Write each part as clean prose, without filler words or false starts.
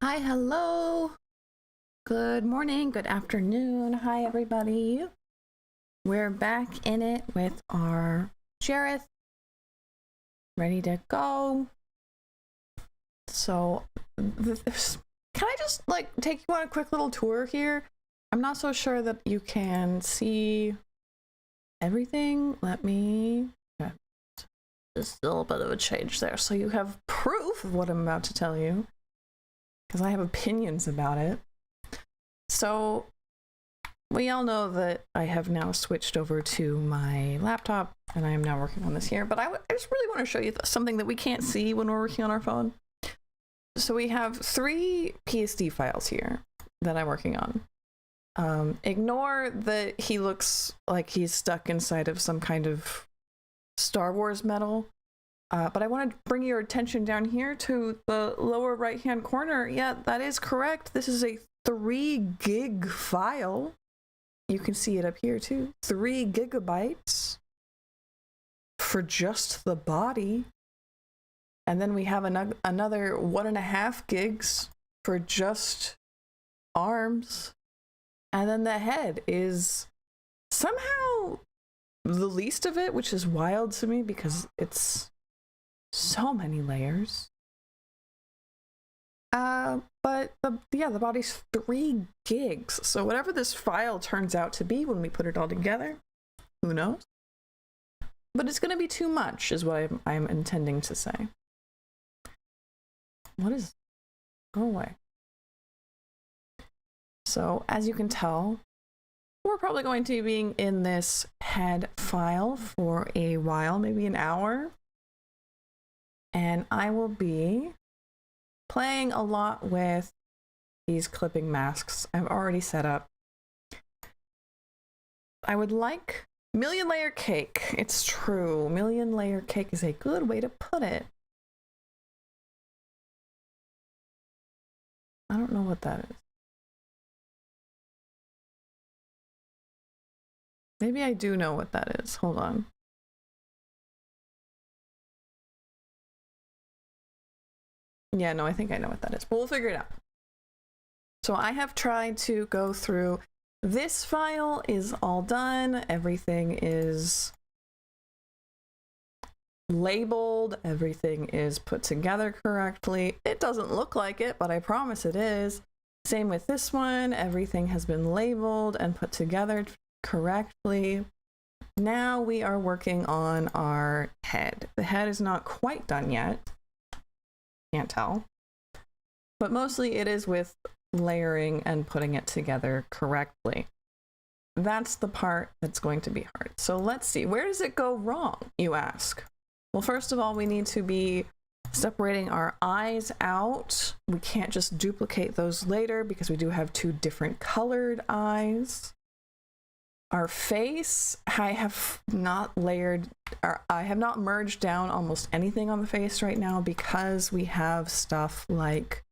Hi, hello. Good morning, good afternoon. Hi, everybody. We're back in it with our Jareth. Ready to go. So, can I just take you on a quick little tour here? I'm not so sure that you can see everything. Let me... Just a little bit of a change there. So you have proof of what I'm about to tell you, because I have opinions about it. So we all know that I have now switched over to my laptop and I am now working on this here, but I just really want to show you something that we can't see when we're working on our phone. So we have 3 PSD files here that I'm working on. Ignore that he looks like he's stuck inside of some kind of Star Wars medal. But I want to bring your attention down here to the lower right hand corner. Yeah, that is correct. This is a 3 gig file. You can see it up here too. 3 gigabytes for just the body. And then we have another 1.5 gigs for just arms. And then the head is somehow the least of it, which is wild to me because it's so many layers. But the body's 3 gigs. So whatever this file turns out to be when we put it all together, who knows? But it's gonna be too much is what I'm intending to say. What is... Go away. So as you can tell, we're probably going to be being in this head file for a while, maybe an hour. And I will be playing a lot with these clipping masks I've already set up. I would like million layer cake. It's true. Million layer cake is a good way to put it. I don't know what that is. Maybe I do know what that is. Hold on. Yeah, no, I think I know what that is, but we'll figure it out. So I have tried to go through. This file is all done. Everything is labeled. Everything is put together correctly. It doesn't look like it, but I promise it is. Same with this one. Everything has been labeled and put together correctly. Now we are working on our head. The head is not quite done yet. Can't tell. But mostly it is with layering and putting it together correctly. That's the part that's going to be hard. So let's see, where does it go wrong, you ask? Well, first of all, we need to be separating our eyes out. We can't just duplicate those later because we do have 2 different colored eyes. Our face, I have not layered, or I have not merged down almost anything on the face right now because we have stuff like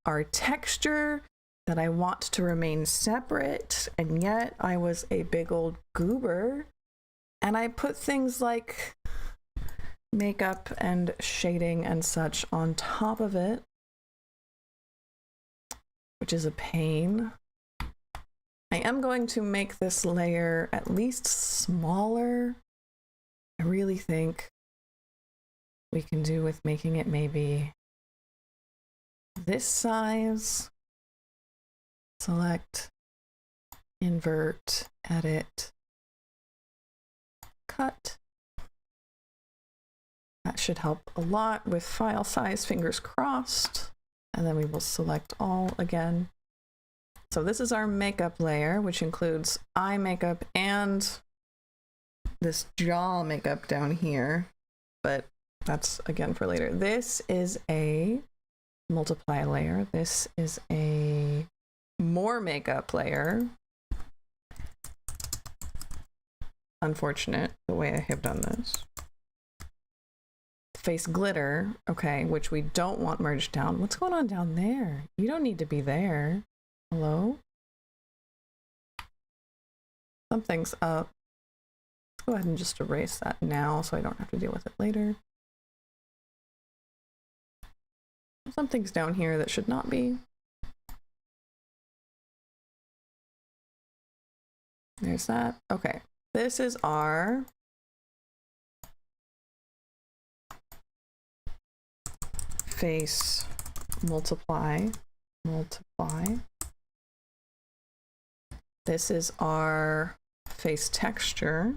our texture that I want to remain separate, and yet I was a big old goober and I put things like makeup and shading and such on top of it, which is a pain. I am going to make this layer at least smaller. I really think we can do with making it maybe this size. Select, invert, edit, cut. That should help a lot with file size, fingers crossed. And then we will select all again. So this is our makeup layer, which includes eye makeup and this jaw makeup down here, but that's again for later. This is a multiply layer. This is a more makeup layer. Unfortunate the way I have done this. Face glitter, okay, which we don't want merged down. What's going on down there? You don't need to be there. Hello? Something's up. Let's go ahead and just erase that now so I don't have to deal with it later. Something's down here that should not be. There's that. Okay, this is our face multiply. This is our face texture.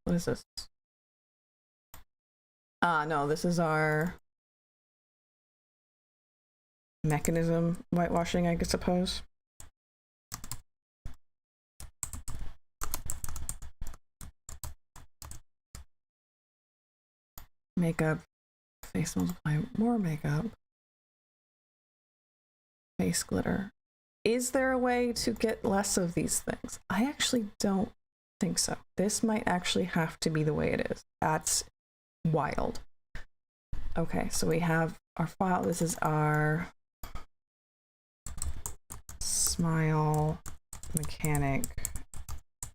What is this? No, this is our mechanism whitewashing, I suppose. Makeup, face multiply, more makeup, face glitter. Is there a way to get less of these things? I actually don't think so. This might actually have to be the way it is. That's wild. Okay, so we have our file. This is our smile mechanic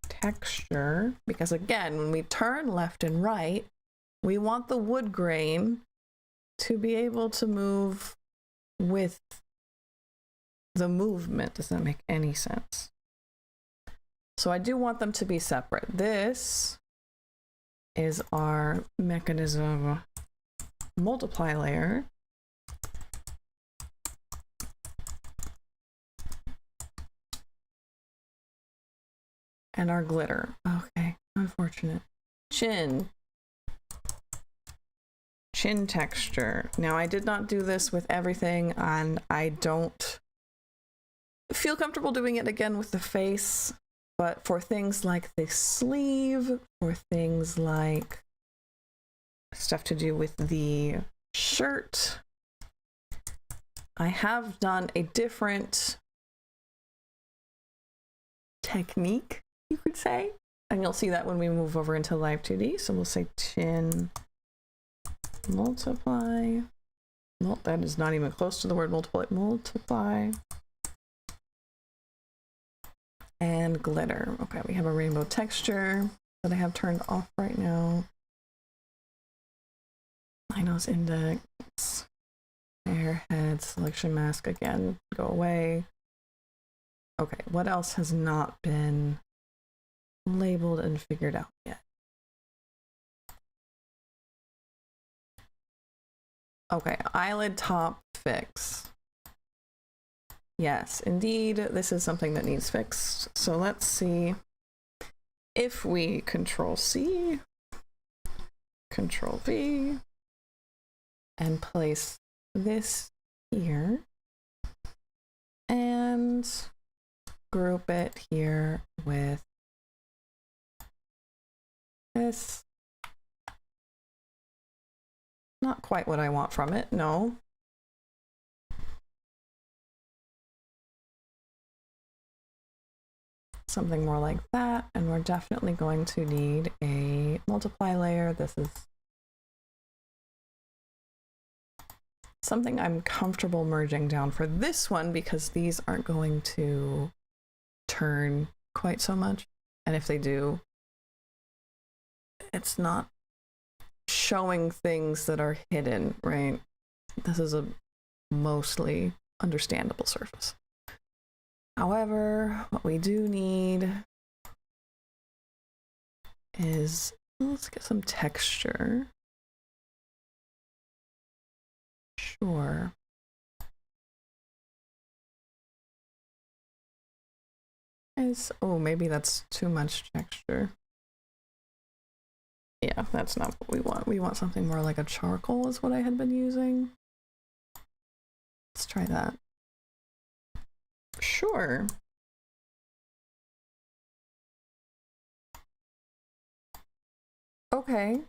texture, because again, when we turn left and right, we want the wood grain to be able to move with the movement. Does that make any sense? So I do want them to be separate. This is our mechanism multiply layer. And our glitter. Okay, unfortunate. Chin texture. Now, I did not do this with everything, and I don't feel comfortable doing it again with the face, but for things like the sleeve, for things like stuff to do with the shirt, I have done a different technique, you could say, and you'll see that when we move over into Live 2D. So we'll say chin multiply. Well, that is not even close to the word multiply. And glitter. Okay, we have a rainbow texture that I have turned off right now. Nose index, hair, head, selection mask, again, go away. Okay, what else has not been labeled and figured out yet? Okay, eyelid top fix. Yes, indeed, this is something that needs fixed. So let's see if we Control C, Control V, and place this here and group it here with this. Not quite what I want from it, no. Something more like that, and we're definitely going to need a multiply layer. This is something I'm comfortable merging down for this one because these aren't going to turn quite so much. And if they do, it's not showing things that are hidden, right? This is a mostly understandable surface. However, what we do need is, let's get some texture. Sure. Oh, maybe that's too much texture. Yeah, that's not what we want. We want something more like a charcoal is what I had been using. Let's try that. Sure. Okay.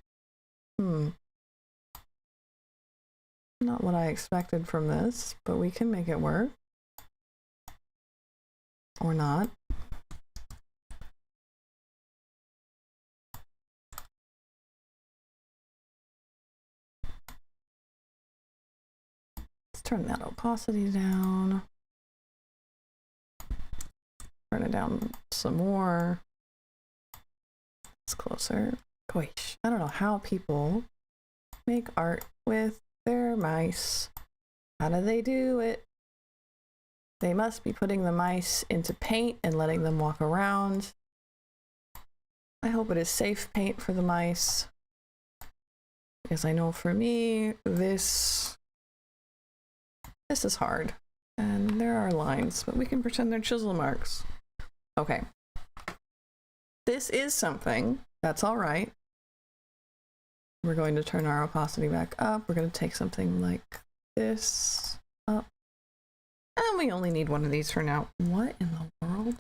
Not what I expected from this, but we can make it work. Or not. Let's turn that opacity down. Turn it down some more. It's closer. Gosh, I don't know how people make art with their mice. How do they do it? They must be putting the mice into paint and letting them walk around. I hope it is safe paint for the mice. Because I know for me, this is hard. And there are lines, but we can pretend they're chisel marks. Okay. This is something. That's all right. We're going to turn our opacity back up. We're going to take something like this up. And we only need one of these for now. What in the world?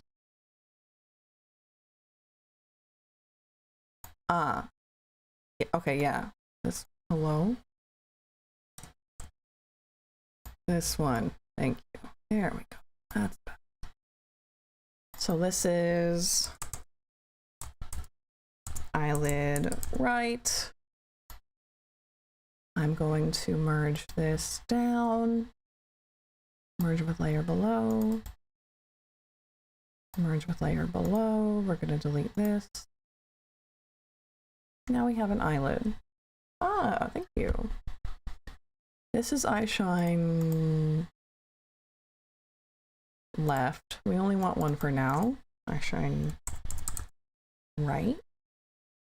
Okay, yeah. This, hello? This one. Thank you. There we go. That's better. So this is eyelid right. I'm going to merge this down. Merge with layer below. Merge with layer below. We're going to delete this. Now we have an eyelid. Ah, thank you. This is eye shine left. We only want one for now. Eye shine right.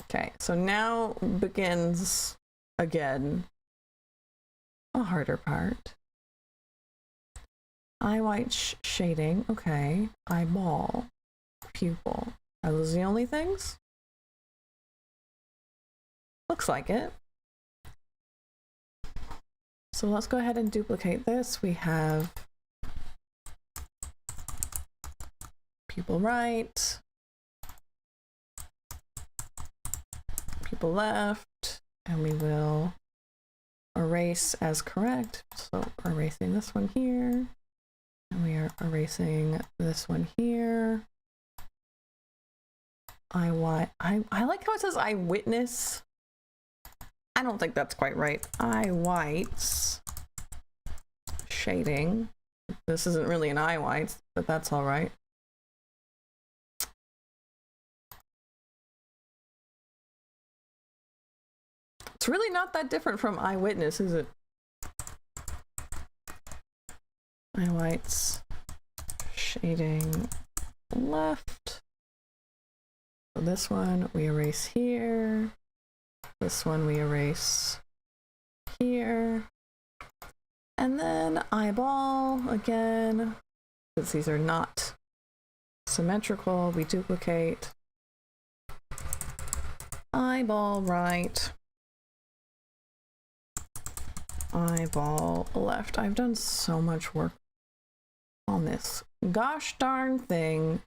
Okay, so now begins again a harder part. Eye white shading. Okay. Eyeball. Pupil. Are those the only things? Looks like it. So let's go ahead and duplicate this. We have pupil right, pupil left, and we will erase as correct. So erasing this one here, and we are erasing this one here. I like how it says eyewitness. I don't think that's quite right. Eye whites shading. This isn't really an eye white, but that's all right. It's really not that different from eyewitness, is it? Eye whites shading left. So this one we erase here. This one we erase here. And then eyeball again, because these are not symmetrical, we duplicate. Eyeball right. Eyeball left. I've done so much work on this gosh darn thing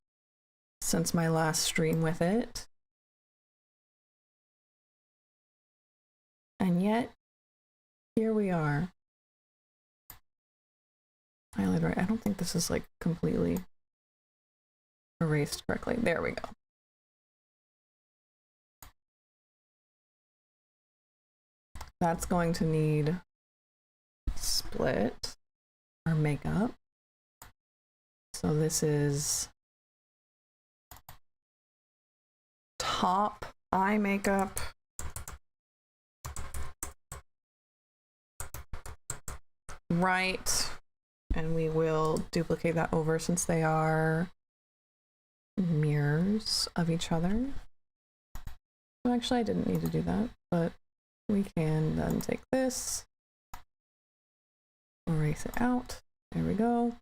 since my last stream with it. And yet, here we are. Eyelid right. I don't think this is like completely erased correctly. There we go. That's going to need split or makeup. So this is top eye makeup. Right, and we will duplicate that over since they are mirrors of each other. Well, actually, I didn't need to do that, but we can then take this, erase it out. There we go.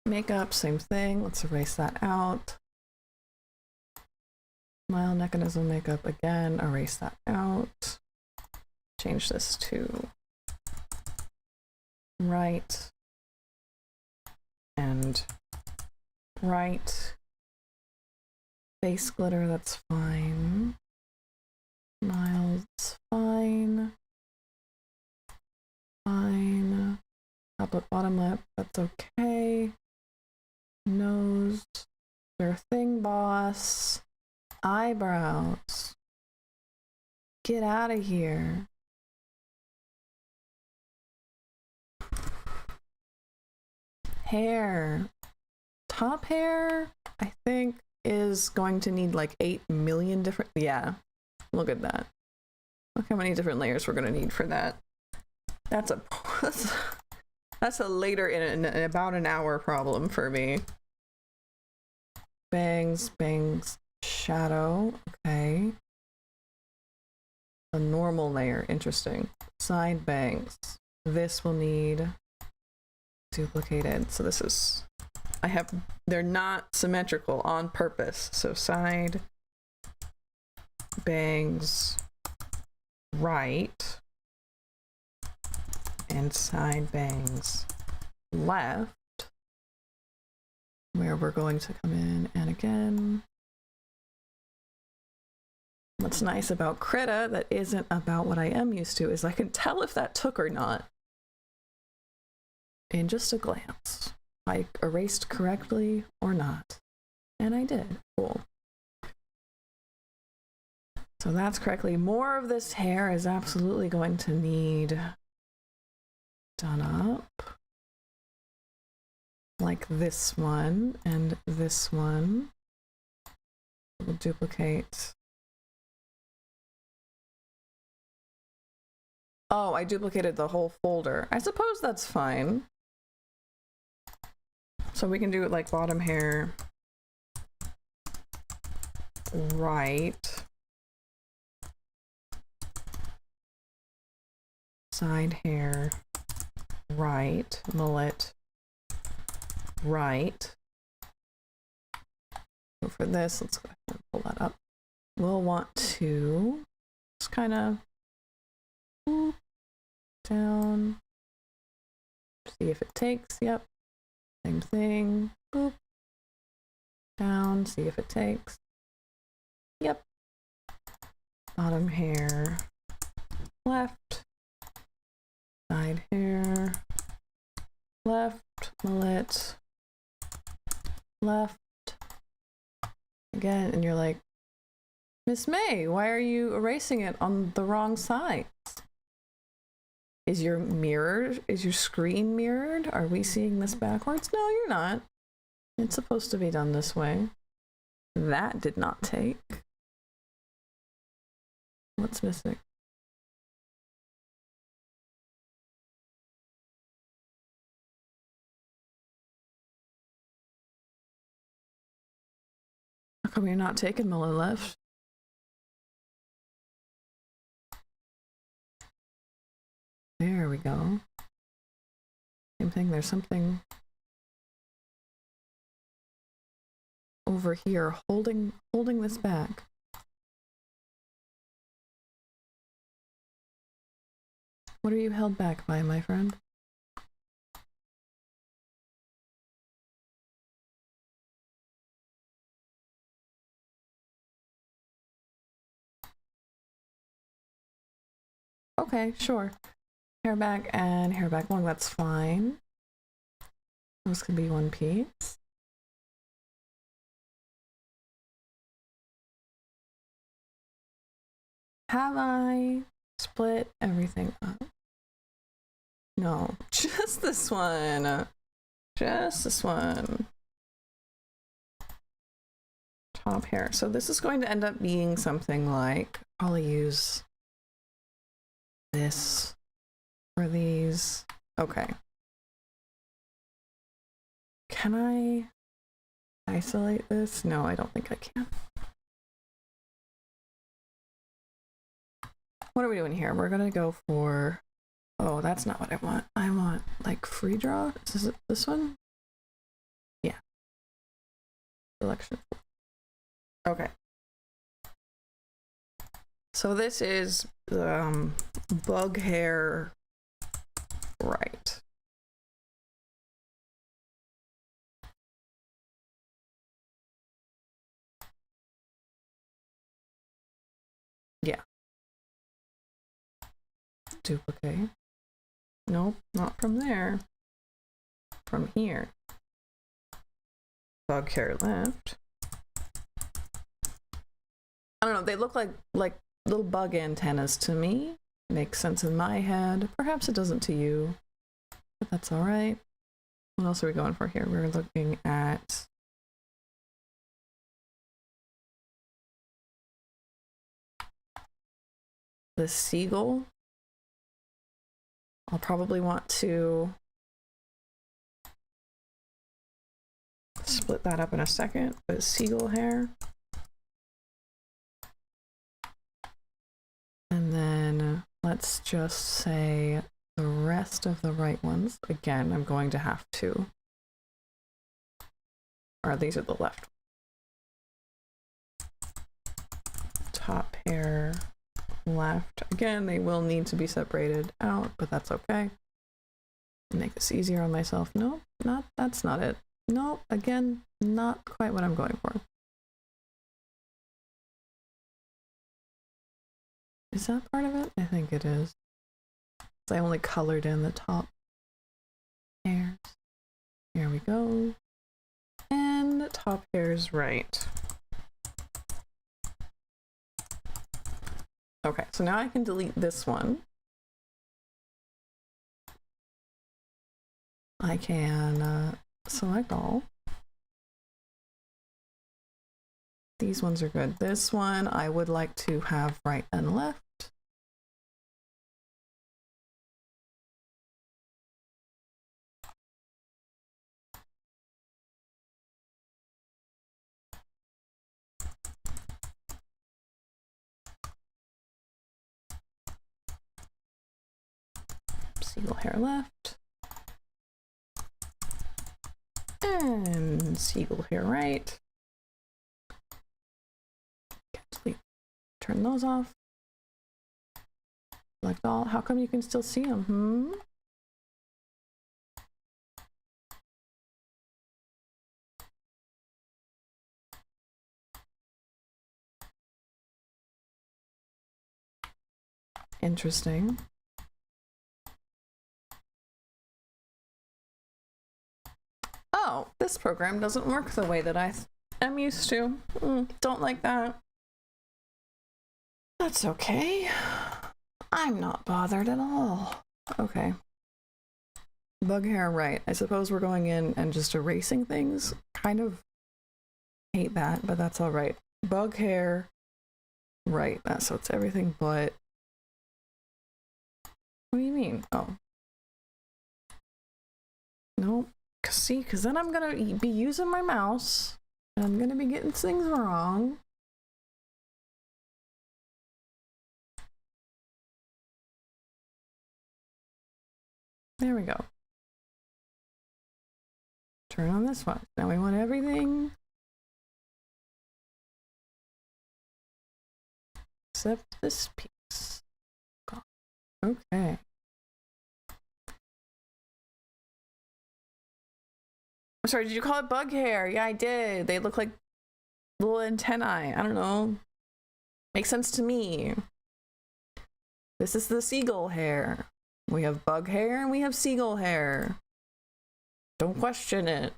Makeup, same thing. Let's erase that out. Smile mechanism makeup again, erase that out. Change this to right and right. Face glitter, that's fine. Smiles, fine. Fine. Top lip, bottom lip, that's okay. Nose, their thing, boss. Eyebrows. Get out of here. Hair. Top hair, I think, is going to need like 8 million different, yeah, look at that. Look how many different layers we're gonna need for that. That's That's a later in about an hour problem for me. Bangs, bangs, shadow. Okay. A normal layer, interesting. Side bangs. This will need duplicated. So this is, they're not symmetrical on purpose. So side bangs right and side bangs left, where we're going to come in and again. What's nice about Krita that isn't about what I am used to is I can tell if that took or not in just a glance. I erased correctly or not. And I did. Cool. So that's correctly. More of this hair is absolutely going to need done up. Like this one and this one. We'll duplicate. Oh, I duplicated the whole folder. I suppose that's fine. So we can do it like bottom hair right, side hair right, mullet right. So for this, let's go ahead and pull that up. We'll want to just kind of down, see if it takes. Yep, same thing. Boop, down, see if it takes. Yep, bottom hair left, side hair left, mullet left again. And you're like, Miss May, why are you erasing it on the wrong side? Is your screen mirrored? Are we seeing this backwards? No, you're not. It's supposed to be done this way. That did not take. What's missing? How come you're not taking mullet left? There we go. Same thing, there's something over here holding this back. What are you held back by, my friend? Okay, sure. Hair back and hair back long, that's fine. Those can be one piece. Have I split everything up? No, just this one. Just this one. Top hair. So this is going to end up being something like, I'll use this for these. Okay. Can I isolate this? No, I don't think I can. What are we doing here? We're gonna go for, oh, that's not what I want. I want like free draw. Is it this one? Yeah. Selection. Okay. So this is bug hair right. Yeah. Duplicate. Nope, not from there. From here. Bug hair left. I don't know, they look like little bug antennas to me. Makes sense in my head. Perhaps it doesn't to you, but that's all right. What else are we going for here? We're looking at the seagull. I'll probably want to split that up in a second with seagull hair. And then let's just say the rest of the right ones. Again, I'm going to have to. Or these are the left. Top hair left. Again, they will need to be separated out, but that's okay. Make this easier on myself. No, that's not it. No, again, not quite what I'm going for. Is that part of it? I think it is. I only colored in the top hairs. Here we go. And the top hairs right. Okay, so now I can delete this one. I can select all. These ones are good. This one I would like to have right and left. Seagull hair left. And seagull hair right. Turn those off. Select all. How come you can still see them? Interesting. Oh, this program doesn't work the way that I am used to. Don't like that. That's okay. I'm not bothered at all. Okay. Bug hair right. I suppose we're going in and just erasing things. Kind of hate that, but that's all right. Bug hair right. So it's everything but... What do you mean? Oh. Nope. See, because then I'm gonna be using my mouse and I'm gonna be getting things wrong. There we go. Turn on this one. Now we want everything except this piece. Okay. I'm sorry, did you call it bug hair? Yeah, I did. They look like little antennae. I don't know. Makes sense to me. This is the seagull hair. We have bug hair and we have seagull hair. Don't question it.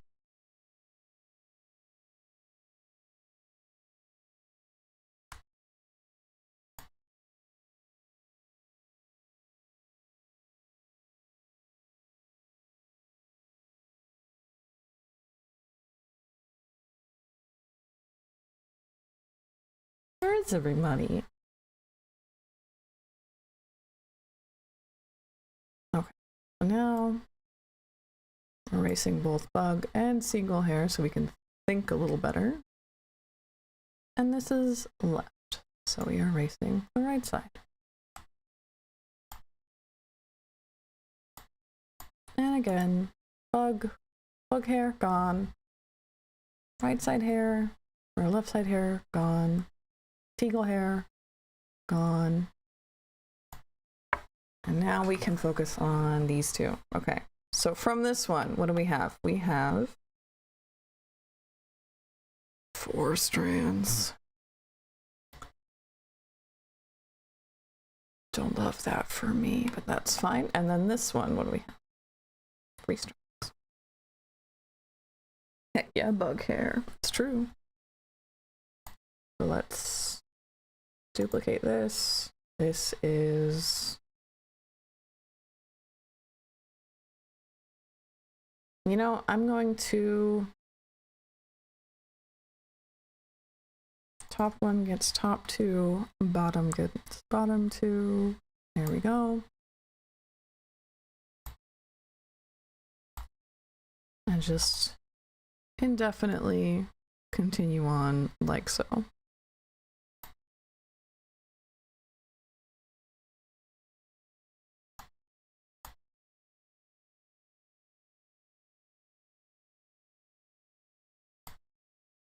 Where is everybody? Okay, so now erasing both bug and seagull hair so we can think a little better. And this is left, so we are erasing the right side. And again, bug hair, gone. Right side hair, or left side hair, gone. Seagull hair, gone. And now we can focus on these two. Okay, so from this one, what do we have? We have 4 strands. Don't love that for me, but that's fine. And then this one, what do we have? 3 strands. Heck yeah, bug hair. It's true. So let's duplicate this. This is... You know, I'm going to... Top one gets top 2, bottom gets bottom 2. There we go. And just indefinitely continue on like so.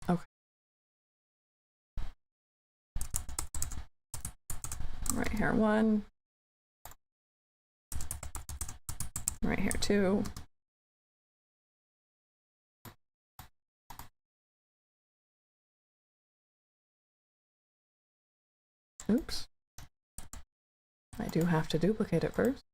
Okay. Right here, 1. Right here, 2. Oops. I do have to duplicate it first.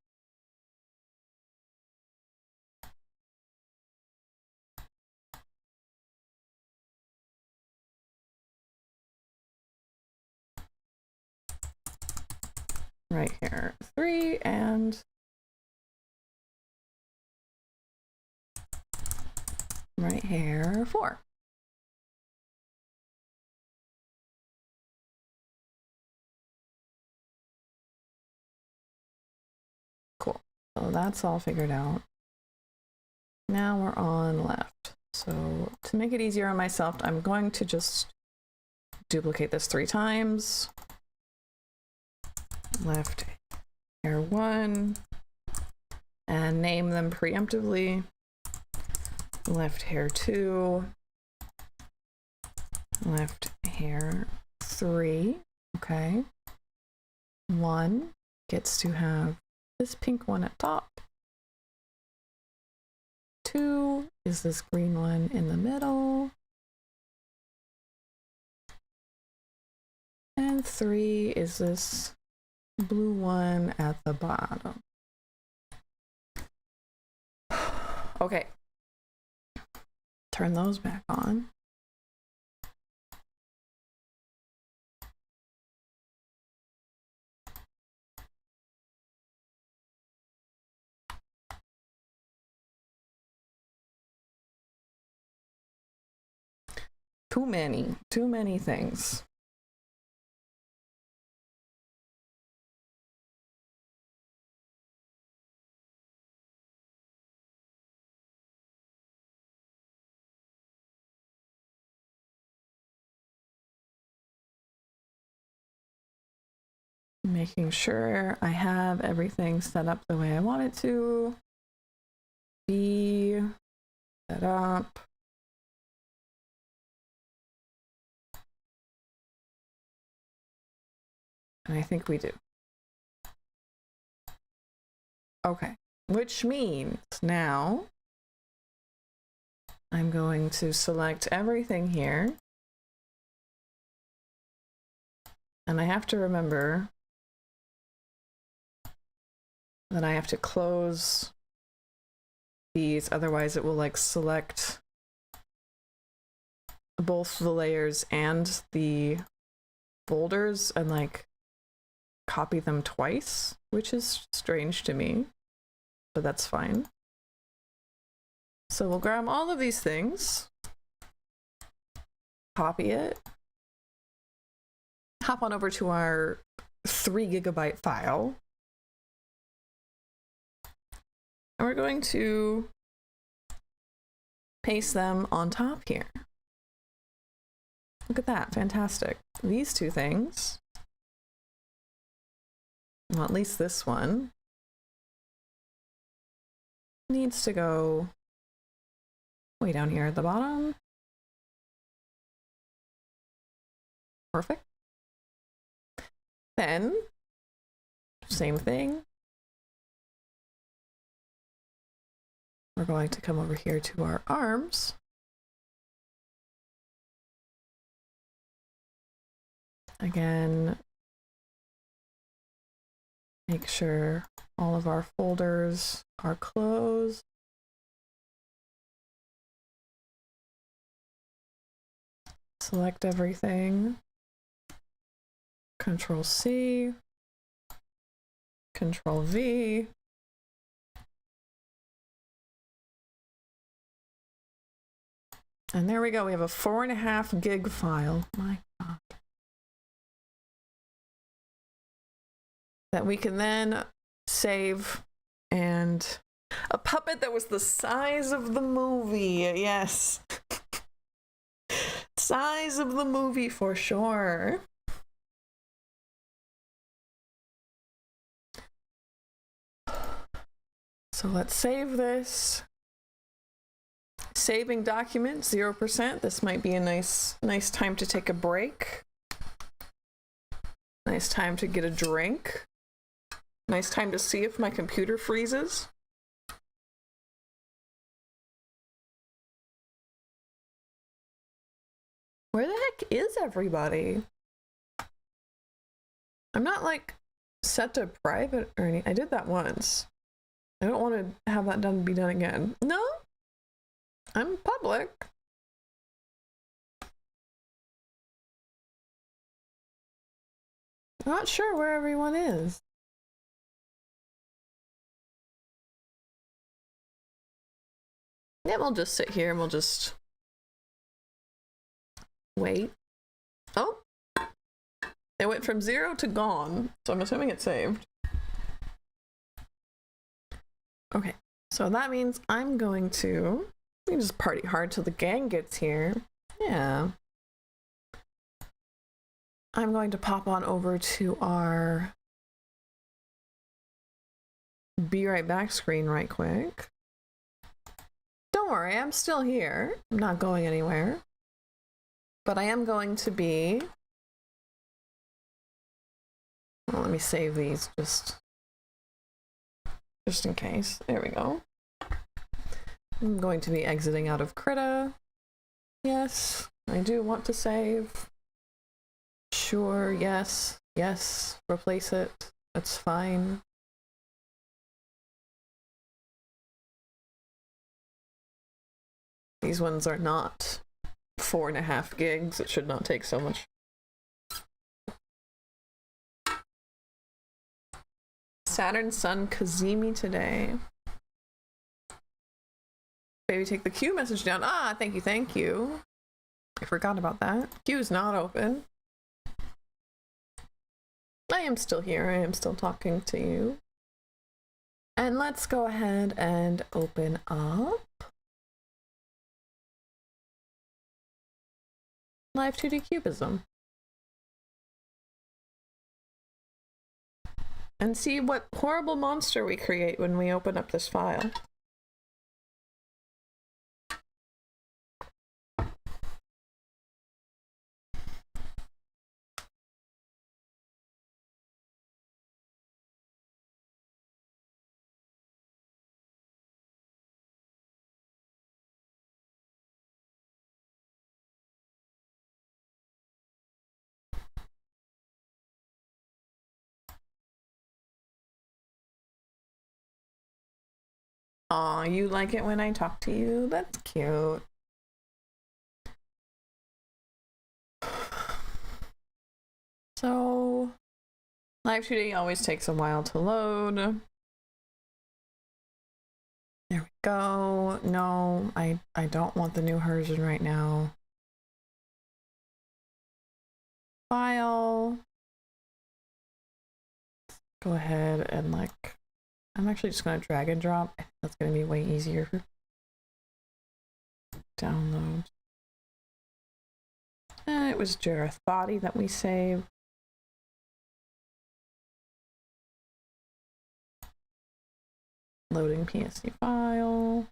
Right here, 3, and right here, 4. Cool. So that's all figured out. Now we're on left. So to make it easier on myself, I'm going to just duplicate this 3 times. Left hair 1, and name them preemptively. Left hair 2, left hair 3. Okay. 1 gets to have this pink one at top. 2 is this green one in the middle. And 3 is this blue one at the bottom. Okay. Turn those back on. Too many things. Making sure I have everything set up the way I want it to be set up. And I think we do. Okay, which means now I'm going to select everything here. And I have to remember that I have to close these, otherwise it will like select both the layers and the folders and like copy them twice, which is strange to me, but that's fine. So we'll grab all of these things, copy it, hop on over to our 3 GB file, and we're going to paste them on top here. Look at that, fantastic. These 2 things, well, at least this one, needs to go way down here at the bottom. Perfect. Then, same thing. We're going to come over here to our arms. Again, make sure all of our folders are closed. Select everything. Control C. Control V. And there we go. We have a 4.5 gig file. My God. That we can then save, and a puppet that was the size of the movie. Yes. Size of the movie for sure. So let's save this. Saving document 0%. This might be a nice time to take a break. Nice time to get a drink. Nice time to see if my computer freezes. Where the heck is everybody? I'm not like set to private or anything. I did that once. I don't want to have that be done again. No, I'm public. I'm not sure where everyone is. Yeah, we'll just sit here and we'll just wait. Oh, it went from 0 to gone, so I'm assuming it's saved. Okay, so that means I'm going to just party hard till the gang gets here. Yeah. I'm going to pop on over to our be right back screen right quick. Don't worry, I'm still here. I'm not going anywhere. But I am going to be... Well, let me save these just in case. There we go. I'm going to be exiting out of Krita. Yes, I do want to save. Sure, yes, yes, replace it. That's fine. These ones are not 4.5 gigs. It should not take so much. Saturn Sun Kazemi today. Baby, take the queue message down. Ah, thank you, thank you. I forgot about that. Queue's not open. I am still here. I am still talking to you. And let's go ahead and open up Live 2D Cubism. And see what horrible monster we create when we open up this file. Aw, you like it when I talk to you? That's cute. So, Live 2D always takes a while to load. There we go. No, I don't want the new version right now. File. Go ahead and like, I'm actually just going to drag and drop. That's going to be way easier. Download. And it was Jareth body that we saved. Loading PSD file.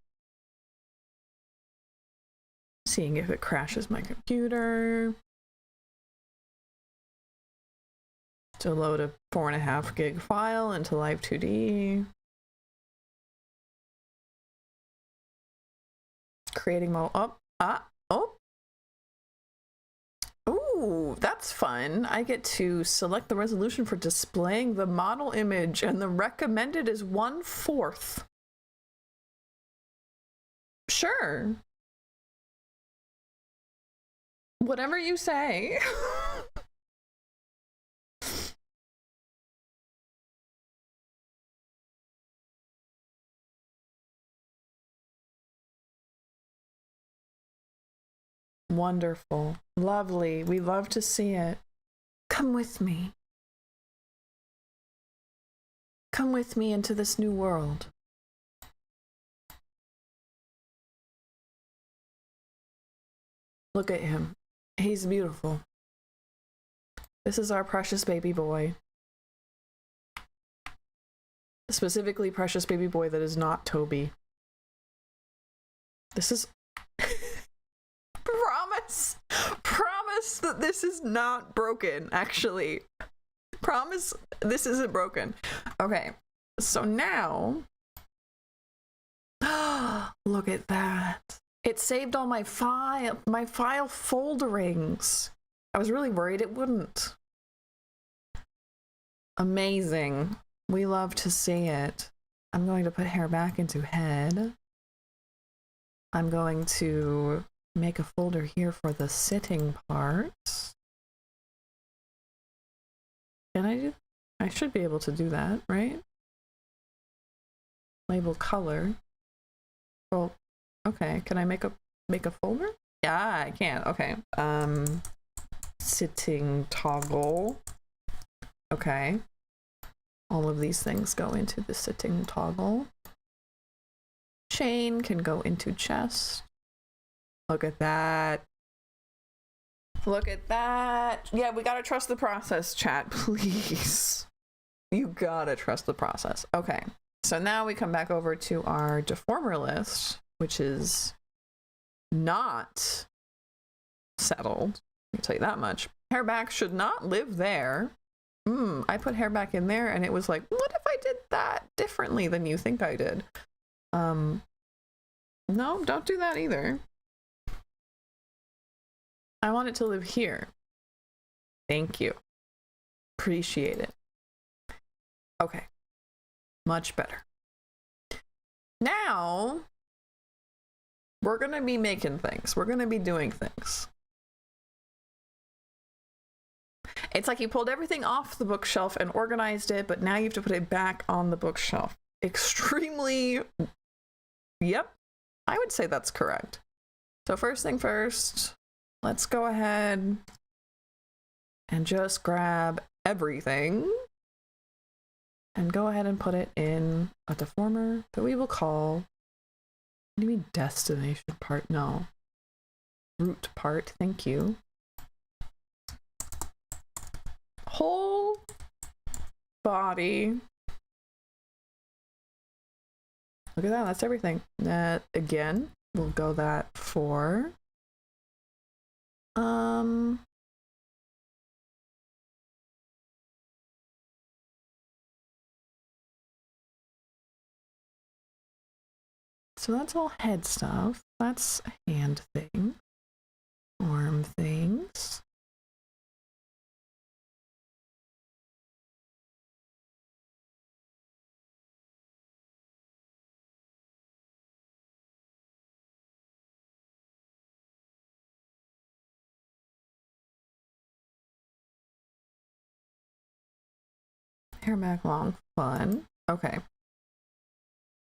Seeing if it crashes my computer. To load a 4.5 gig file into Live 2D. Creating model. Ooh, that's fun. I get to select the resolution for displaying the model image, and the recommended is 1/4. Sure. Whatever you say. Wonderful. Lovely. We love to see it. Come with me. Come with me into this new world. Look at him. He's beautiful. This is our precious baby boy. Specifically, precious baby boy that is not Toby. This is... Promise that this is not broken, actually. Promise this isn't broken. Okay, so now... Look at that. It saved all my file folderings. I was really worried it wouldn't. Amazing. We love to see it. I'm going to put hair back into head. I'm going to make a folder here for the sitting parts. Can I do? I should be able to do that, right? Label color. Well, okay. Can I make a folder? Yeah, I can. Okay. Sitting toggle. Okay. All of these things go into the sitting toggle. Chain can go into chest. Look at that. Look at that. Yeah, we gotta trust the process, chat, please. You gotta trust the process. Okay. So now we come back over to our deformer list, which is not settled. I'll tell you that much. Hairback should not live there. I put hair back in there and it was like, what if I did that differently than you think I did? No, don't do that either. I want it to live here. Thank you. Appreciate it. Okay. Much better. Now, we're gonna be making things. We're gonna be doing things. It's like you pulled everything off the bookshelf and organized it, but now you have to put it back on the bookshelf. Extremely... Yep, I would say that's correct. So first thing first, let's go ahead and just grab everything and go ahead and put it in a deformer that we will call... What do you mean destination part? No. Root part, thank you. Whole body. Look at that, that's everything. That again, we'll go that for so that's all head stuff. That's hand thing. Arm things. Hair back long, fun. Okay.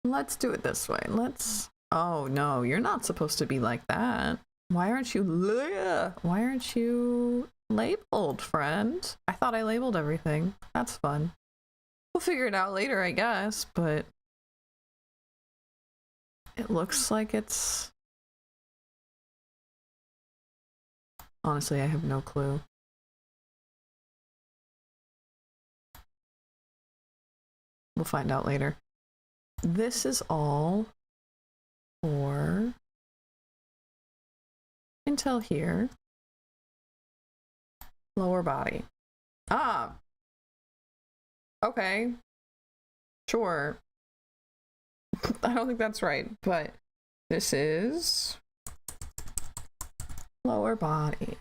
Let's do it this way. Let's... Oh no, you're not supposed to be like that. Why aren't you labeled, friend? I thought I labeled everything. That's fun. We'll figure it out later, I guess, but it looks like it's... Honestly, I have no clue. We'll find out later. This is all for until here. Lower body. Ah. Okay. Sure. I don't think that's right, but this is lower body.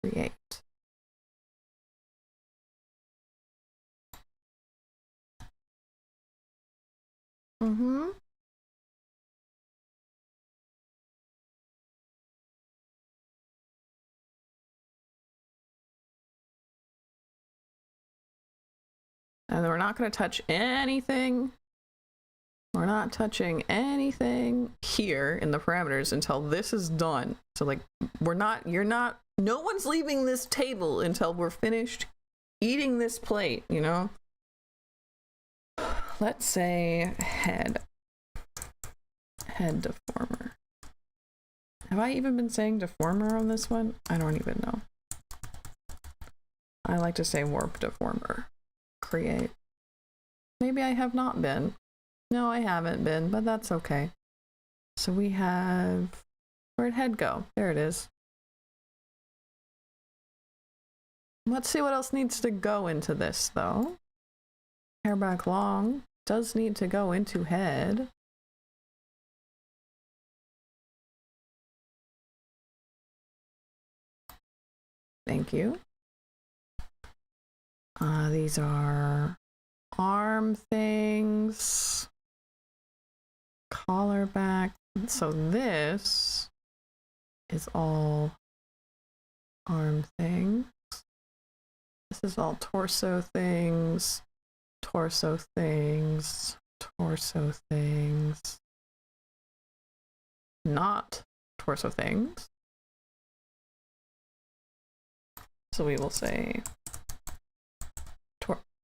Create. Mm-hmm. And we're not going to touch anything. We're not touching anything here in the parameters until this is done. So like, no one's leaving this table until we're finished eating this plate, you know? Let's say head deformer. Have I even been saying deformer on this one? I don't even know. I like to say warp deformer. Create. Maybe I have not been. No, I haven't been, but that's okay. So we have... Where'd head go? There it is. Let's see what else needs to go into this, though. Hair back long does need to go into head. Thank you. These are arm things. Collar back. So this is all arm things. This is all torso things. Torso things. Torso things. Not torso things. So we will say,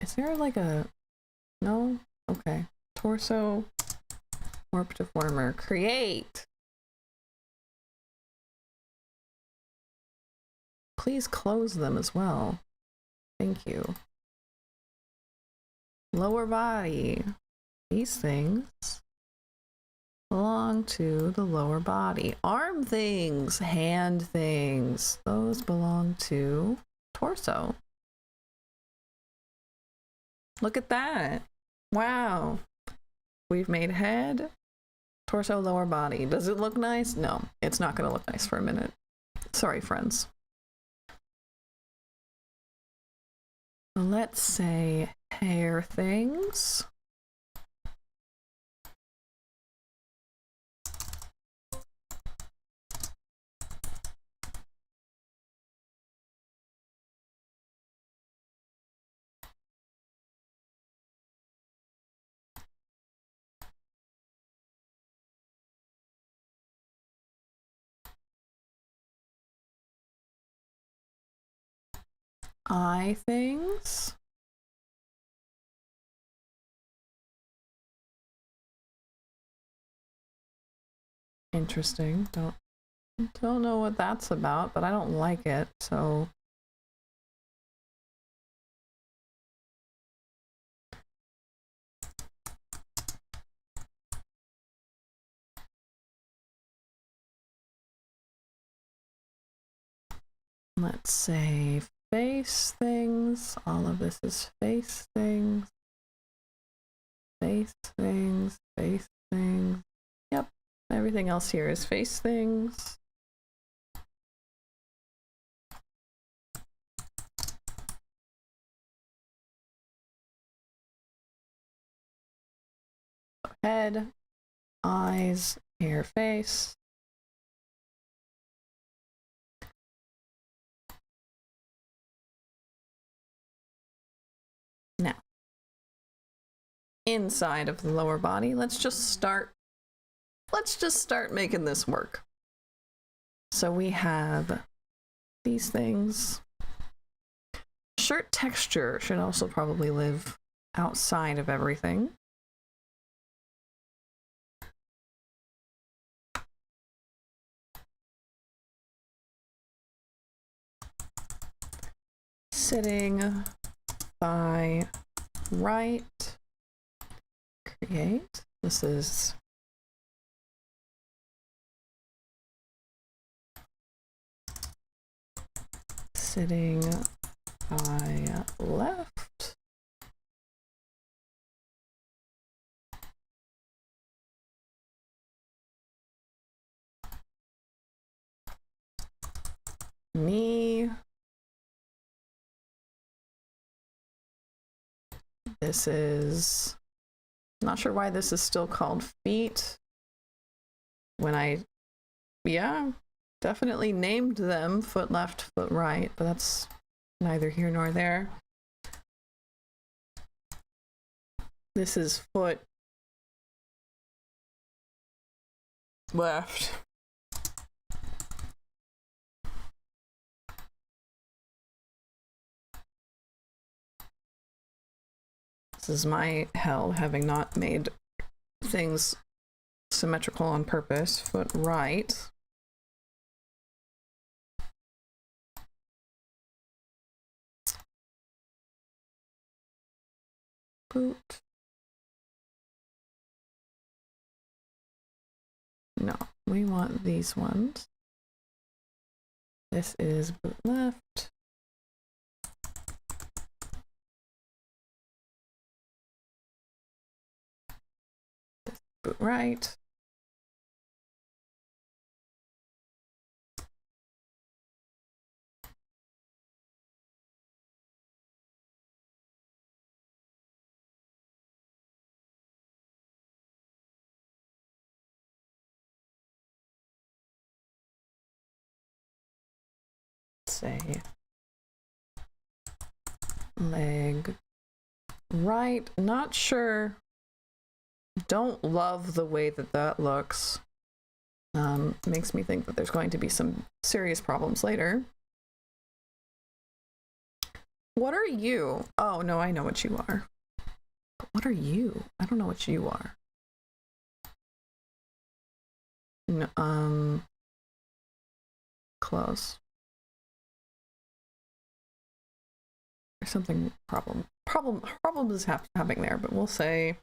is there like a, no? Okay. Torso, warp deformer, create. Please close them as well. Thank you. Lower body. These things belong to the lower body. Arm things, hand things, those belong to torso. Look at that. Wow. We've made head, torso, lower body. Does it look nice? No, it's not going to look nice for a minute. Sorry, friends. Let's say hair things. Eye things. Interesting. Don't know what that's about, but I don't like it, so let's say face things. All of this is face things. Face things, face things. Yep, everything else here is face things. Head, eyes, hair, face. Now, inside of the lower body, let's just start making this work. So we have these things. Shirt texture should also probably live outside of everything. Sitting by right. Create. This is sitting by left. Knee. This is, not sure why this is still called feet. When yeah, definitely named them foot left, foot right, but that's neither here nor there. This is foot left. This is my hell, having not made things symmetrical on purpose. Foot right. boot. No, we want these ones. This is boot left. This boot right. Say leg right. Not sure. Don't love the way that that looks. Makes me think that there's going to be some serious problems later. What are you? Oh no, I know what you are. But what are you? I don't know what you are. No, close. There's something problem is happening there, but we'll say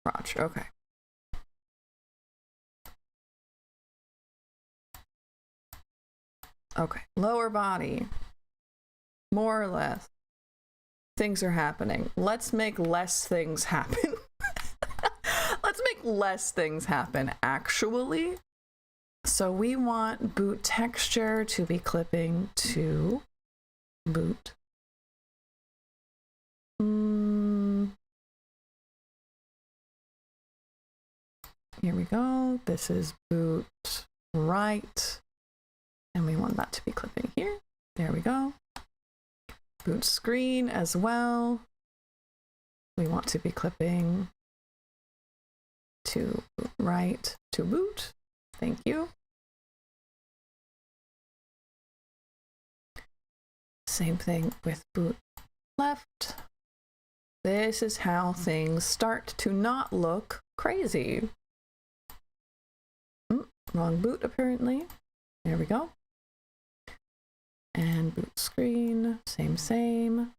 crotch. Okay. Okay, lower body. More or less. Things are happening. Let's make less things happen. Let's make less things happen, actually. So we want boot texture to be clipping to boot. Here we go. This is boot right. And we want that to be clipping here. There we go. Boot screen as well. We want to be clipping to boot right to boot. Thank you. Same thing with boot left. This is how things start to not look crazy. Wrong boot, apparently. There we go. And boot screen, same.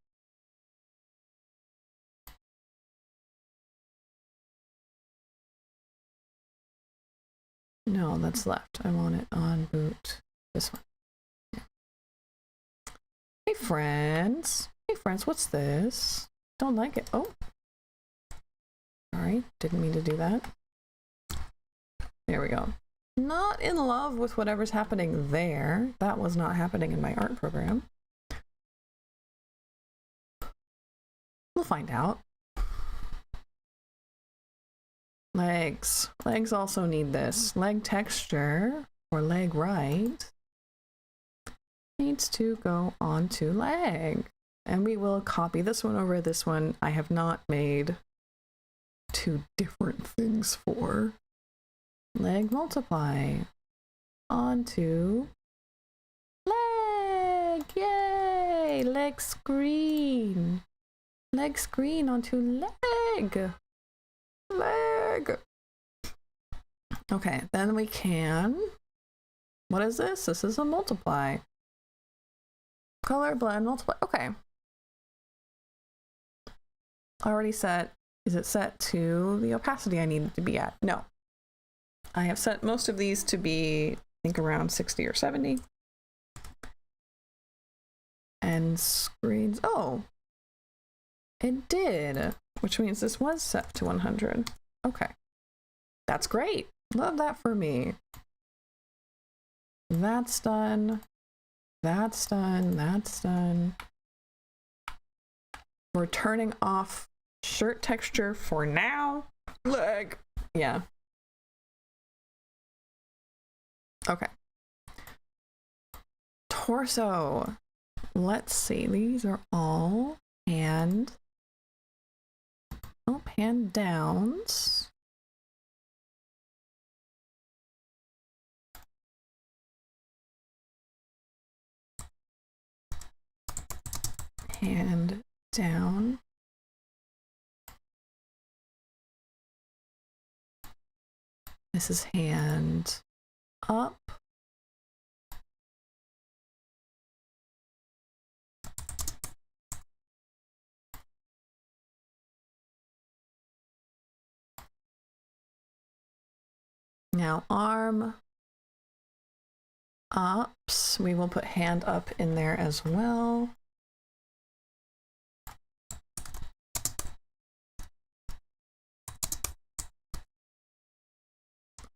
No, that's left. I want it on boot. This one. Yeah. Hey friends. Hey friends, what's this? Don't like it. Oh. Sorry, didn't mean to do that. There we go. Not in love with whatever's happening there. That was not happening in my art program. We'll find out. Legs. Legs also need this. Leg texture, or leg right, needs to go onto leg. And we will copy this one over this one. I have not made two different things for. Leg multiply onto leg. Yay! Leg screen. Leg screen onto leg. Leg. Okay, then we can. What is this? This is a multiply. Color blend multiply. Okay. Already set. Is it set to the opacity I need it to be at? No. I have set most of these to be, I think, around 60 or 70. And screens. Oh, it did, which means this was set to 100. Okay. That's great. Love that for me. That's done. That's done. That's done. We're turning off shirt texture for now. Leg. Yeah. Okay. Torso. Let's see. These are all hand. Oh, hand downs. Hand down. This is hand up. Now arm ups, we will put hand up in there as well.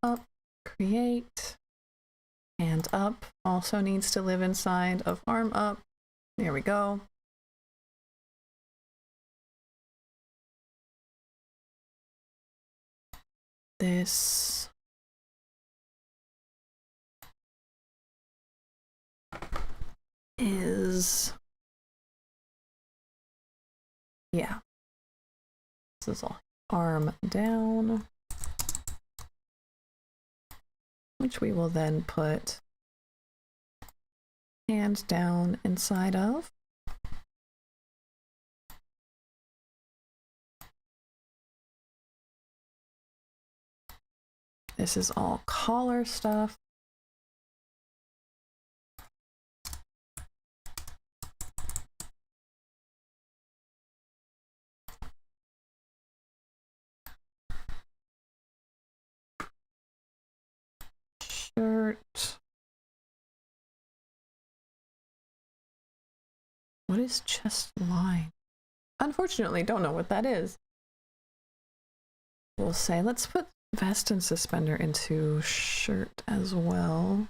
Up, create, hand up also needs to live inside of arm up. There we go. This is, yeah, this is all arm down, which we will then put hand down inside of. This is all collar stuff. Shirt. What is chest line? Unfortunately, don't know what that is. We'll say, let's put vest and suspender into shirt as well.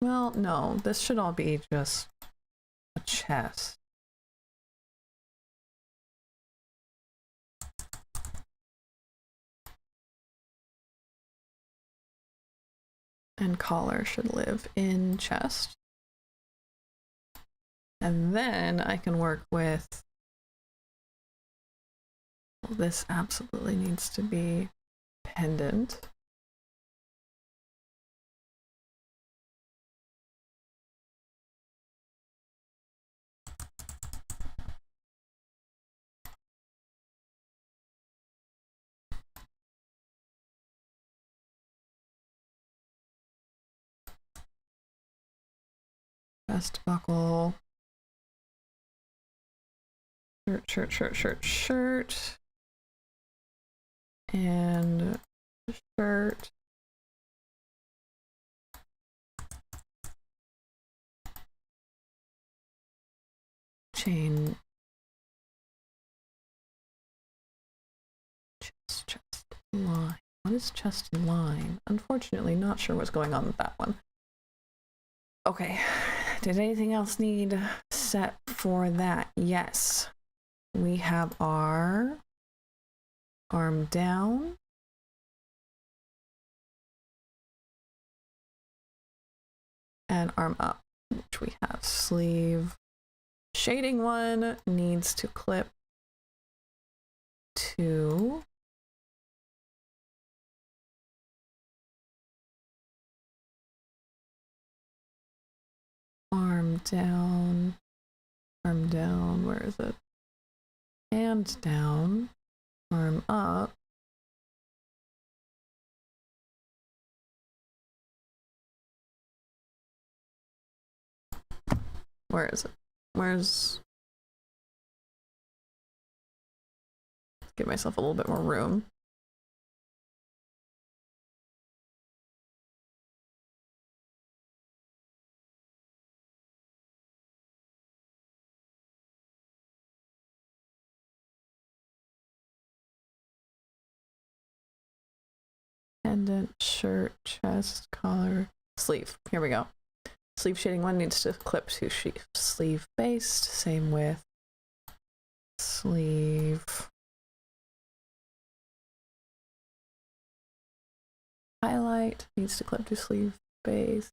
Well, no, this should all be just a chest. And collar should live in chest. And then I can work with, well, this absolutely needs to be pendant. Vest buckle. Shirt. And shirt. Chain. Chest line. What is chest line? Unfortunately, not sure what's going on with that one. Okay, did anything else need set for that? Yes. We have our arm down. And arm up, which we have sleeve. Shading one needs to clip to arm down, where is it? Hand down, arm up. Where is it? Where's... Give myself a little bit more room. Pendant, shirt, chest, collar, sleeve. Here we go. Sleeve shading one needs to clip to sleeve based. Same with sleeve. Highlight needs to clip to sleeve base.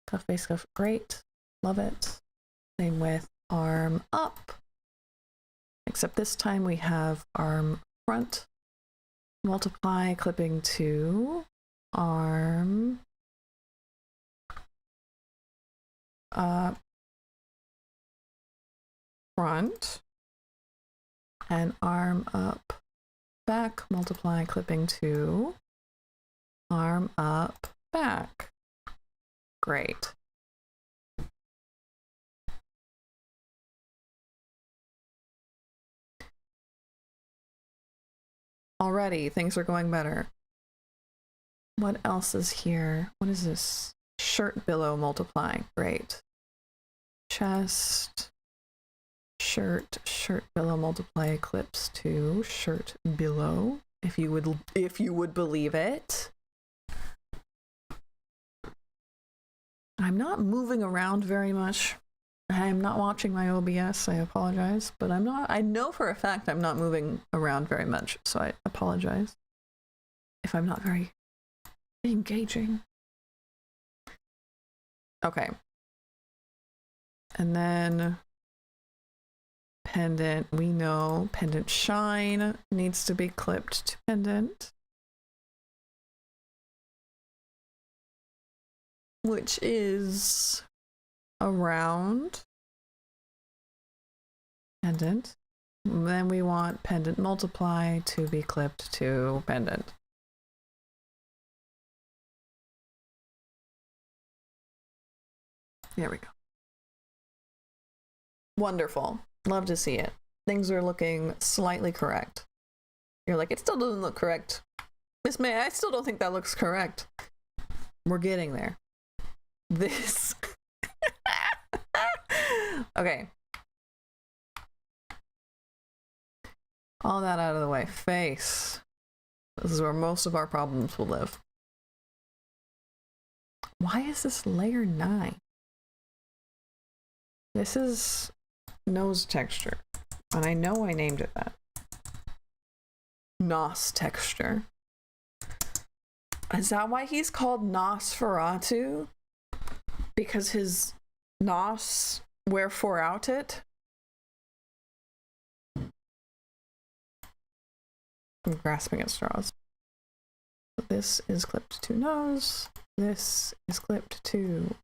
Cuff base, cuff, great. Love it. Same with arm up. Except this time we have arm front. Multiply clipping to arm up front and arm up back, multiply clipping to arm up back. Great. Already, things are going better. What else is here? What is this? Shirt billow multiplying. Great. Chest. Shirt billow multiply eclipse to shirt billow. If you would believe it. I'm not moving around very much. I'm not watching my OBS, I apologize, but I know for a fact I'm not moving around very much, so I apologize if I'm not very engaging. Okay. And then pendant, we know pendant shine needs to be clipped to pendant, which is around pendant. And then we want pendant multiply to be clipped to pendant. There we go. Wonderful. Love to see it. Things are looking slightly correct. You're like, it still doesn't look correct. Miss May, I still don't think that looks correct. We're getting there. This. Okay. All that out of the way. Face. This is where most of our problems will live. Why is this layer 9? This is nose texture. And I know I named it that. Nos texture. Is that why he's called Nosferatu? Because his nos, wherefore out it? I'm grasping at straws. This is clipped to nose. This is clipped to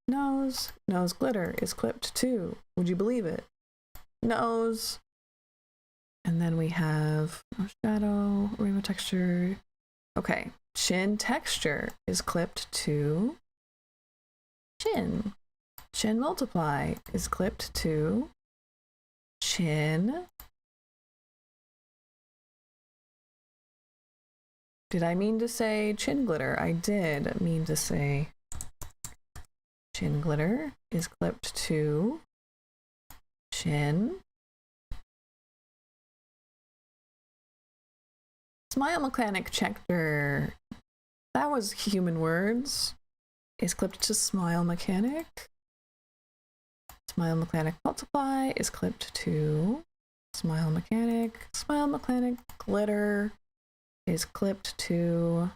nose. Nose glitter is clipped to, would you believe it? Nose. And then we have shadow, rainbow texture. Okay, chin texture is clipped to chin. Chin multiply is clipped to chin. Did I mean to say chin glitter? I did mean to say chin glitter is clipped to chin. Smile mechanic checker. That was human words. Is clipped to smile mechanic. Smile mechanic multiply is clipped to smile mechanic. Smile mechanic glitter is clipped to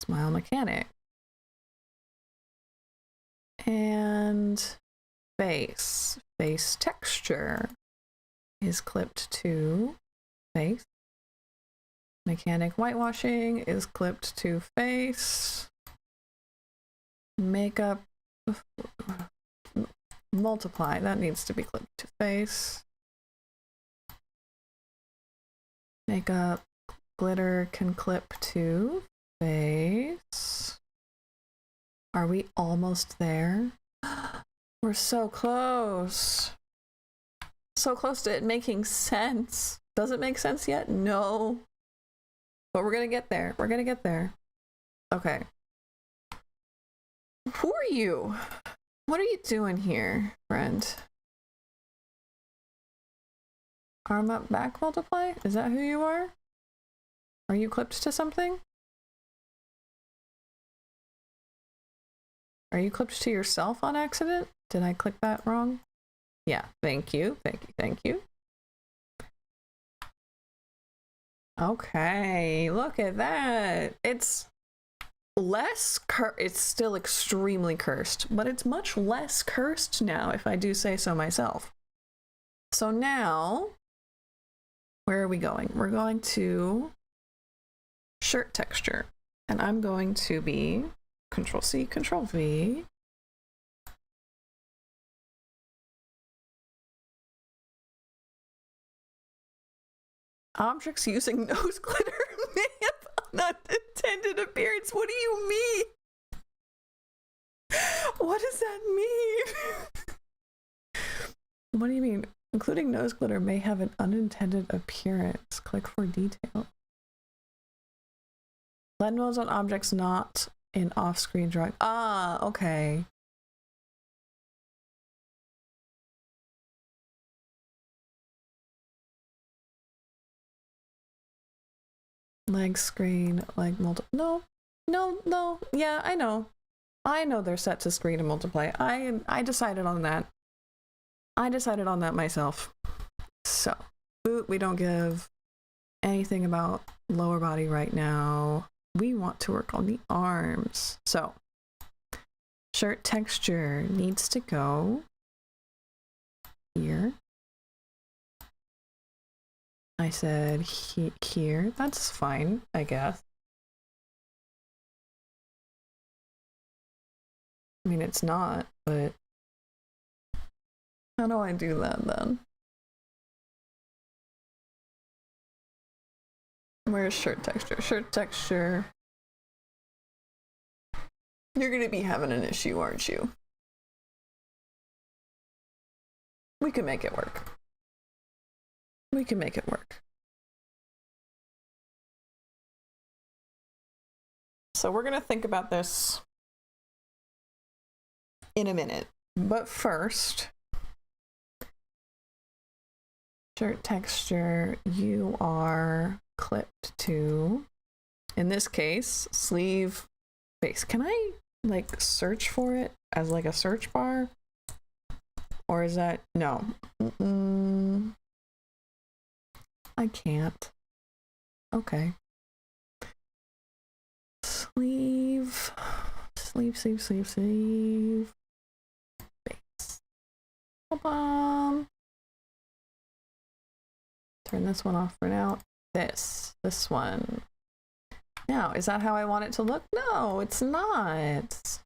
smile mechanic. And face. Face texture is clipped to face. Mechanic whitewashing is clipped to face. Makeup multiply, that needs to be clipped to face. Makeup glitter can clip to face. Are we almost there? We're so close. So close to it making sense. Does it make sense yet? No. But we're gonna get there. We're gonna get there. Okay. Who are you? What are you doing here, friend? Arm up, back multiply? Is that who you are? Are you clipped to something? Are you clipped to yourself on accident? Did I click that wrong? Yeah, thank you, thank you, thank you. Okay, look at that. It's less it's still extremely cursed, but it's much less cursed now, if I do say so myself. So now, where are we going? We're going to shirt texture, and I'm going to be Control C, Control V. Objects using nose glitter may have unintended appearance. What do you mean? What does that mean? What do you mean? Including nose glitter may have an unintended appearance. Click for detail. Blend modes on objects not in off-screen drawing. Ah, okay. Leg screen, leg no, yeah, I know they're set to screen and multiply. I decided on that. I decided on that myself. So, boot, we don't give anything about lower body right now. We want to work on the arms. So, shirt texture needs to go here. I said here. That's fine, I guess. I mean, it's not, but how do I do that then? Where's shirt texture? Shirt texture. You're gonna be having an issue, aren't you? We can make it work. We can make it work. So we're gonna think about this in a minute. But first, shirt texture, you are clipped to, in this case, sleeve face. Can I like search for it as like a search bar? Or is that, no. I can't. Okay. Sleeve. Base. Turn this one off for now. This one. Now, is that how I want it to look? No, it's not.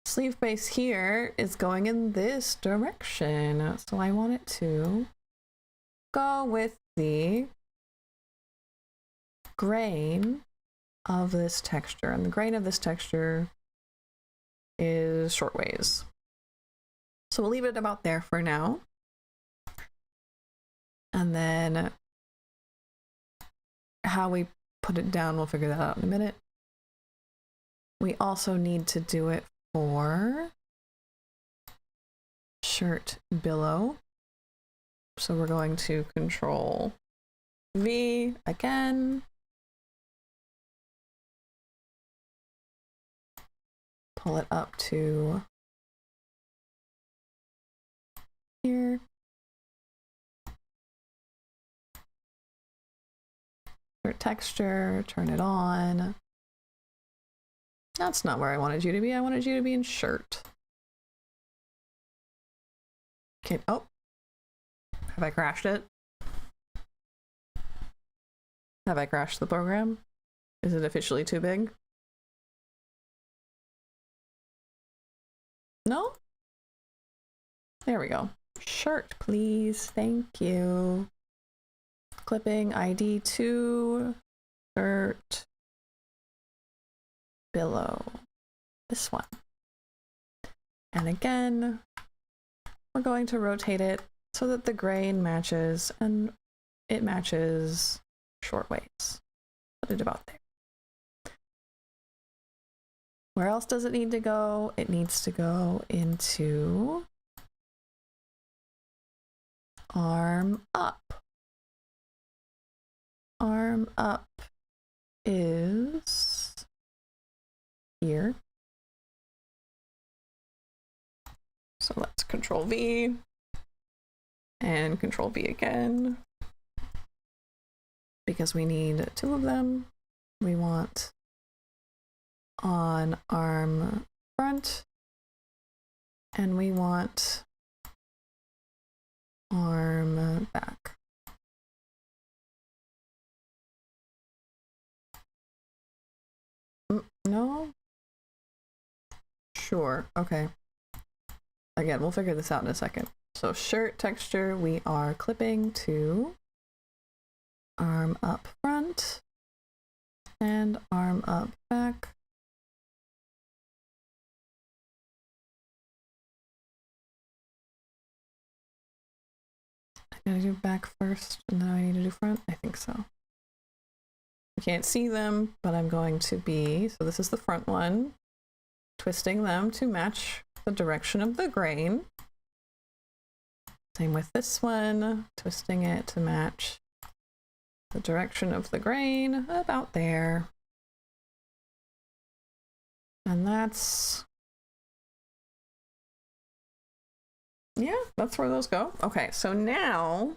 Sleeve base here is going in this direction. So I want it to go with the grain of this texture. And the grain of this texture is shortways. So we'll leave it about there for now. And then how we put it down, we'll figure that out in a minute. We also need to do it for shirt billow. So we're going to control V again. Pull it up to here. Shirt texture, turn it on. That's not where I wanted you to be. I wanted you to be in shirt. Okay, oh. Have I crashed it? Have I crashed the program? Is it officially too big? No? There we go. Shirt, please. Thank you. Clipping ID 2. Shirt. Billow. This one. And again, we're going to rotate it so that the grain matches and it matches short ways. Put it about there. Where else does it need to go? It needs to go into arm up. Arm up is here. So let's control V and control V again. Because we need two of them. We want on arm front and we want arm back. No? Sure, okay. Again, we'll figure this out in a second. So shirt texture, we are clipping to arm up front and arm up back. Did I do back first and then I need to do front? I think so. You can't see them, but I'm going to be, so this is the front one, twisting them to match the direction of the grain. Same with this one, twisting it to match the direction of the grain, about there. And that's, yeah, that's where those go. Okay, so now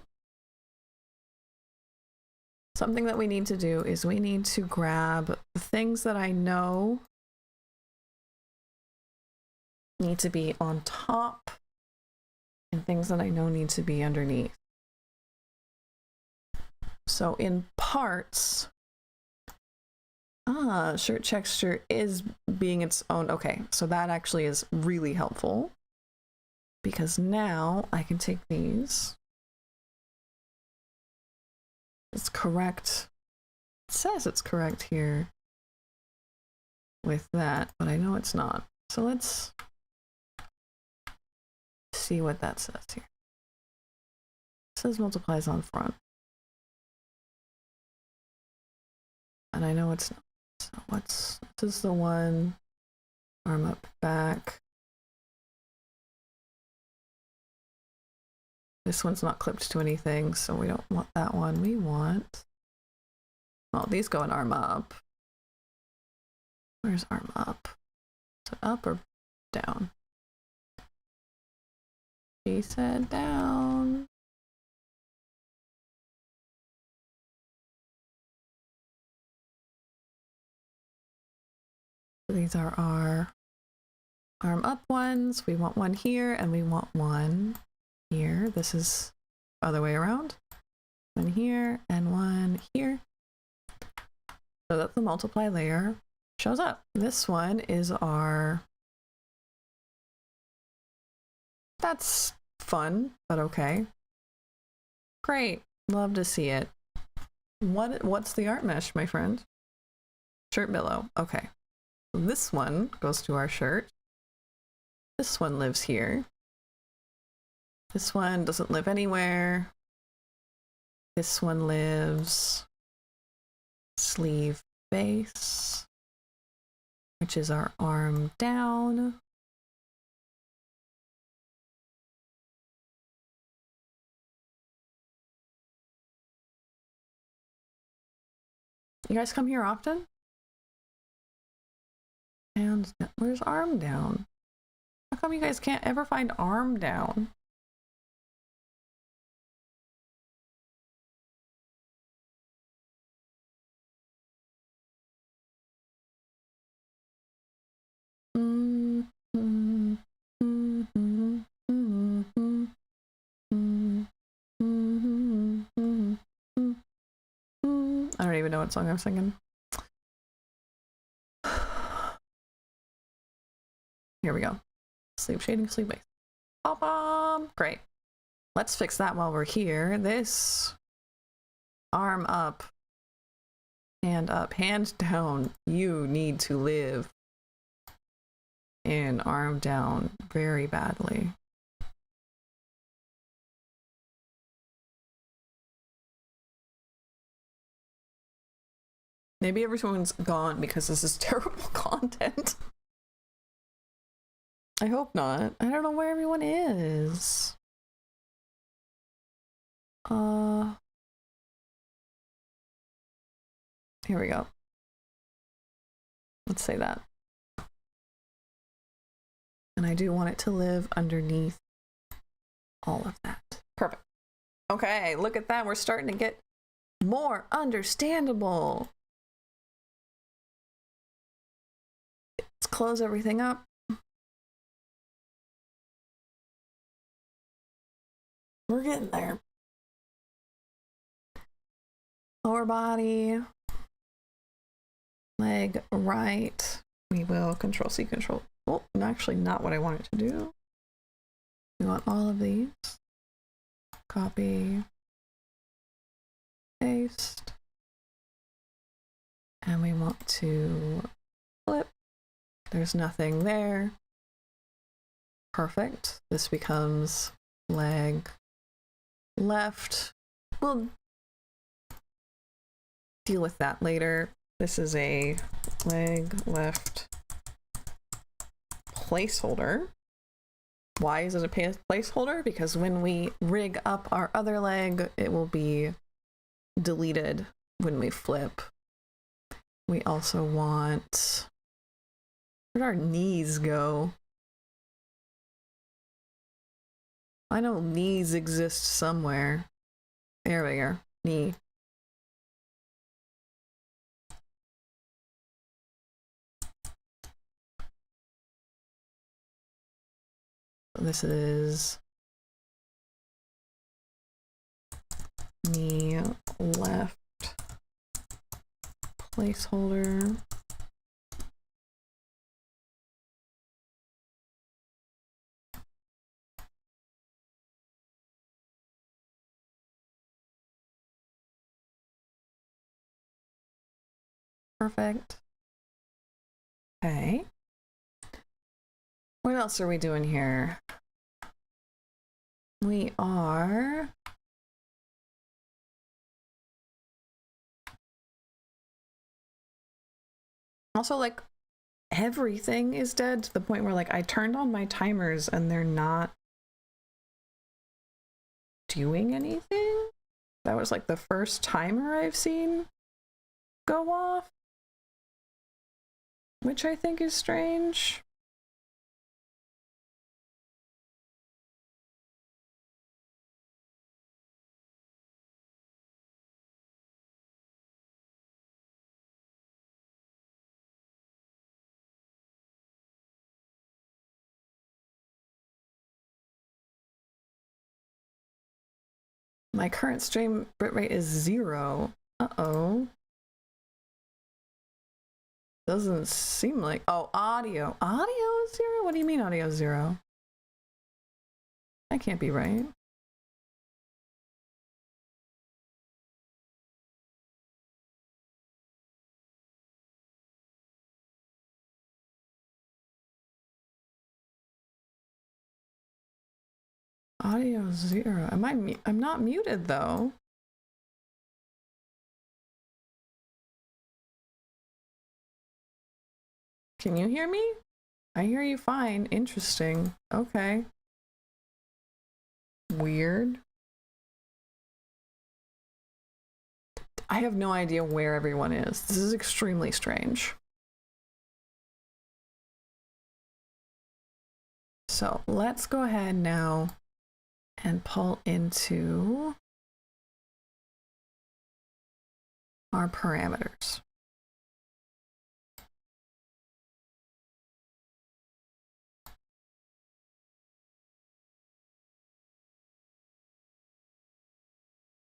something that we need to do is we need to grab the things that I know need to be on top and things that I know need to be underneath. So in parts, shirt texture is being its own. Okay, so that actually is really helpful because now I can take these. It's correct. It says it's correct here with that, but I know it's not. So let's see what that says here. It says multiplies on front. And I know it's not. So this is the one, arm up, back. This one's not clipped to anything, so we don't want that one. We want, well, these go in arm up. Where's arm up? Is it up or down? She said down. These are our arm up ones. We want one here and we want one here. This is other way around. One here and one here. So that the multiply layer shows up. This one is our, that's fun, but okay. Great, love to see it. What's the art mesh, my friend? Shirt billow, okay. This one goes to our shirt. This one lives here. This one doesn't live anywhere. This one lives sleeve base, which is our arm down. You guys come here often? And where's arm down? How come you guys can't ever find arm down? I don't even know what song I'm singing. Here we go. Sleep shading, sleep base. Pom-pom! Great. Let's fix that while we're here. This arm up, hand up, hand down. You need to live in arm down very badly. Maybe everyone's gone because this is terrible content. I hope not. I don't know where everyone is. Here we go. Let's say that. And I do want it to live underneath all of that. Perfect. Okay, look at that. We're starting to get more understandable. Let's close everything up. We're getting there. Lower body, leg right. We will control C, control. Oh, actually not what I want it to do. We want all of these. Copy, paste, and we want to flip. There's nothing there. Perfect. This becomes leg left. We'll deal with that later. This is a leg left placeholder. Why is it a placeholder? Because when we rig up our other leg, it will be deleted when we flip. We also want... Where'd our knees go? I know knees exist somewhere. There we are. Knee. This is knee left placeholder. Perfect. Okay. What else are we doing here? We are... Also, like, everything is dead to the point where, like, I turned on my timers and they're not doing anything. That was, like, the first timer I've seen go off, which I think is strange. My current stream bitrate is 0. Uh-oh. Doesn't seem like... Oh, audio. Audio is 0? What do you mean audio is 0? That can't be right. Audio 0. Am I I'm not muted though. Can you hear me? I hear you fine. Interesting. Okay. Weird. I have no idea where everyone is. This is extremely strange. So let's go ahead now and pull into our parameters.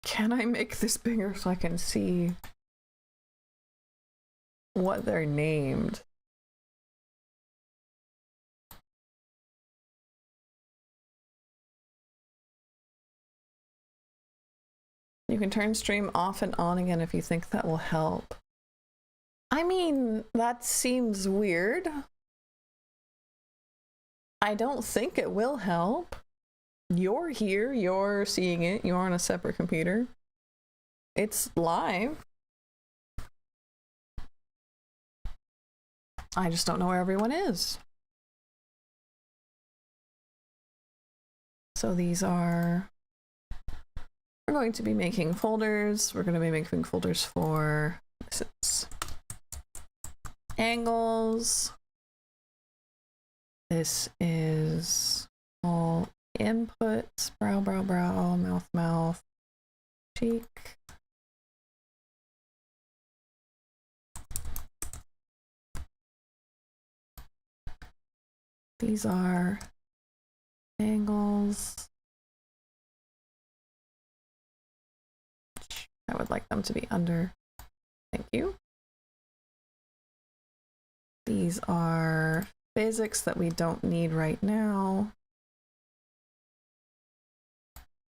Can I make this bigger so I can see what they're named? You can turn stream off and on again if you think that will help. I mean, that seems weird. I don't think it will help. You're here, you're seeing it, you're on a separate computer. It's live. I just don't know where everyone is. So these are... We're going to be making folders. We're going to be making folders for angles. This is all inputs, brow, brow, brow, mouth, mouth, cheek. These are angles. I would like them to be under. Thank you. These are physics that we don't need right now.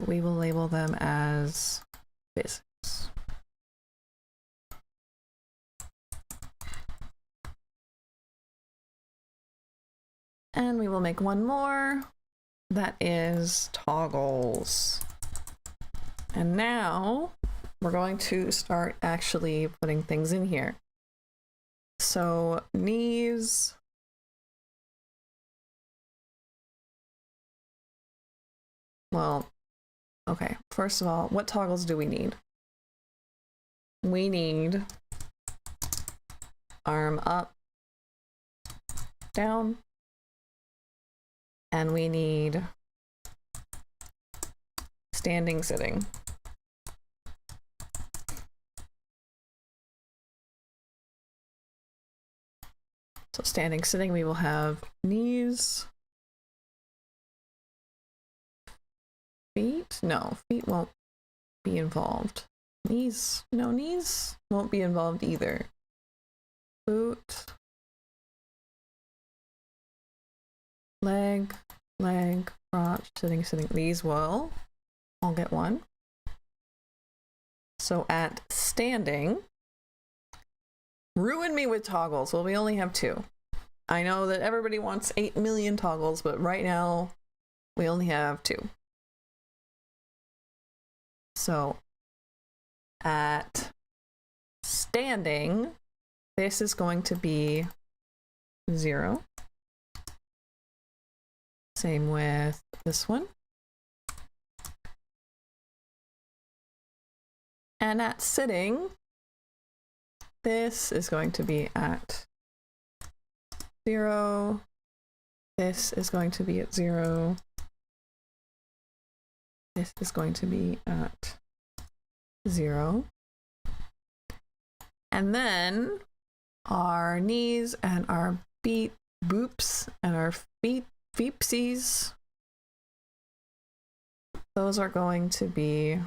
We will label them as physics. And we will make one more that is toggles. And now we're going to start actually putting things in here. So knees. Well, okay, first of all, what toggles do we need? We need arm up, down, and we need standing, sitting. So standing, sitting, we will have knees, feet. No, feet won't be involved. Knees, no, knees won't be involved either. Boot, leg, leg, crotch, sitting, sitting. These will all get one. So at standing, ruin me with toggles. Well, we only have 2. I know that everybody wants 8 million toggles, but right now we only have 2. So at standing, this is going to be 0. Same with this one. And at sitting, this is going to be at 0. This is going to be at 0. This is going to be at 0. And then our knees and our feet, boops, and our feet, feepsies, those are going to be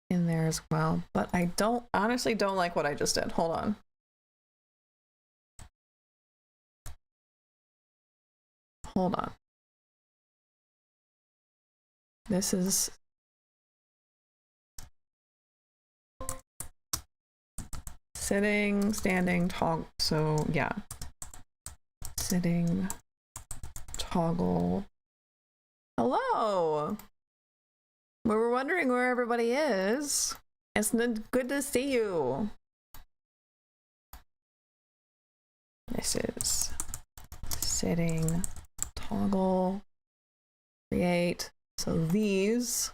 in there as well. But I honestly don't like what I just did. Hold on. Hold on. This is sitting, standing, toggle. So yeah, sitting, toggle. Hello. We were wondering where everybody is. It's good to see you. This is sitting, toggle, create. So these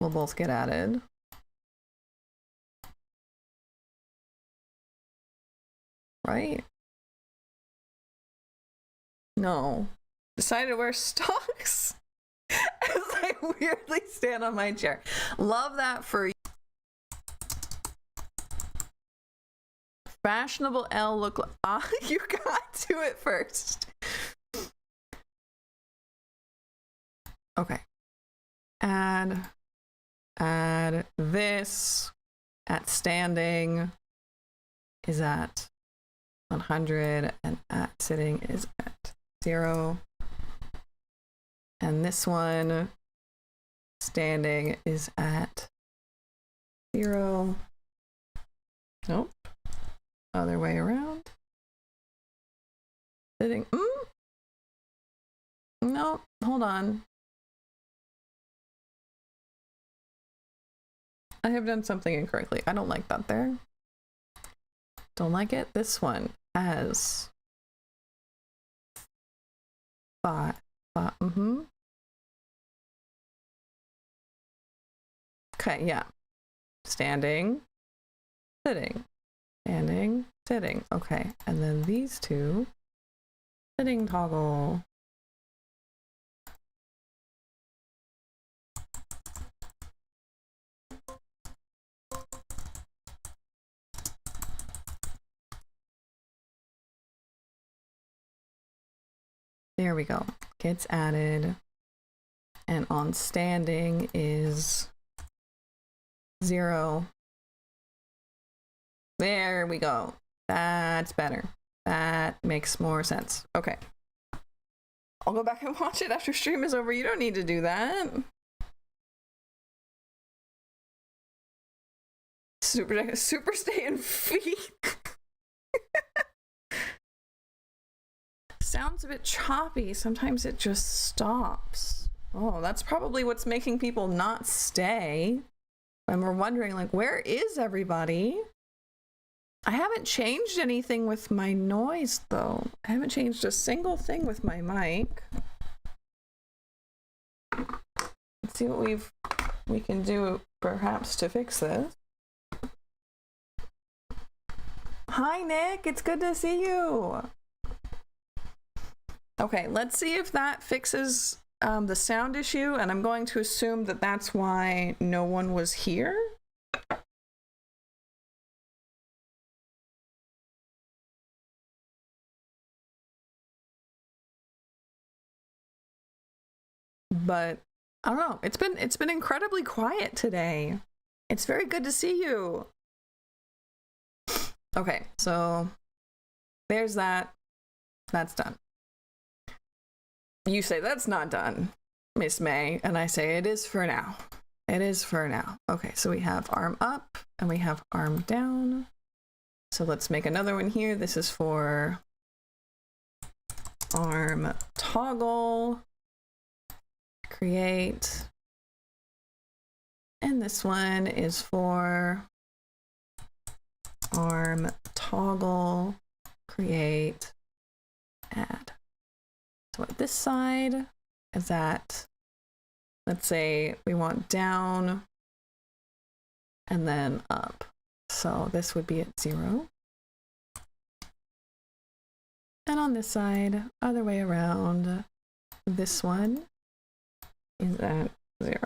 will both get added. Right? No. Decided to wear stocks as I weirdly stand on my chair. Love that for you. Fashionable L look like, you got to it first. Okay. Add this at standing is at 100 and at sitting is at 0. And this one standing is at 0. Nope. Other way around. Sitting. No, hold on. I have done something incorrectly. I don't like that there. Don't like it. This one has 5. Okay, yeah. Standing, sitting, standing, sitting. Okay, and then these two, sitting toggle. There we go. Gets added. And on standing is 0. There we go. That's better. That makes more sense. Okay. I'll go back and watch it after stream is over. You don't need to do that. Super staying feet. sounds a bit choppy. Sometimes it just stops. Oh, that's probably what's making people not stay. And we're wondering, like, where is everybody? I haven't changed anything with my noise, though. I haven't changed a single thing with my mic. Let's see what we can do, perhaps, to fix this. Hi, Nick. It's good to see you. Okay, let's see if that fixes the sound issue, and I'm going to assume that that's why no one was here. But I don't know. It's been incredibly quiet today. It's very good to see you. Okay, so there's that. That's done. You say that's not done, Miss May, and I say it is for now. It is for now. Okay, so we have arm up and we have arm down. So let's make another one here. This is for arm toggle. Create. And this one is for arm toggle, create, add. So what this side is that, let's say we want down and then up. So this would be at 0. And on this side, other way around, this one is at 0.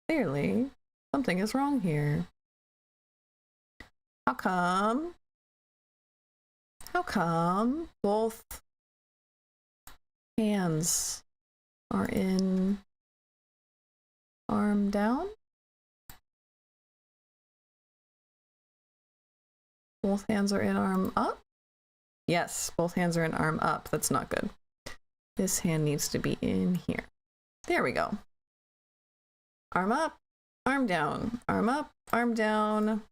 Clearly, something is wrong here. How come? How come both hands are in arm down? Both hands are in arm up? Yes, both hands are in arm up. That's not good. This hand needs to be in here. There we go. Arm up, arm down, arm up, arm down,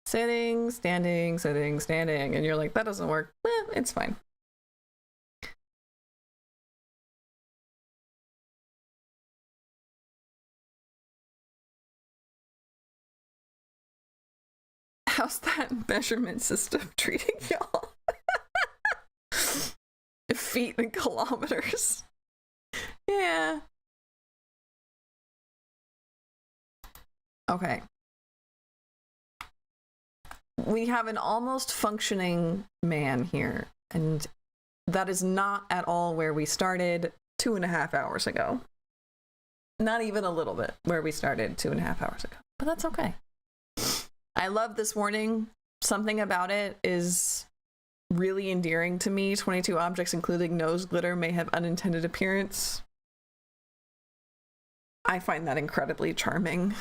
sitting, standing, sitting, standing. And you're like, that doesn't work. It's fine. How's that measurement system treating y'all? Feet and kilometers. Yeah. Okay. We have an almost functioning man here, and that is not at all where we started 2.5 hours ago. Not even a little bit where we started 2.5 hours ago, but that's okay. I love this warning. Something about it is really endearing to me. 22 objects, including nose glitter, may have unintended appearance. I find that incredibly charming.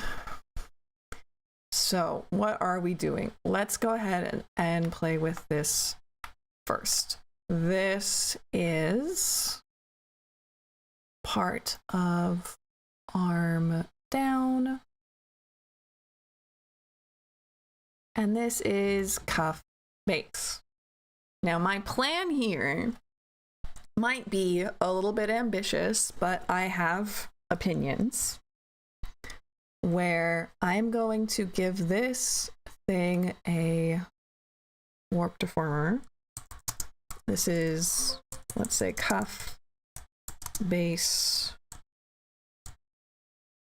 So what are we doing? Let's go ahead and play with this first. This is part of arm down. And this is cuff base. Now my plan here might be a little bit ambitious, but I have opinions where I'm going to give this thing a warp deformer. This is, let's say, cuff base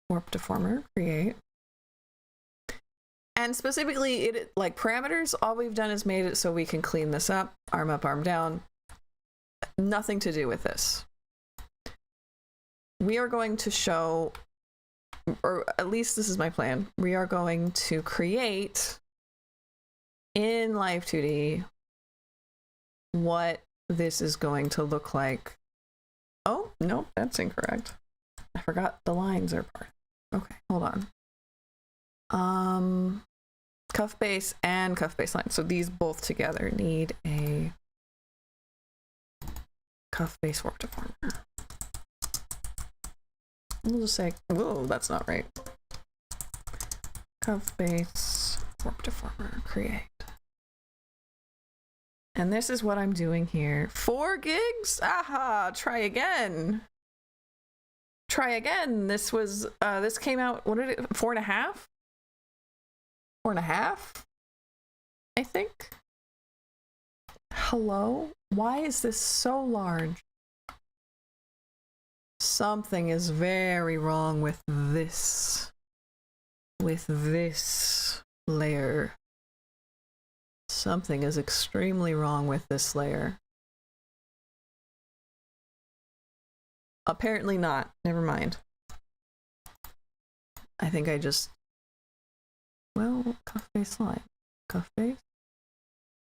warp deformer, create. And specifically, it like parameters, all we've done is made it so we can clean this up, arm up, arm down. Nothing to do with this. We are going to show, or at least this is my plan, we are going to create in Live 2D what this is going to look like. Oh, no, that's incorrect. I forgot the lines are part. Okay, hold on. Cuff base and cuff base line. So these both together need a cuff base warp deformer. We'll just say, whoa, that's not right. Cuff base warp deformer, create. And this is what I'm doing here. 4 gigs? Aha, try again. Try again. This was, this came out, what did it, 4.5? 4.5? I think. Hello? Why is this so large? Something is very wrong with this. With this layer. Something is extremely wrong with this layer. Apparently not. Never mind. I think I just... Well, cuff face slide. Cuff face?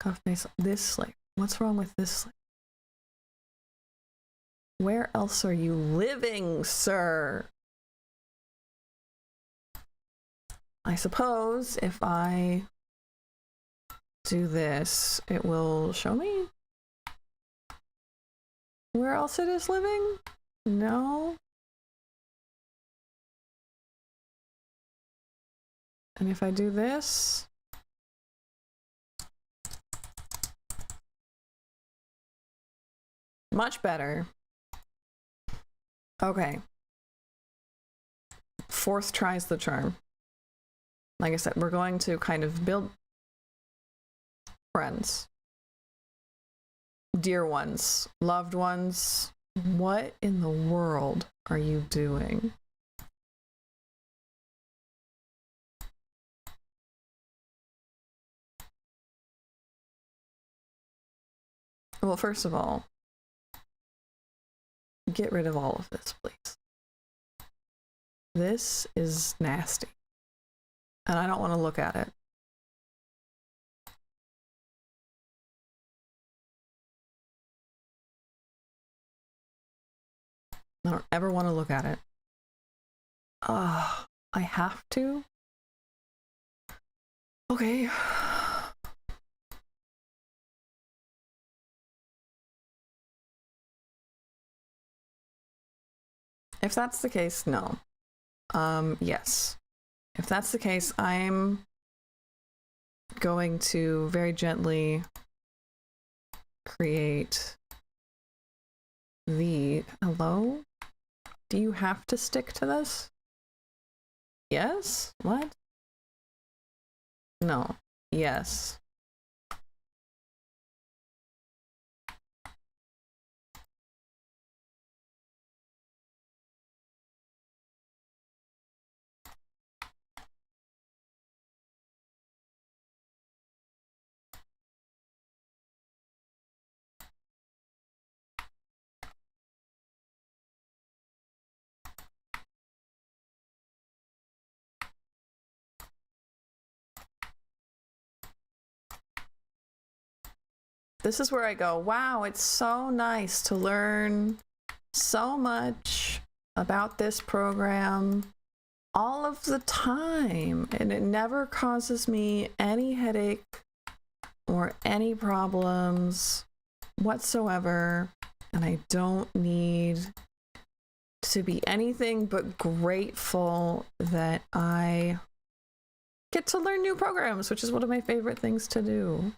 Cuff face... This layer. What's wrong with this layer? Where else are you living, sir? I suppose if I do this, it will show me where else it is living? No. And if I do this, much better. Okay. 4th tries the charm. Like I said, we're going to kind of build friends. Dear ones, loved ones. What in the world are you doing? Well, first of all, get rid of all of this, please. This is nasty. And I don't want to look at it. I don't ever want to look at it. I have to? Okay. If that's the case, no. Yes. If that's the case, I'm going to very gently create the... Hello? Do you have to stick to this? Yes? What? No. Yes. This is where I go, wow, it's so nice to learn so much about this program all of the time, and it never causes me any headache or any problems whatsoever, and I don't need to be anything but grateful that I get to learn new programs, which is one of my favorite things to do.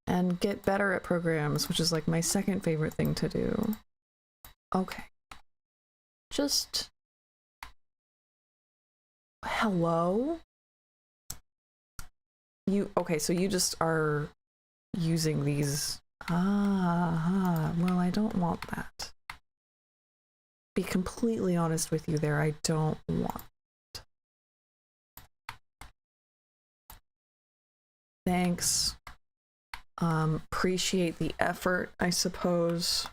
And get better at programs, which is like my second favorite thing to do. Okay. Just... Hello? You... Okay, so you just are using these... well, I don't want that. Be completely honest with you there, I don't want. Thanks. Appreciate the effort, I suppose,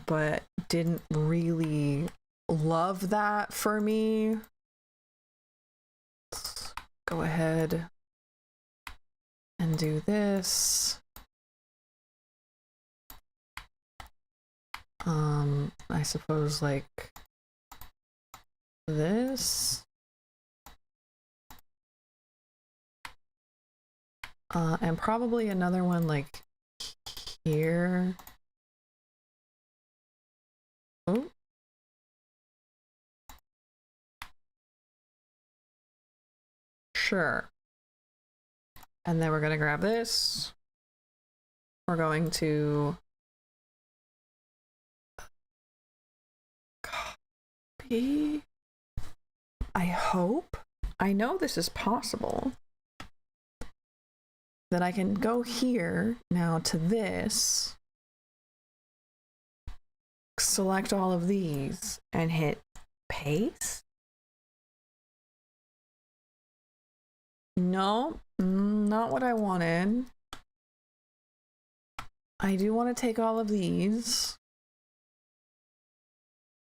but didn't really love that for me. Let's go ahead and do this. I suppose like this. And probably another one like here. Oh. Sure. And then we're going to grab this. We're going to copy. I hope. I know this is possible. That I can go here now to this. Select all of these and hit paste. No, not what I wanted. I do want to take all of these.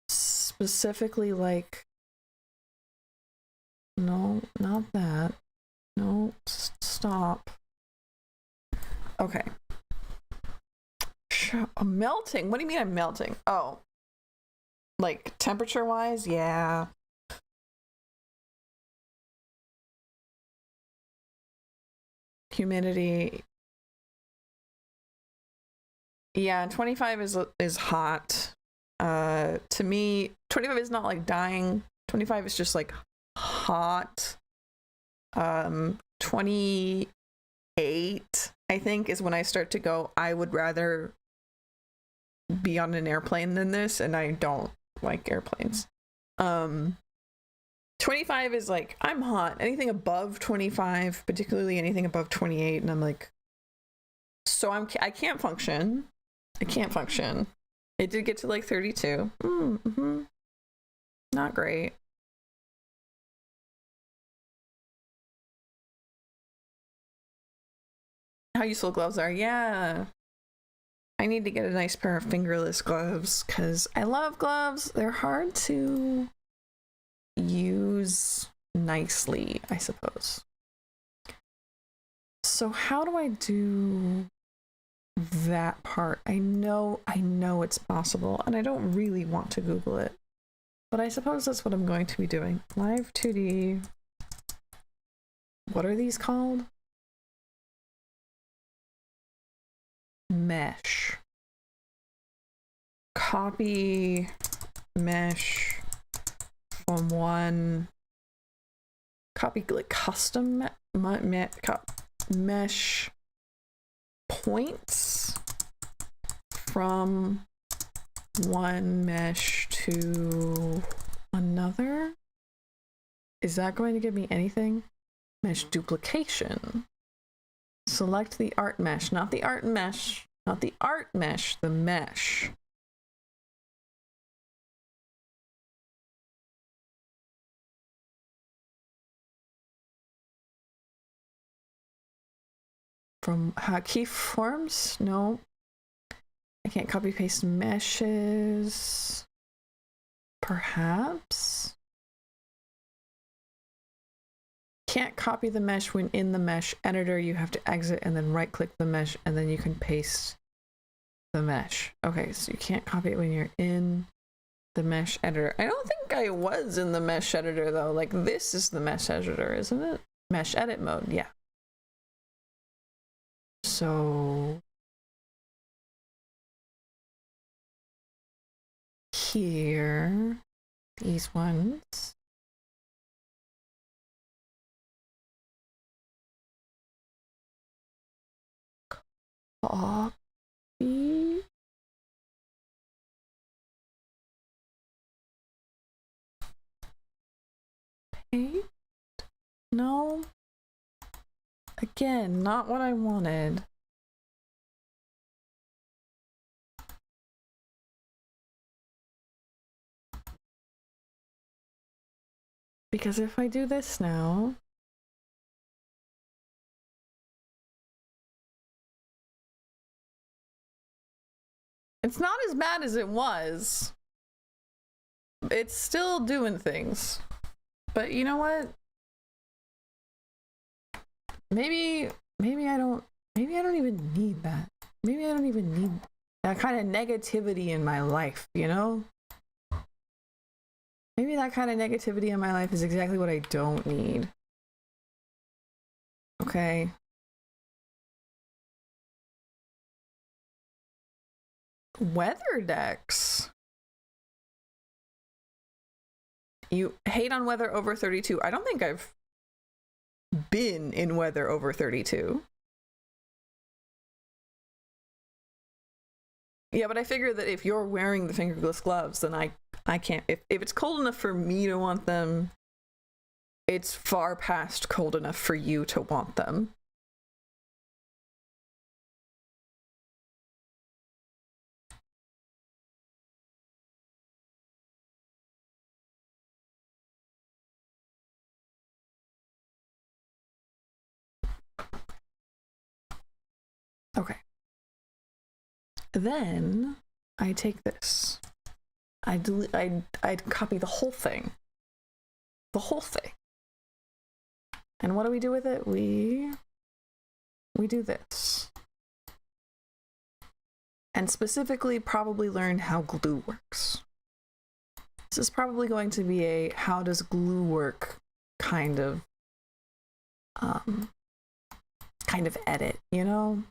Specifically, like, no, not that. No, stop. Okay. I'm melting. What do you mean I'm melting? Oh. Like temperature wise? Yeah. Humidity. Yeah, 25 is hot. To me, 25 is not like dying. 25 is just like hot. 28, I think, is when I start to go, I would rather be on an airplane than this, and I don't like airplanes. 25 is like, I'm hot. Anything above 25, particularly anything above 28, and I'm like, so I can't function. I can't function. It did get to like 32. Mm-hmm. Not great. How useful gloves are. Yeah. I need to get a nice pair of fingerless gloves because I love gloves. They're hard to use nicely, I suppose. So how do I do that part? I know it's possible, and I don't really want to Google it, but I suppose that's what I'm going to be doing. Live 2D. What are these called? Mesh. Copy mesh from one. Copy like custom mesh points from one mesh to another. Is that going to give me anything? Mesh duplication. Select the art mesh, not the art mesh, not the art mesh, the mesh. From keyforms? No. I can't copy paste meshes. Perhaps? Can't copy the mesh when in the mesh editor. You have to exit and then right click the mesh and then you can paste the mesh. Okay, so you can't copy it when you're in the mesh editor. I don't think I was in the mesh editor though. Like this is the mesh editor, isn't it? Mesh edit mode, yeah. So here, these ones. Copy. Paste. No. Again, not what I wanted. Because if I do this now, it's not as bad as it was. It's still doing things. But you know what? Maybe I don't even need that. Maybe I don't even need that kind of negativity in my life, you know? Maybe that kind of negativity in my life is exactly what I don't need. Okay. Weather decks. You hate on weather over 32. I don't think I've been in weather over 32. Yeah, but I figure that if you're wearing the fingerless gloves, then I can't. If it's cold enough for me to want them, it's far past cold enough for you to want them. Okay. Then I take this. I'd copy the whole thing. The whole thing. And what do we do with it? We do this. And specifically probably learn how glue works. This is probably going to be a how does glue work kind of edit, you know?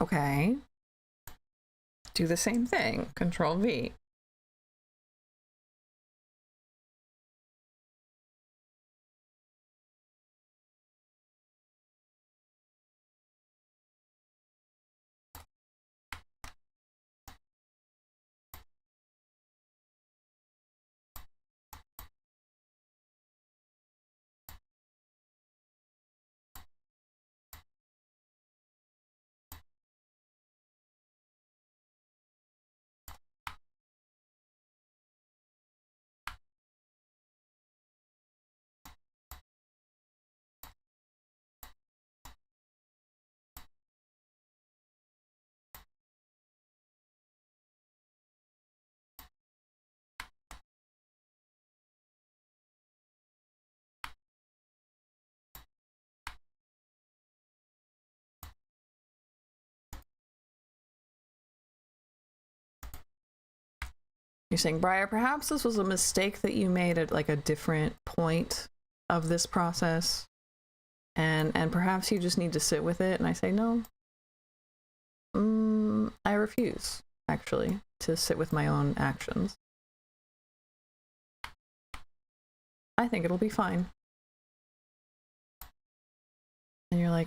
Okay. Do the same thing. Control V. You're saying, Briar, perhaps this was a mistake that you made at like a different point of this process, and perhaps you just need to sit with it. And I say, no, I refuse, actually, to sit with my own actions. I think it'll be fine. And you're like,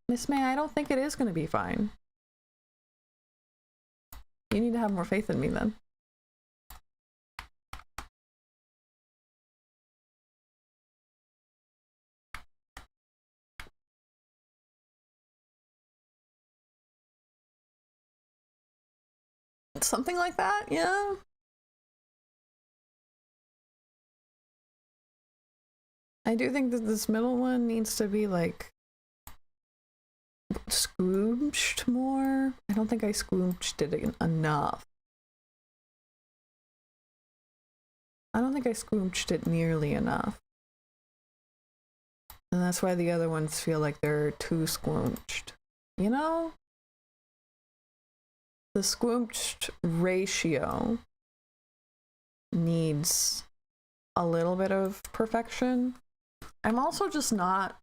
Miss May, I don't think it is going to be fine. You need to have more faith in me then. Something like that, yeah. I do think that this middle one needs to be like squooched more. I don't think I squooched it enough. I don't think I squooched it nearly enough. And that's why the other ones feel like they're too squooched. You know? The squooched ratio needs a little bit of perfection. I'm also just not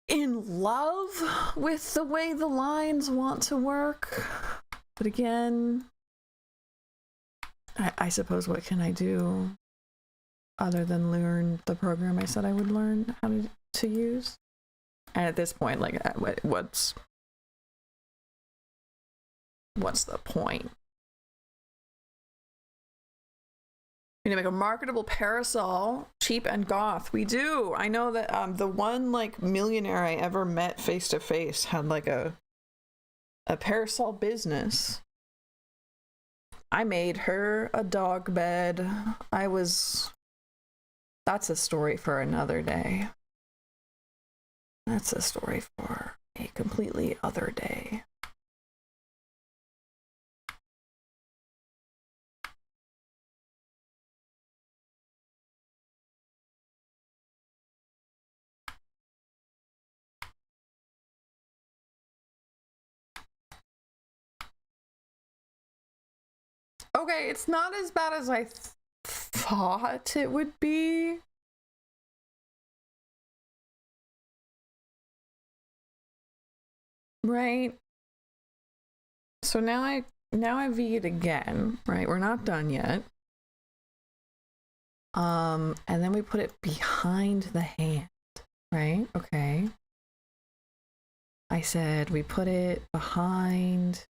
in love with the way the lines want to work. But again, I suppose what can I do other than learn the program I said I would learn how to use? And at this point, like, what's the point? We need to make a marketable parasol, cheap and goth. We do. I know that the one like millionaire I ever met face to face had like a parasol business. I made her a dog bed. That's a story for another day. That's a story for a completely other day. Okay, it's not as bad as I thought it would be. Right? So now I V it again, right? We're not done yet. And then we put it behind the hand, right? Okay. I said we put it behind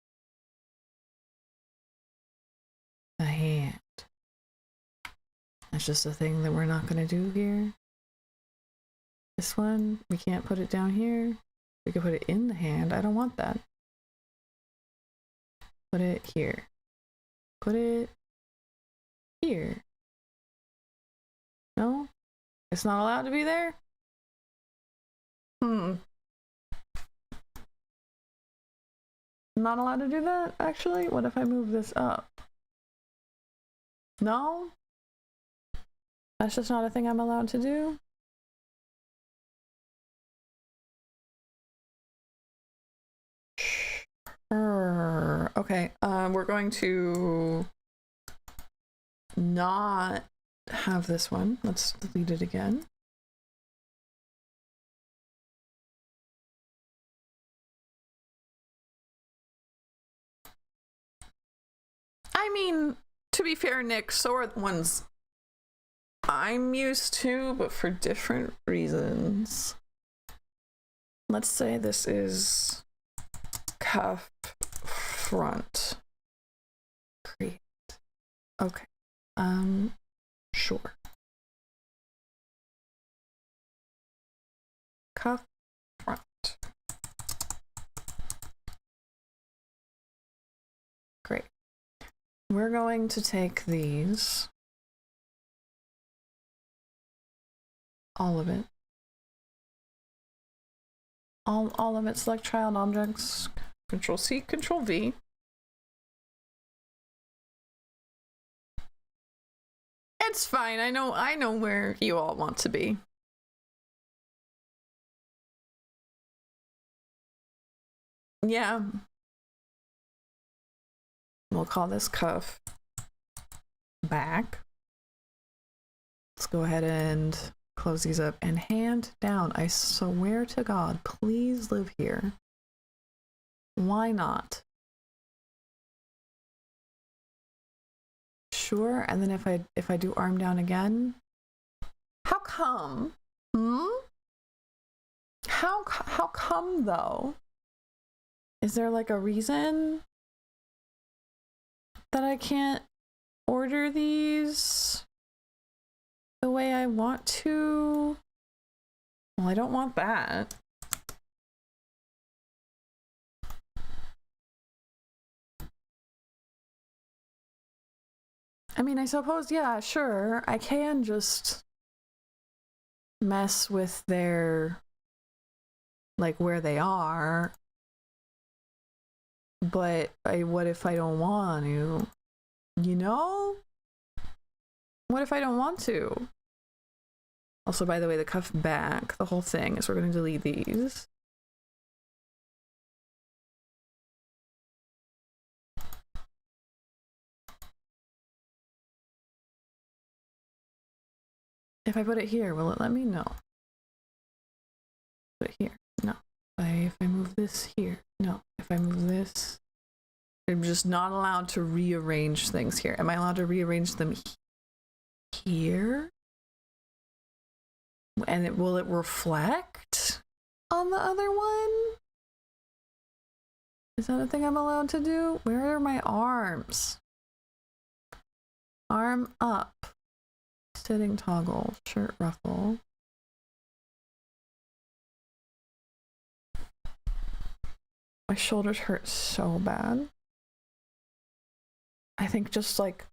the hand. That's just a thing that we're not going to do here. This one, we can't put it down here. We could put it in the hand. I don't want that. Put it here. Put it here. No? It's not allowed to be there? Not allowed to do that, actually? What if I move this up? No? That's just not a thing I'm allowed to do? Sure. Okay, we're going to not have this one. Let's delete it again. I mean, to be fair, Nick, so are the ones I'm used to, but for different reasons. Let's say this is cuff front. Create. Okay. Sure. Cuff front. Great. We're going to take these, all of it. All of it, select child objects, Control C, Control V. It's fine, I know where you all want to be. Yeah. We'll call this cuff back. Let's go ahead and close these up and hand down. I swear to God, please live here. Why not? Sure, and then if I do arm down again, how come? How come though? Is there like a reason that I can't order these the way I want to? Well, I don't want that. I mean, I suppose, yeah, sure, I can just mess with their, like, where they are, but what if I don't want to? You know? What if I don't want to? Also, by the way, the cuff back, the whole thing is we're going to delete these. If I put it here, will it let me? No. Put it here. No. If I move this here. No. If I move this, I'm just not allowed to rearrange things here. Am I allowed to rearrange them here? And will it reflect on the other one? Is that a thing I'm allowed to do? Where are my arms? Arm up. Sitting toggle. Shirt ruffle. My shoulders hurt so bad. I think just like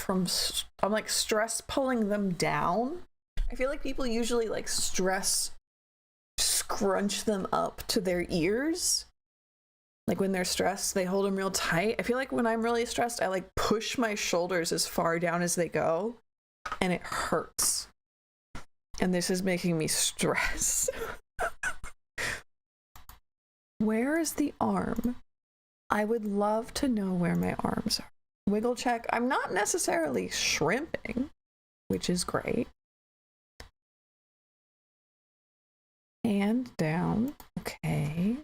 I'm like stress pulling them down. I feel like people usually like scrunch them up to their ears. Like when they're stressed, they hold them real tight. I feel like when I'm really stressed, I like push my shoulders as far down as they go, and it hurts. And this is making me stress. Where is the arm? I would love to know where my arms are. Wiggle check. I'm not necessarily shrimping, which is great. Hand down. Okay.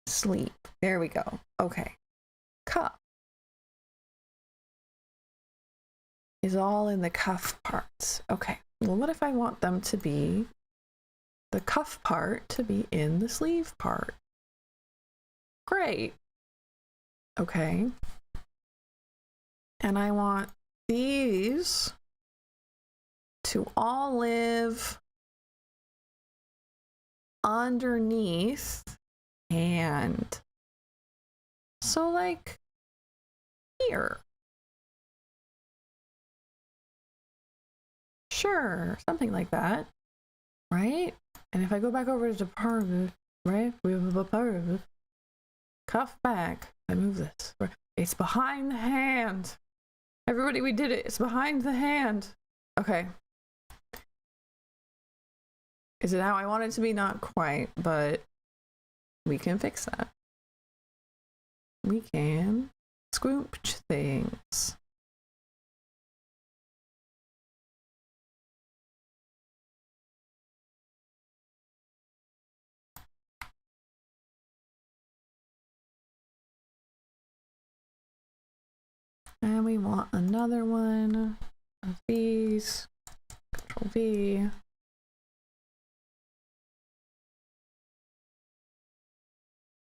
Sleep. There we go. Okay. Cuff is all in the cuff parts. Okay. Well, what if I want them to be the cuff part to be in the sleeve part? Great. Okay. And I want these to all live underneath hand. So like here. Sure, something like that. Right? And if I go back over to department, right? We have a department. Cuff back. I move this. It's behind the hand. Everybody, we did it. It's behind the hand. Okay. Is it how I want it to be? Not quite, but we can fix that. We can scoopch things. And we want another one of these. Control V.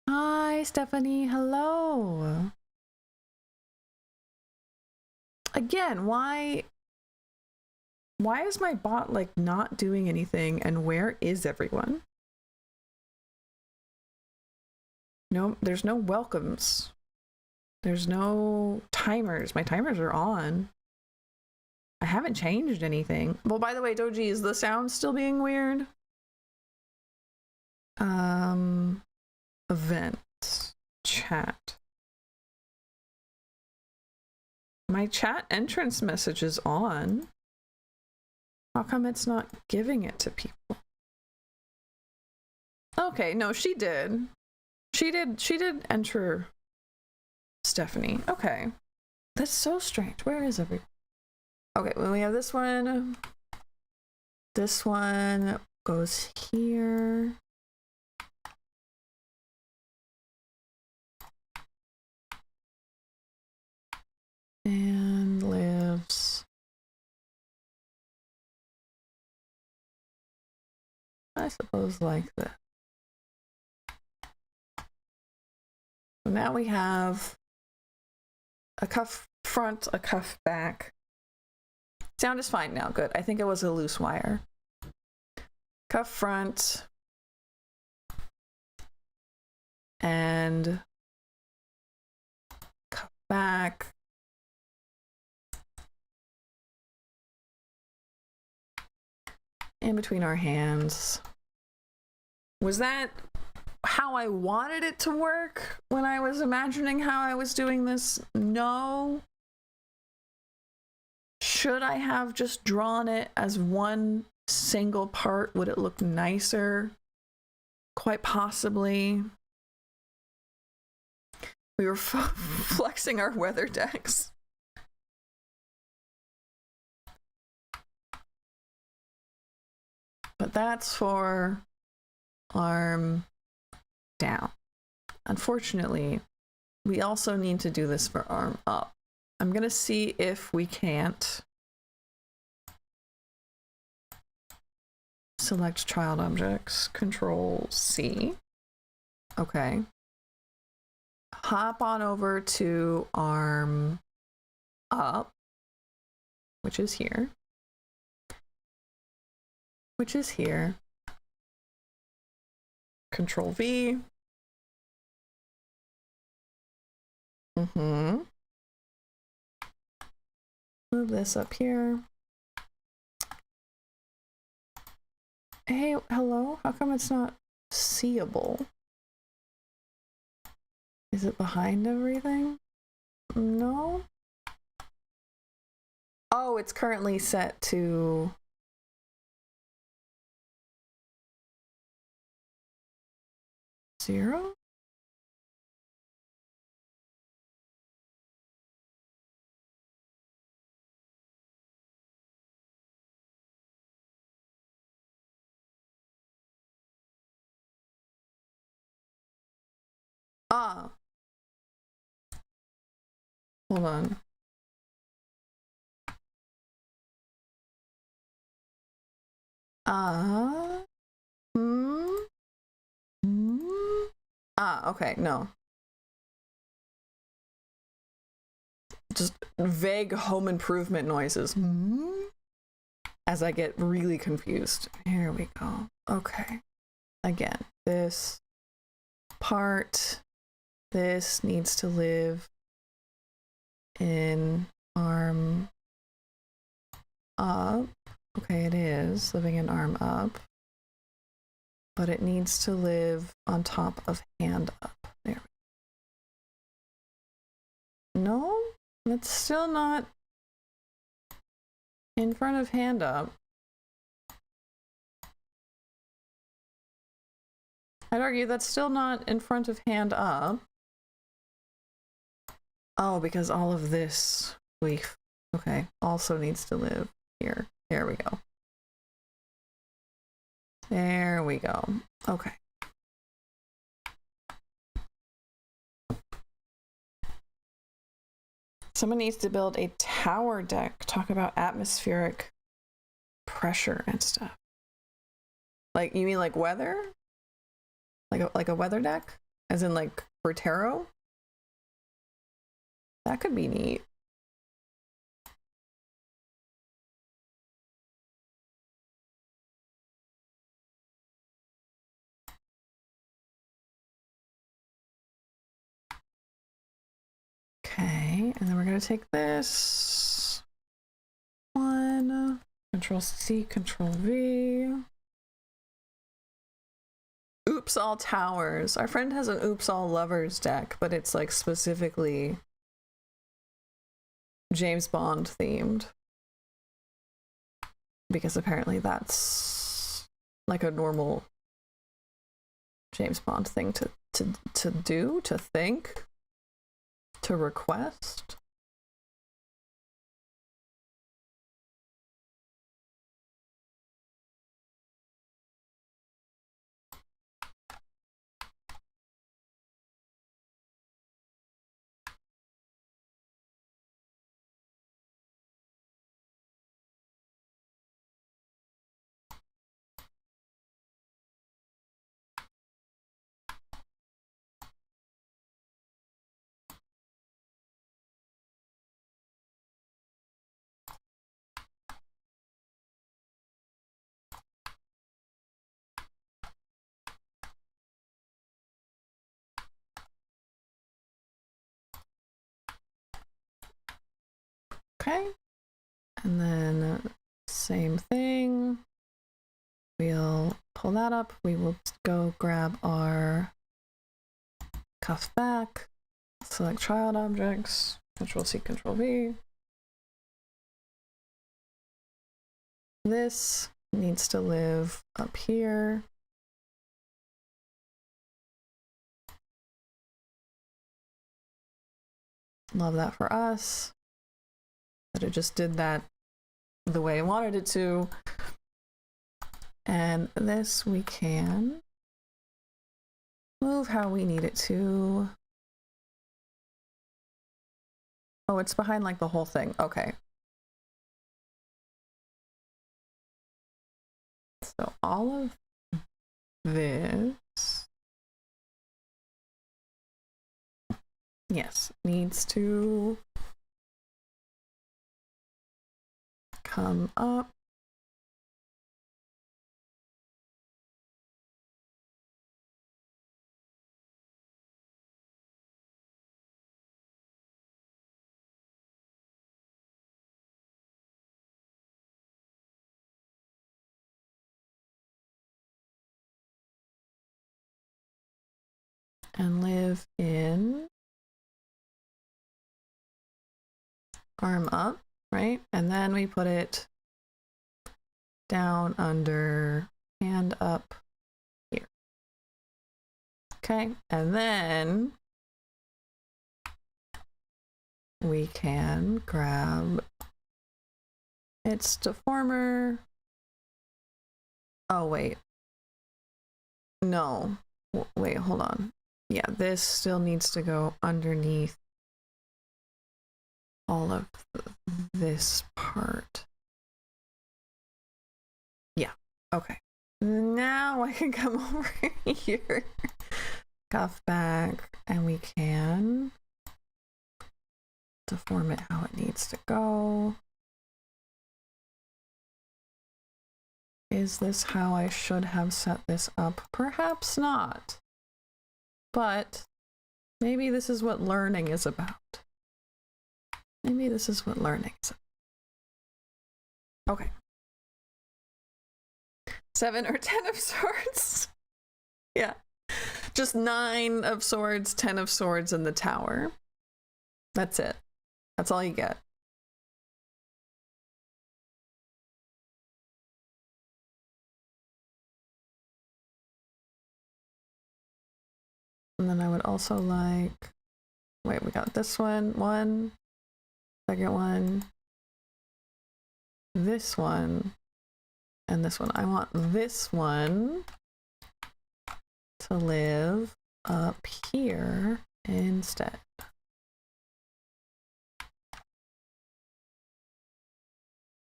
Hi, Stephanie. Hello. Again, why is my bot like not doing anything, and where is everyone? No, there's no welcomes. There's no timers. My timers are on. I haven't changed anything. Well, by the way, Doji, is the sound still being weird? Event. Chat. My chat entrance message is on. How come it's not giving it to people? Okay, no, she did. She did enter Stephanie. Okay. That's so strange. Where is everyone? Okay, when we have this one goes here. And lives. I suppose like this. So now we have a cuff front, a cuff back. Sound is fine now. Good. I think it was a loose wire. Cuff front. And cuff back. In between our hands. Was that how I wanted it to work when I was imagining how I was doing this? No. Should I have just drawn it as one single part? Would it look nicer? Quite possibly. We were flexing our weather decks. But that's for arm down. Unfortunately, we also need to do this for arm up. I'm gonna see if we can't select child objects, Control C. Okay. Hop on over to arm up, which is here. Which is here. Control V. Move this up here. Hey, hello? How come it's not seeable? Is it behind everything? No? Oh, it's currently set to... zero? Ah. Hold on. Okay, no. Just vague home improvement noises. As I get really confused. Here we go. Okay. Again, this part, this needs to live in arm up. Okay, it is living in arm up. But it needs to live on top of hand up. There we go. No, that's still not in front of hand up. I'd argue that's still not in front of hand up. Oh, because all of this leaf, okay, also needs to live here. There we go. There we go. Okay. Someone needs to build a tower deck. Talk about atmospheric pressure and stuff. Like, you mean like weather? Like a weather deck? As in like for tarot? That could be neat. Okay, and then we're gonna take this one, Control C, Control V. Oops All Towers. Our friend has an Oops All Lovers deck, but it's like specifically James Bond themed. Because apparently that's like a normal James Bond thing to do, to think, to request. Okay, and then same thing. We'll pull that up. We will go grab our cuff back, select child objects, Control C, Control V. This needs to live up here. Love that for us. That it just did that the way I wanted it to. And this we can move how we need it to. Oh, it's behind like the whole thing. Okay. So all of this, yes, needs to come up. And live in arm up, right? And then we put it down under hand up here. Okay, and then we can grab its deformer. Oh, wait. No. Wait, hold on. Yeah, this still needs to go underneath all of this part. Yeah, okay. Now I can come over here, cuff back, and we can deform it how it needs to go. Is this how I should have set this up? Perhaps not. But maybe this is what learning is about. Maybe this is what learning is about. Okay. 7 or 10 of swords. Yeah. Just 9 of swords, 10 of swords in the tower. That's it. That's all you get. And then I would also like, wait, we got this one, second one, this one, and this one. I want this one to live up here instead.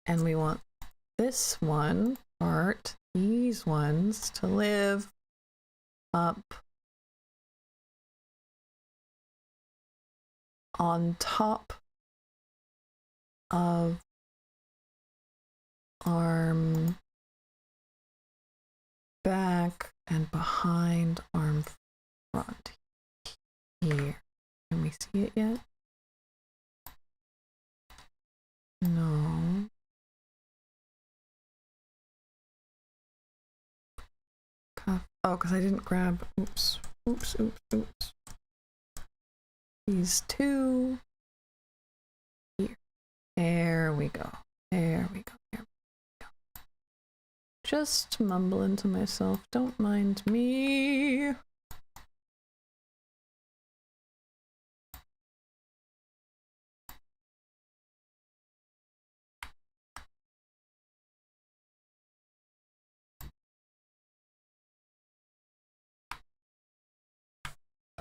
And we want this one part, these ones, to live up on top of arm back and behind arm front here. Can we see it yet? No. Cuff. Oh, because I didn't grab, oops. These two here. There we go. There we go. There we go. Just mumbling to myself. Don't mind me.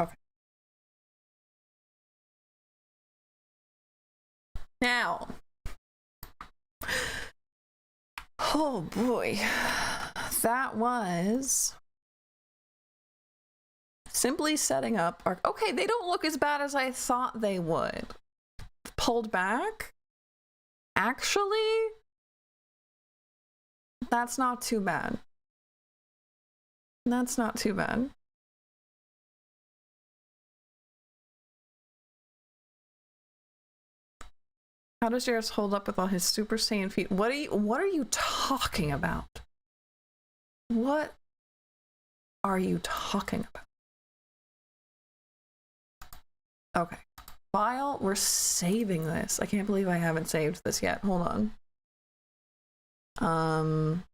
Okay. Now, oh boy, that was simply setting up our, okay, they don't look as bad as I thought they would. Pulled back? Actually, that's not too bad. That's not too bad. How does Jareth hold up with all his Super Saiyan feet? What are you talking about? What are you talking about? Okay. File, we're saving this. I can't believe I haven't saved this yet. Hold on.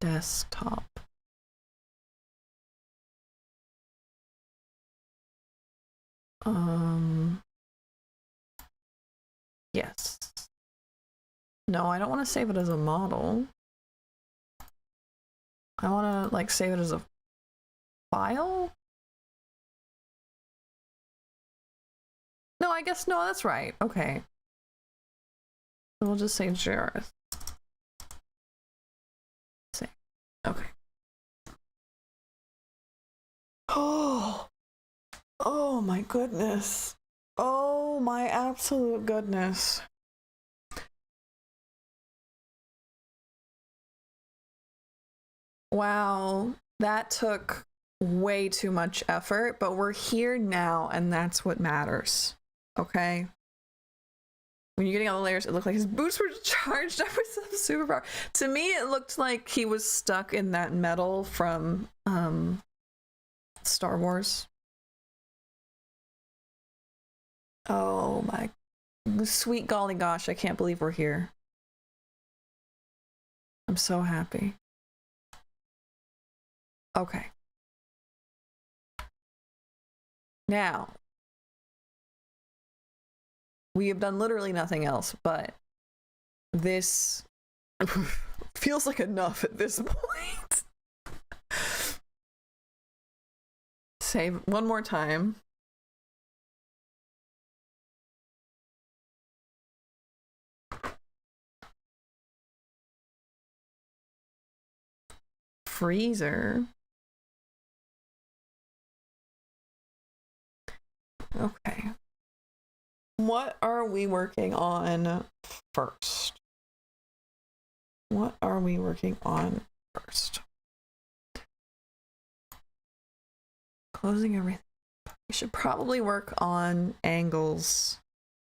Desktop. Yes. No, I don't want to save it as a model. I want to like save it as a file. No, I guess, no, that's right. Okay. We'll just say Jareth. Save. Okay. Oh my goodness. Oh my absolute goodness. Wow, that took way too much effort, but we're here now and that's what matters. Okay? When you're getting all the layers, it looked like his boots were charged up with some superpower. To me, it looked like he was stuck in that metal from Star Wars. Oh my sweet golly gosh, I can't believe we're here. I'm so happy. Okay. Now, we have done literally nothing else, but this Feels like enough at this point. Save one more time. Freezer. Okay. What are we working on first? What are we working on first? Closing everything. We should probably work on angles.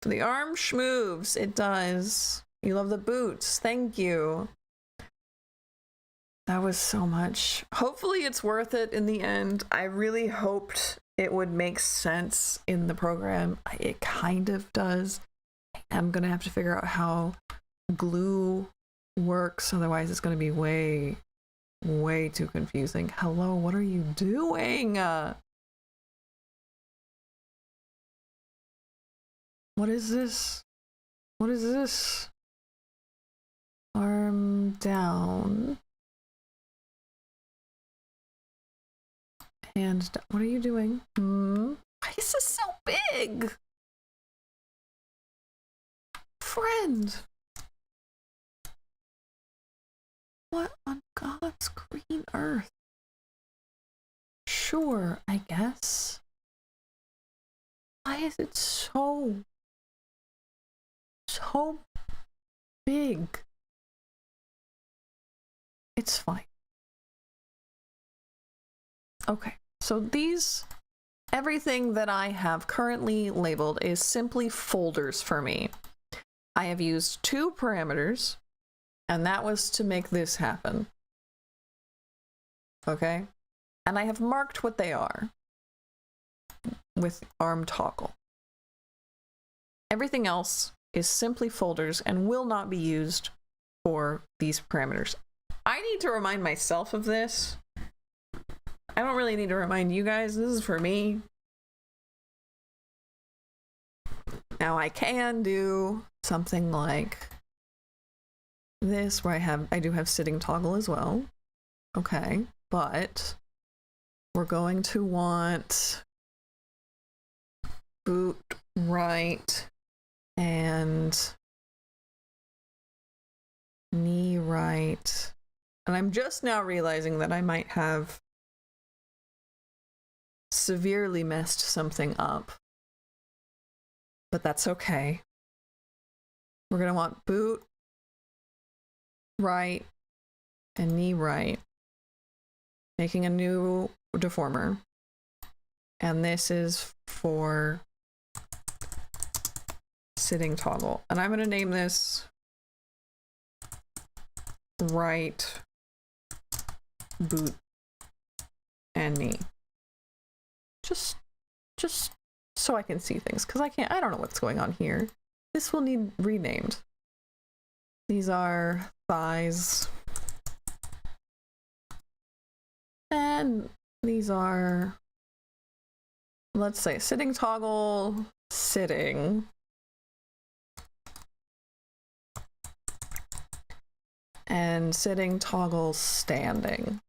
The arm schmoves. It does. You love the boots. Thank you. That was so much. Hopefully it's worth it in the end. I really hoped it would make sense in the program. It kind of does. I'm gonna have to figure out how glue works, otherwise it's gonna be way too confusing. Hello, what are you doing? What is this? What is this? Arm down. Hands down. What are you doing? Why is this so big? Friend. What on God's green earth? Sure, I guess. Why is it so big? It's fine. Okay, so everything that I have currently labeled is simply folders for me. I have used 2 parameters, and that was to make this happen. Okay? And I have marked what they are with arm toggle. Everything else is simply folders and will not be used for these parameters. I need to remind myself of this. I don't really need to remind you guys. This is for me. Now I can do something like this where I do have sitting toggle as well. Okay, but we're going to want boot right and knee right. And I'm just now realizing that I might have severely messed something up, but that's okay. We're gonna want boot right and knee right, making a new deformer. And this is for sitting toggle. And I'm gonna name this right boot and knee. Just so I can see things, because I don't know what's going on here. This will need renamed. These are thighs. And these are, let's say, sitting toggle, sitting. And sitting toggle, standing.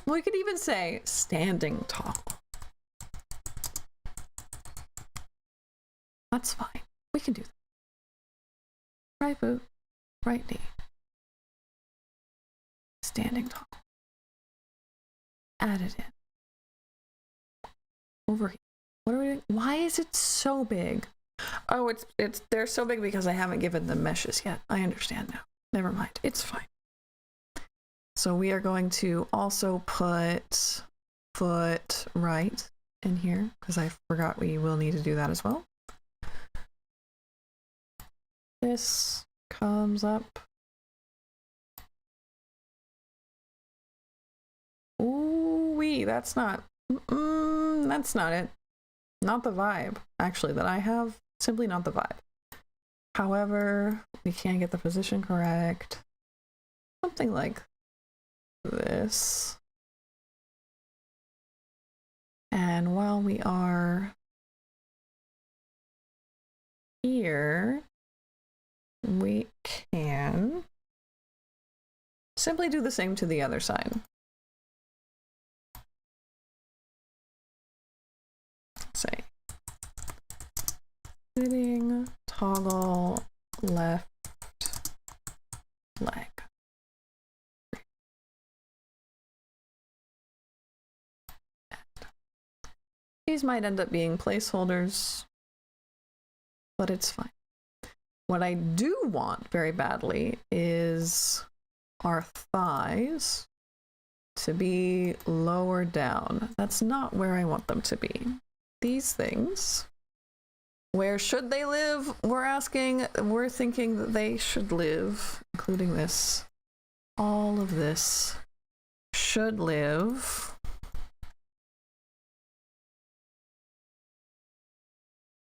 We could even say standing toggle. That's fine. We can do that. Right boot, right knee. Standing toggle. Add it in. Over here. What are we doing? Why is it so big? Oh, they're so big because I haven't given them meshes yet. I understand now. Never mind. It's fine. So we are going to also put foot right in here, because I forgot we will need to do that as well. This comes up. Ooh-wee, that's not it. Not the vibe, actually, that I have. Simply not the vibe. However, we can get the position correct. Something like this. And while we are here, we can simply do the same to the other side. Say, sitting, toggle, left leg. These might end up being placeholders, but it's fine. What I do want very badly is our thighs to be lower down. That's not where I want them to be. These things, where should they live? We're thinking that they should live, including this. All of this should live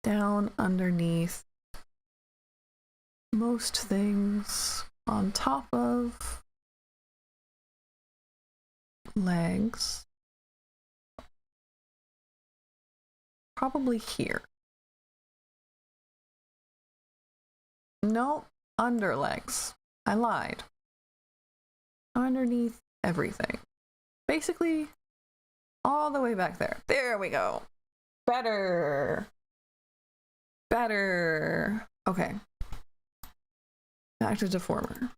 down underneath most things, on top of legs, probably here. No, under legs. I lied. Underneath everything. Basically, all the way back there. There we go. Better. Better. Okay. Back to deformer.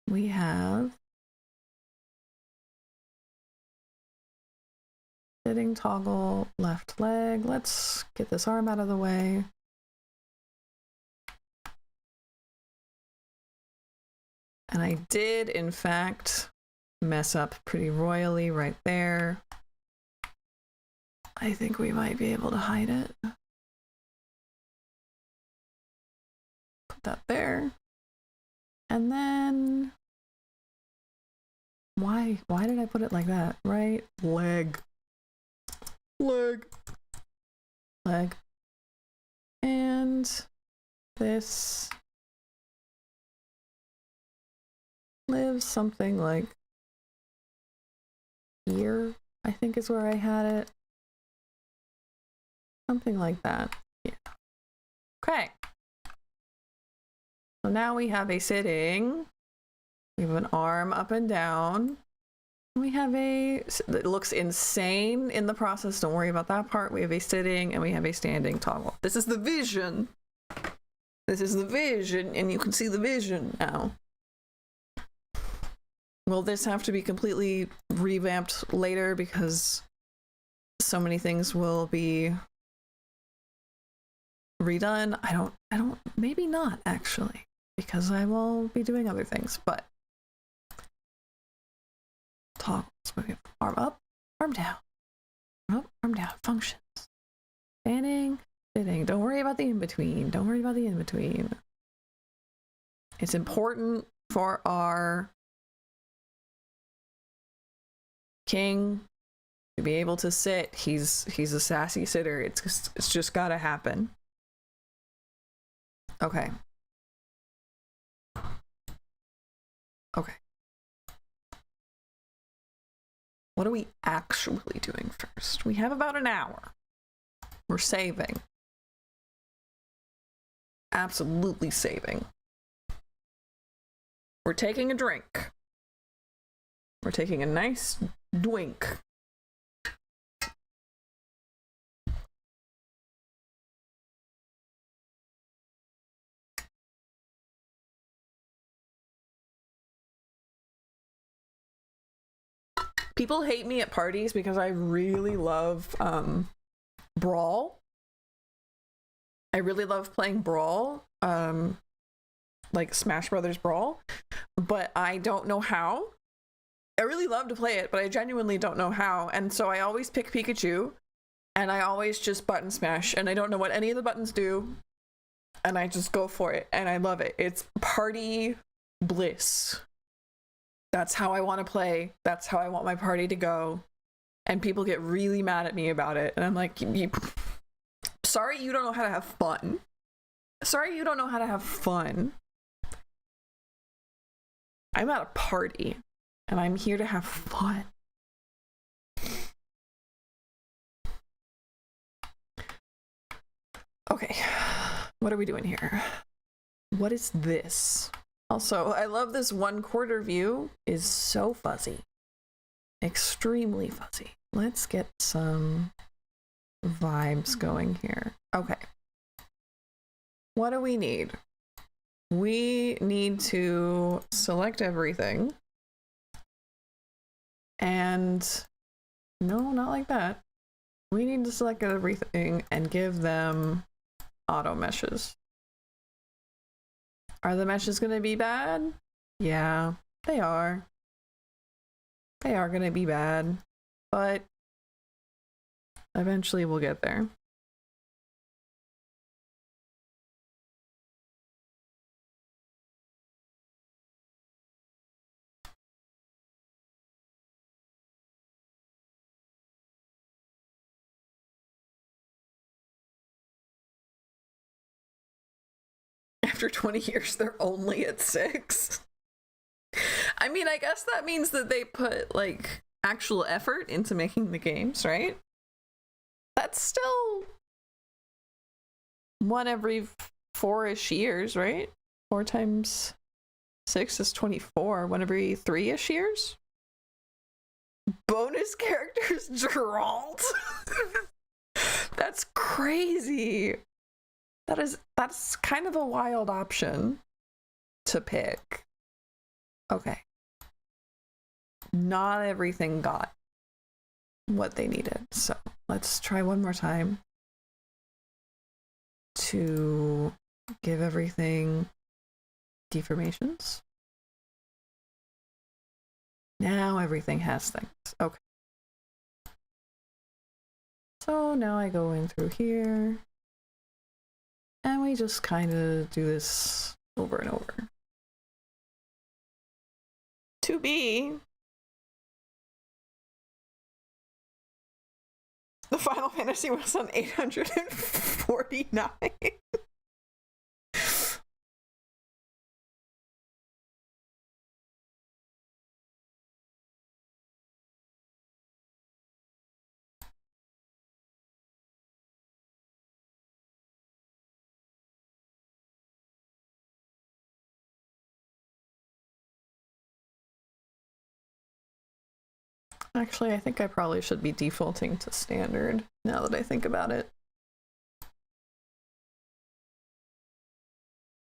We have sitting toggle left leg. Let's get this arm out of the way. And I did, in fact, mess up pretty royally right there. I think we might be able to hide it. Put that there. And then why did I put it like that? Right leg. Leg. And this lives something like here, I think is where I had it. Something like that. Yeah. Okay. So now we have a sitting. We have an arm up and down. We have it looks insane in the process. Don't worry about that part. We have a sitting and we have a standing toggle. This is the vision. This is the vision, and you can see the vision now. Will this have to be completely revamped later because so many things will be redone? I don't, maybe not actually, because I will be doing other things, but toggles. We have arm up, arm down, arm up, arm down, functions. Standing, sitting. Don't worry about the in-between. Don't worry about the in-between. It's important for our king to be able to sit. He's a sassy sitter. It's just gotta happen. Okay. Okay. What are we actually doing first? We have about an hour. We're saving. Absolutely saving. We're taking a drink. We're taking a nice drink. People hate me at parties because I really love Brawl. I really love playing Brawl, like Smash Brothers Brawl, but I don't know how. I really love to play it, but I genuinely don't know how, and so I always pick Pikachu, and I always just button smash, and I don't know what any of the buttons do, and I just go for it, and I love it. It's party bliss. That's how I want to play. That's how I want my party to go. And people get really mad at me about it. And I'm like, sorry you don't know how to have fun. Sorry you don't know how to have fun. I'm at a party and I'm here to have fun. Okay, what are we doing here? What is this? Also, I love this 1/4 view is so fuzzy. Extremely fuzzy. Let's get some vibes going here. Okay. What do we need? We need to select everything. And no, not like that. We need to select everything and give them auto meshes. Are the meshes going to be bad? Yeah, they are. They are going to be bad, but eventually we'll get there. After 20 years, they're only at 6. I mean, I guess that means that they put, like, actual effort into making the games, right? That's still 1 every 4-ish years, right? 4 times 6 is 24. 1 every 3-ish years? Bonus characters, Geralt? That's crazy. That's kind of a wild option to pick. Okay. Not everything got what they needed. So let's try one more time to give everything deformations. Now everything has things. Okay. So now I go in through here. And we just kind of do this over and over. To be the Final Fantasy was on 849. Actually, I think I probably should be defaulting to standard now that I think about it.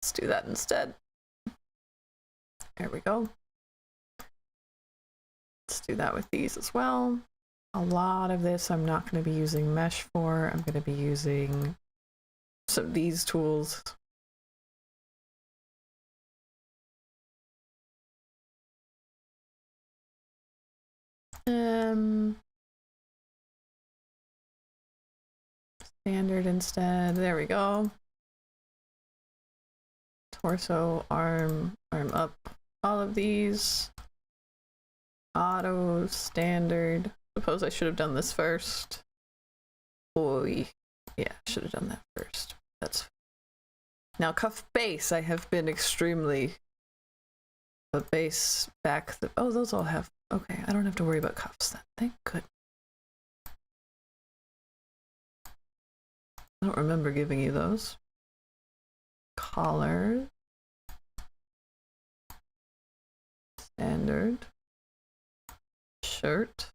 Let's do that instead. There we go. Let's do that with these as well. A lot of this I'm not going to be using mesh for. I'm going to be using some of these tools. Standard instead. There we go. Torso, arm, arm up. All of these. Auto, standard. Suppose I should have done this first. Boy. Yeah, should have done that first. That's now cuff base. I have been extremely but base back the oh, those all have okay, I don't have to worry about cuffs then. Thank goodness. I don't remember giving you those. Collar. Standard. Shirt.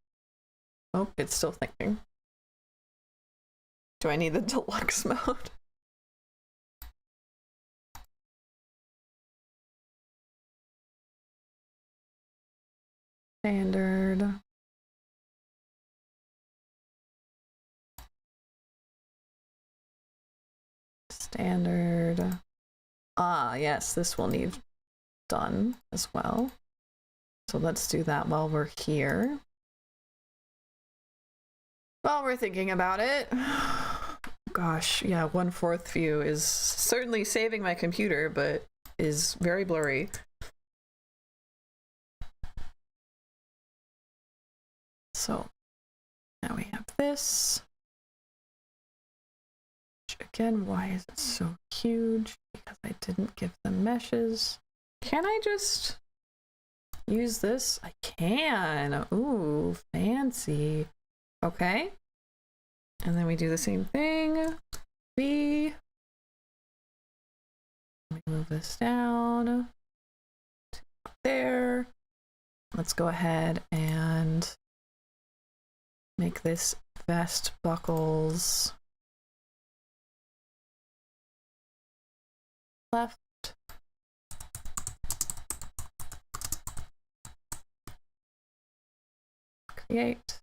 Oh, it's still thinking. Do I need the deluxe mode? Standard. Standard. Ah, yes, this will need done as well. So let's do that while we're here. While we're thinking about it. Gosh, yeah, 1/4 view is certainly saving my computer, but is very blurry. So now we have this. Again, why is it so huge? Because I didn't give them meshes. Can I just use this? I can. Ooh, fancy. Okay. And then we do the same thing. B. Move this down there. Let's go ahead and make this vest buckles left. Create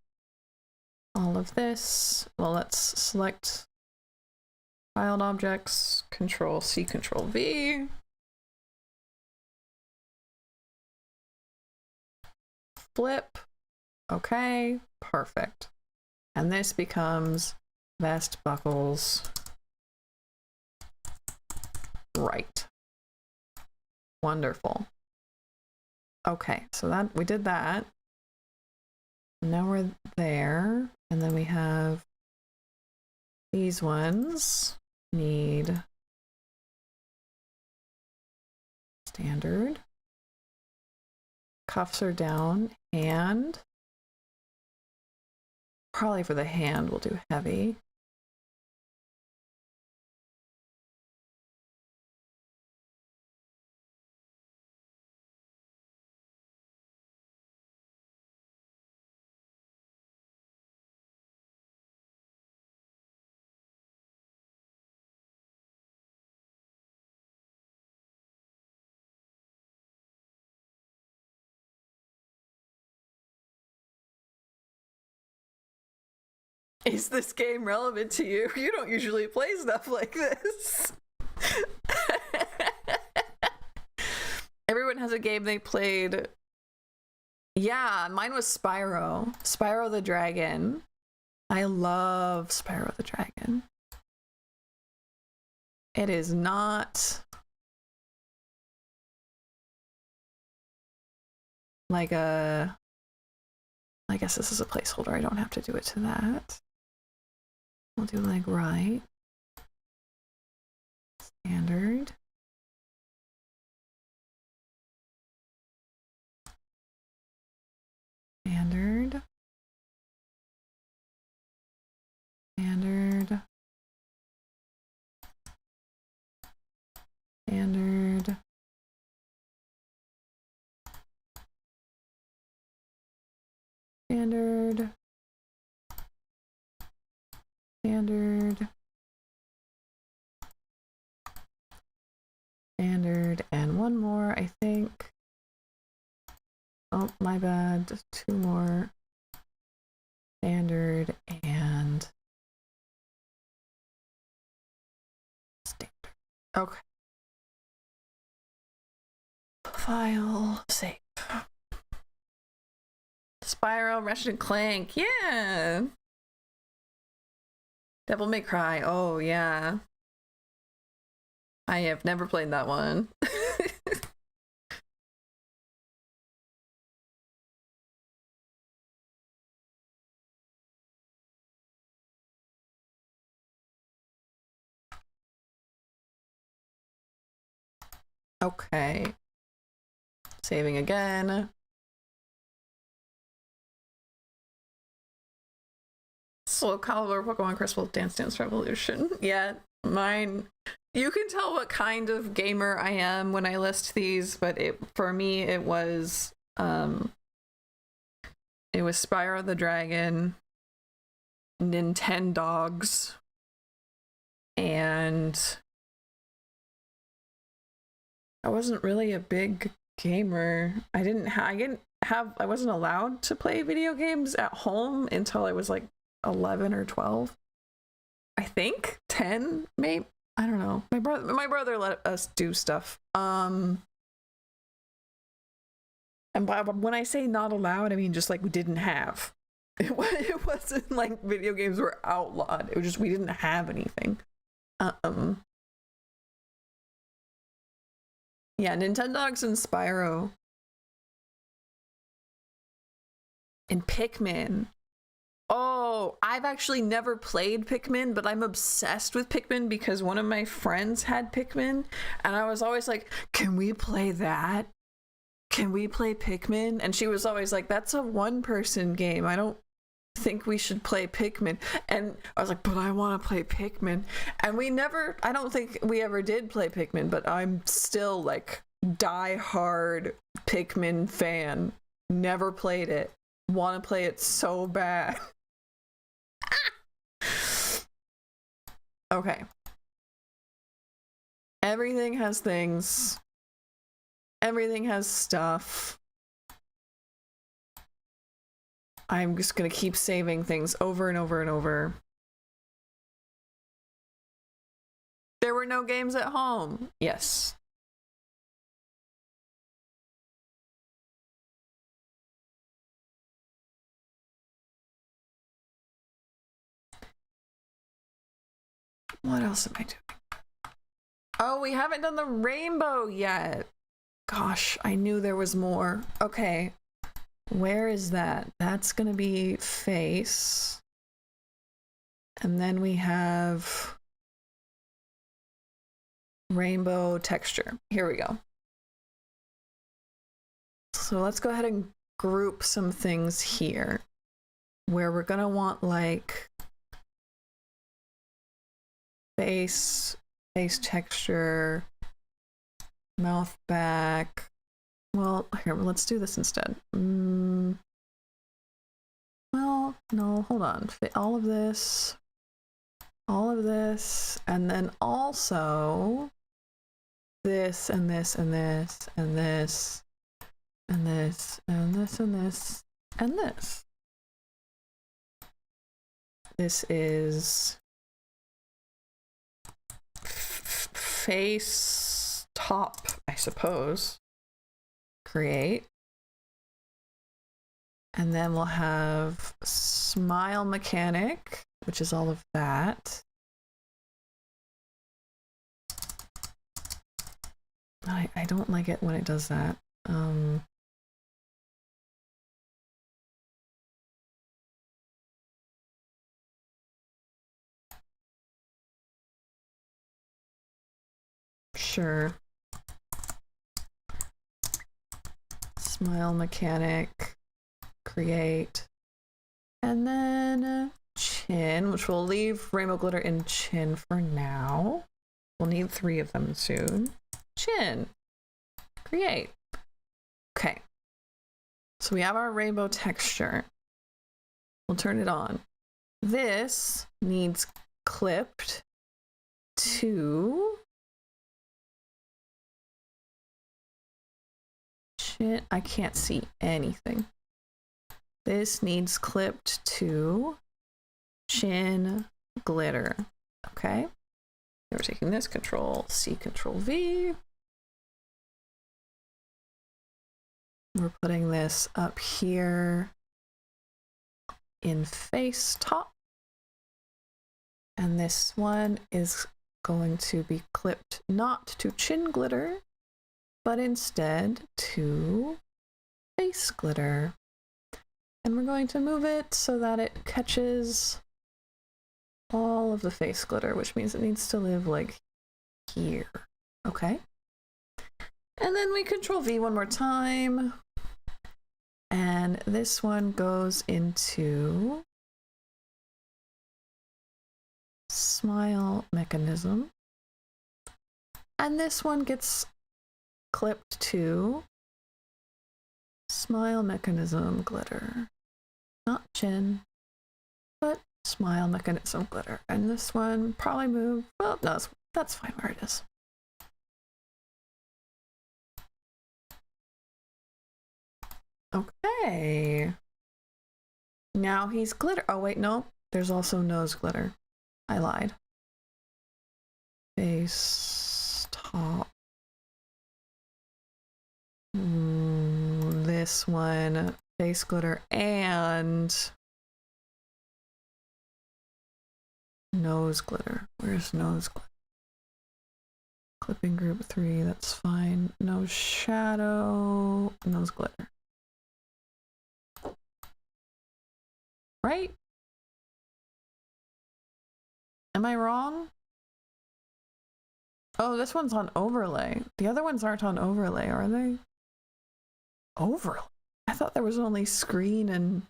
all of this. Well, let's select filed objects, Control C, Control V. Flip. Okay, perfect. And this becomes vest buckles right. Wonderful. Okay, so that we did that. Now we're there, and then we have these ones need standard. Cuffs are down, hand. Probably for the hand we'll do heavy. Is this game relevant to you? You don't usually play stuff like this. Everyone has a game they played. Yeah, mine was Spyro. Spyro the Dragon. I love Spyro the Dragon. It is not like a... I guess this is a placeholder. I don't have to do it to that. We'll do like right. Standard. Standard. Standard. Standard. Standard. Standard. Standard. And one more, I think. Oh, my bad. Just two more. Standard and standard. Okay. File, save. Spyro, Ratchet and Clank, yeah. Devil May Cry, oh yeah. I have never played that one. Okay. Saving again. Soul Calibur, Pokemon Crystal, Dance Dance Revolution. Yeah, mine. You can tell what kind of gamer I am when I list these, but for me it was Spyro the Dragon, Nintendogs, and I wasn't really a big gamer. I wasn't allowed to play video games at home until I was like 11 or 12. I think 10, maybe. I don't know. My brother let us do stuff. And when I say not allowed, I mean just like we didn't have. It wasn't like video games were outlawed. It was just we didn't have anything. Yeah, Nintendogs and Spyro. And Pikmin. Oh, I've actually never played Pikmin, but I'm obsessed with Pikmin because one of my friends had Pikmin, and I was always like, can we play that? Can we play Pikmin? And she was always like, that's a one-person game. I don't think we should play Pikmin. And I was like, but I want to play Pikmin. And I don't think we ever did play Pikmin, but I'm still like die-hard Pikmin fan. Never played it. Want to play it so bad. Okay. Everything has things. Everything has stuff. I'm just gonna keep saving things over and over and over. There were no games at home. Yes. What else am I doing? Oh, we haven't done the rainbow yet. Gosh, I knew there was more. Okay. Where is that? That's gonna be face. And then we have rainbow texture. Here we go. So let's go ahead and group some things here where we're gonna want like face texture, mouth back. Well, here, let's do this instead. Well, no, hold on. All of this, and then also this, and this, and this, and this, and this, and this, and this, and this. This is face top, I suppose. Create. And then we'll have smile mechanic, which is all of that. I don't like it when it does that. Sure. Smile mechanic, create, and then chin, which we'll leave rainbow glitter in chin for now. We'll need 3 of them soon. Chin, create. Okay, so we have our rainbow texture. We'll turn it on. This needs clipped to chin. I can't see anything. This needs clipped to chin glitter. Okay. We're taking this, Control C, Control V. We're putting this up here in face top. And this one is going to be clipped not to chin glitter, but instead to face glitter. And we're going to move it so that it catches all of the face glitter, which means it needs to live like here. Okay. And then we Control V one more time. And this one goes into smile mechanism. And this one gets clipped to smile mechanism glitter. Not chin, but smile mechanism glitter. And this one probably move. Well, no, that's fine where it is. Okay. Now he's glitter. Oh, wait, no. There's also nose glitter. I lied. Face top. This one, face glitter and nose glitter. Where's nose glitter? Clipping group 3, that's fine. No shadow, nose glitter. Right? Am I wrong? Oh, this one's on overlay. The other ones aren't on overlay, are they? Overlay? I thought there was only screen and...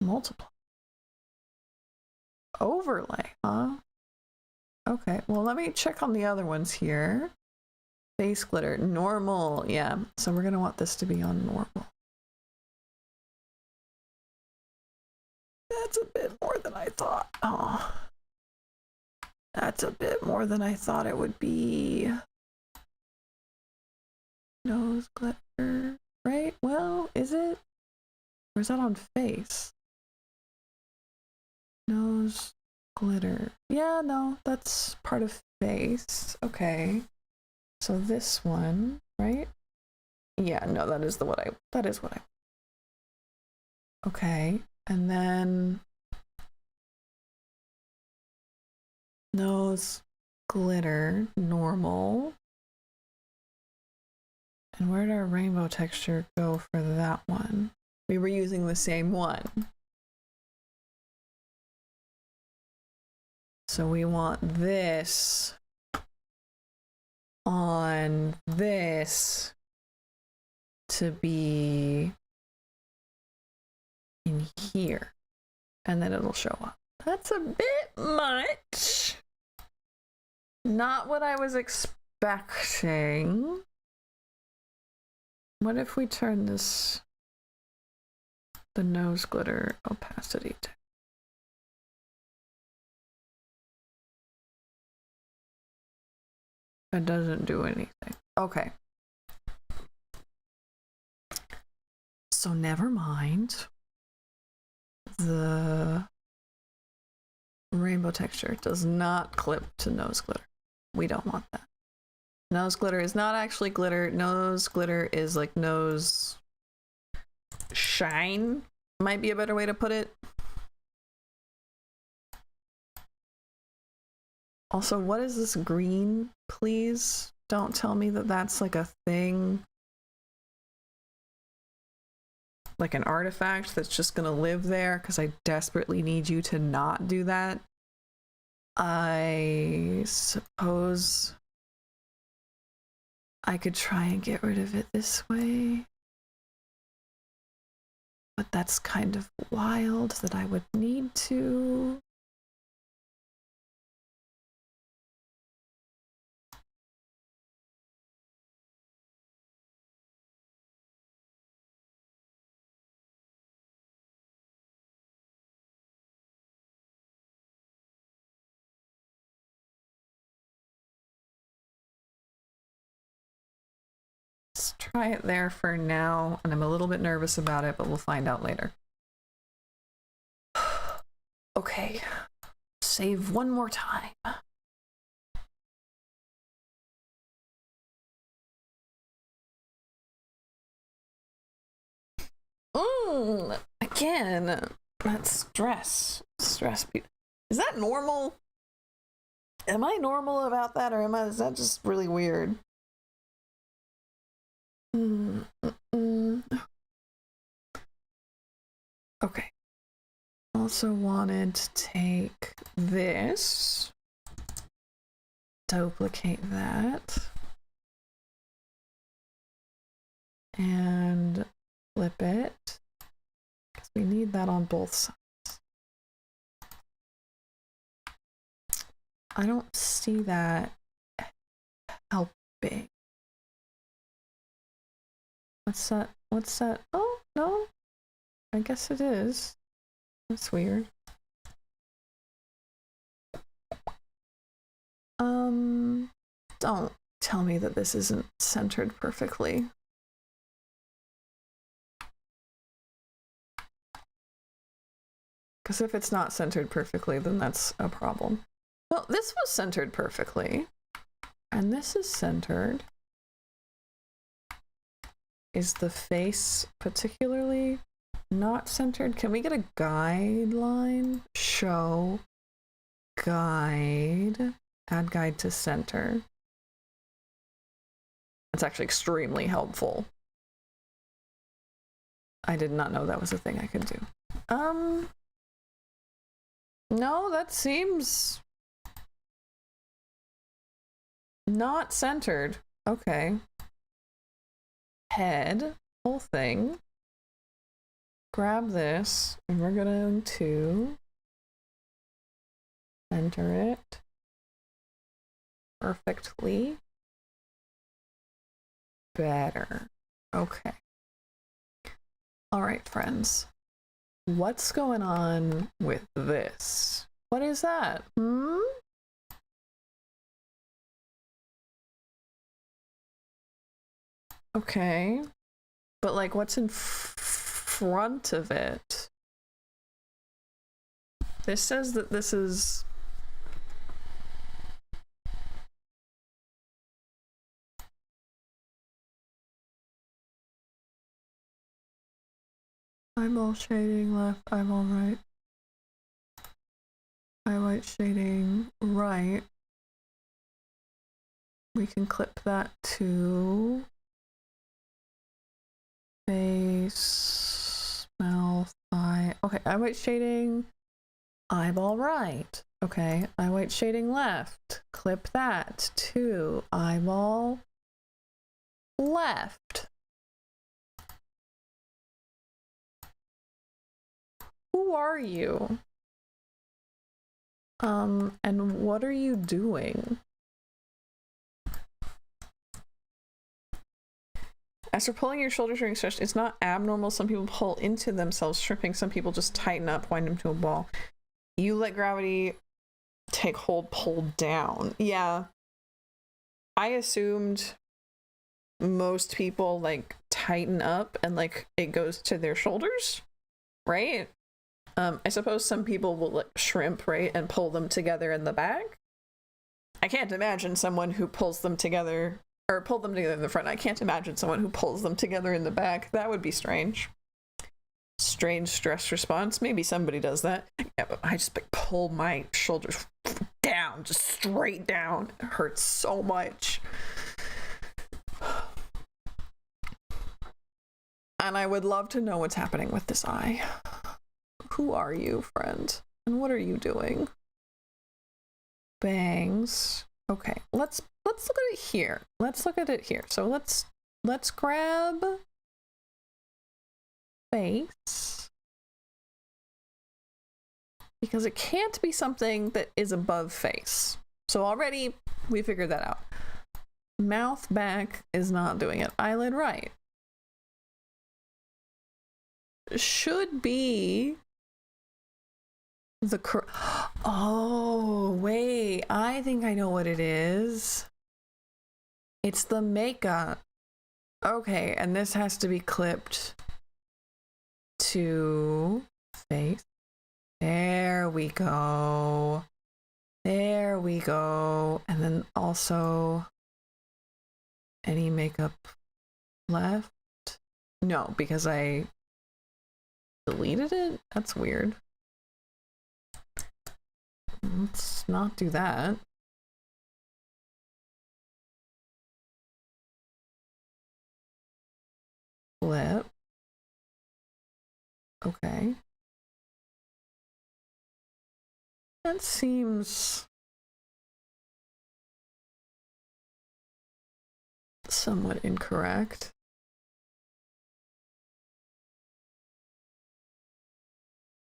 Multiply. Overlay, huh? Okay, well, let me check on the other ones here. Face glitter, normal. Yeah, so we're going to want this to be on normal. That's a bit more than I thought. Oh, that's a bit more than I thought it would be. Nose glitter, right? Well, is it? Or is that on face? Nose glitter. Yeah, no, that's part of face. Okay. So this one, right? Yeah, no, that is what I. Okay. And then nose glitter, normal. And where did our rainbow texture go for that one? We were using the same one. So we want this on this to be in here. And then it'll show up. That's a bit much. Not what I was expecting. What if we turn this, the nose glitter opacity to? It doesn't do anything. Okay. So never mind. The rainbow texture does not clip to nose glitter. We don't want that. Nose glitter is not actually glitter. Nose glitter is like nose shine, might be a better way to put it. Also, what is this green? Please don't tell me that that's like a thing. Like an artifact that's just gonna live there, because I desperately need you to not do that. I suppose I could try and get rid of it this way. But that's kind of wild that I would need to. Let's try it there for now, and I'm a little bit nervous about it, but we'll find out later. Okay, save one more time. Again, that's stress. Is that normal? Am I normal about that, or is that just really weird? Okay. Also wanted to take this, duplicate that, and flip it, because we need that on both sides. I don't see that helping. What's that? Oh, no. I guess it is. That's weird. Don't tell me that this isn't centered perfectly. Because if it's not centered perfectly, then that's a problem. Well, this was centered perfectly. And this is centered. Is the face particularly not centered? Can we get a guideline? Show, guide, add guide to center. That's actually extremely helpful. I did not know that was a thing I could do. No, that seems not centered. Okay. Head, whole thing. grab this and we're going to center it perfectly. Better. Okay. All right, friends. What's going on with this? What is that? Okay. But like, what's in front of it? This says that this is... eyeball shading left, eyeball right. Highlight shading right. We can clip that to face, mouth, eye. Okay, eyelight shading, eyeball right. Okay, eyelight shading left. Clip that to eyeball left. Who are you? And what are you doing? As for pulling your shoulders during stretch, it's not abnormal. Some people pull into themselves, stripping. Some people just tighten up, wind them to a ball. You let gravity take hold, pull down. Yeah. I assumed most people like tighten up and like it goes to their shoulders, right? I suppose some people will like shrimp, right, and pull them together in the back. I can't imagine someone who pulls them together or pull them together in the front. I can't imagine someone who pulls them together in the back. That would be strange. Strange stress response. Maybe somebody does that. Yeah, but I just like pull my shoulders down, just straight down. It hurts so much. And I would love to know what's happening with this eye. Who are you, friend? And what are you doing? Bangs. Okay, let's look at it here. Let's look at it here. So let's grab face. Because it can't be something that is above face. So already we figured that out. Mouth back is not doing it. Eyelid right. Should be the oh wait, I think I know what it is. It's the makeup. Okay, and this has to be clipped to face. There we go. There we go. And then also any makeup left? No, because I deleted it? That's weird. Let's not do that. Flip. Okay. That seems somewhat incorrect.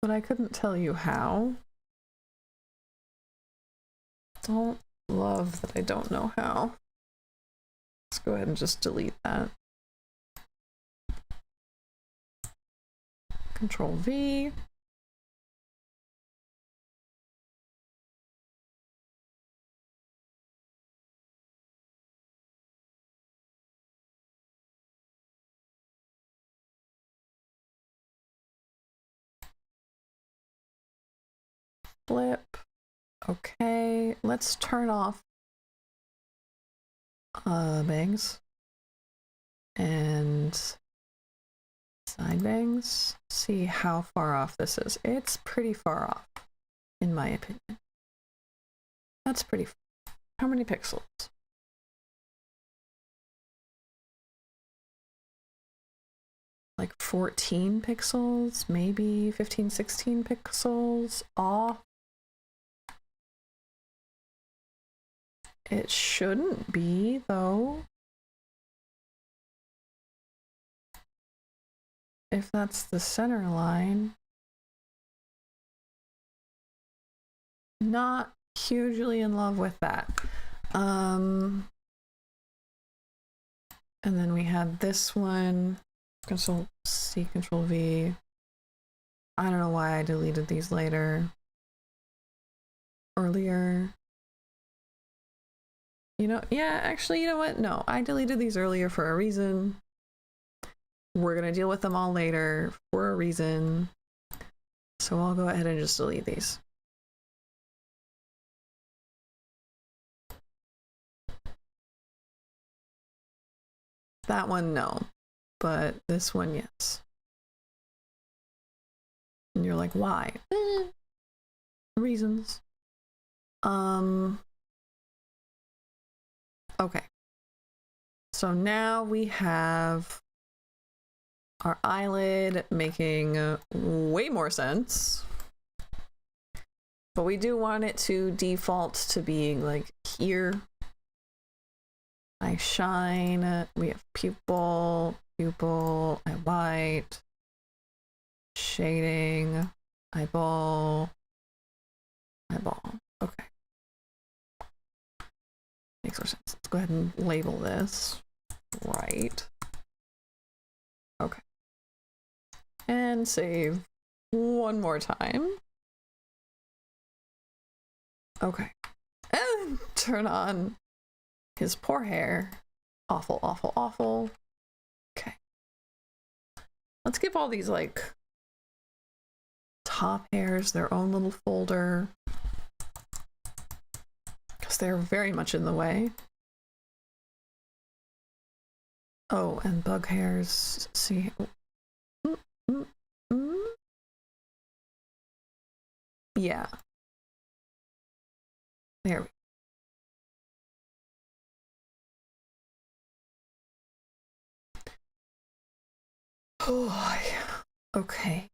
But I couldn't tell you how. Don't love that I don't know how. Let's go ahead and just delete that. Control V. Flip. Okay, let's turn off bangs and side bangs. See how far off this is. It's pretty far off, in my opinion. That's pretty far. How many pixels? Like 14 pixels, maybe 15, 16 pixels off. It shouldn't be, though. if that's the center line. Not hugely in love with that. And then we had this one. Control C, Control V. I don't know why I deleted these earlier. You know, yeah, actually, you know what? No, I deleted these earlier for a reason. We're gonna deal with them all later for a reason. So I'll go ahead and just delete these. That one, no. But this one, yes. And you're like, why? Reasons. Okay. So now we have our eyelid making way more sense. But we do want it to default to being like here. Eye shine. We have pupil, eye white, shading, eyeball. Okay. Makes more sense. Let's go ahead and label this right. Okay. And save one more time. Okay. And turn on his poor hair. Awful, awful, awful. Okay. Let's give all these like top hairs their own little folder, because they're very much in the way. Oh, and bug hairs. See. Yeah. There we go. Oh, okay.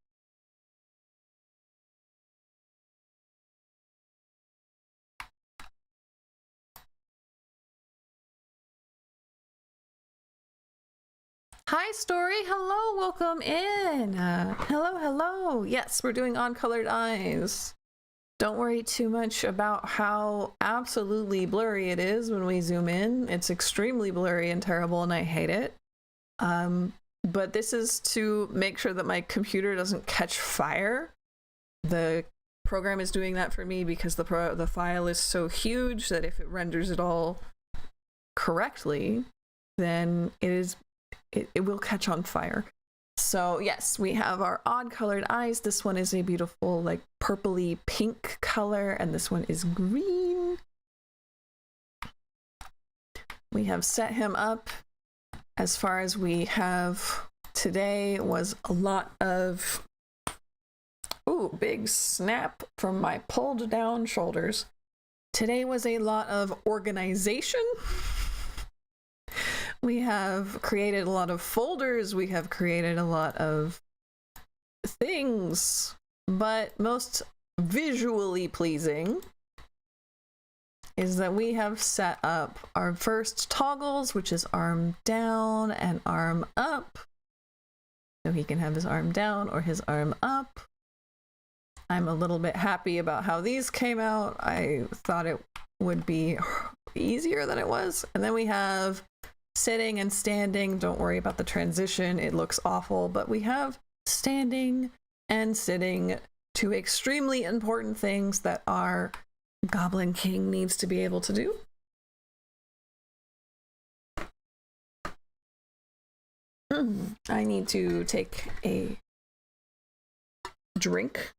Hi, Story. Hello, welcome in. Hello. Yes, we're doing on-colored eyes. Don't worry too much about how absolutely blurry it is when we zoom in. It's extremely blurry and terrible, and I hate it. But this is to make sure that my computer doesn't catch fire. The program is doing that for me because the file is so huge that if it renders it all correctly, then it will catch on fire. So yes, we have our odd colored eyes. This one is a beautiful like purpley pink color, and this one is green. We have set him up. As far as we have today was a lot of, ooh, big snap from my pulled down shoulders. Today was a lot of organization. We have created a lot of folders. We have created a lot of things, but most visually pleasing is that we have set up our first toggles, which is arm down and arm up. So he can have his arm down or his arm up. I'm a little bit happy about how these came out. I thought it would be easier than it was. And then we have sitting and standing. Don't worry about the transition. It looks awful, but we have standing and sitting, two extremely important things that our Goblin King needs to be able to do. I need to take a drink.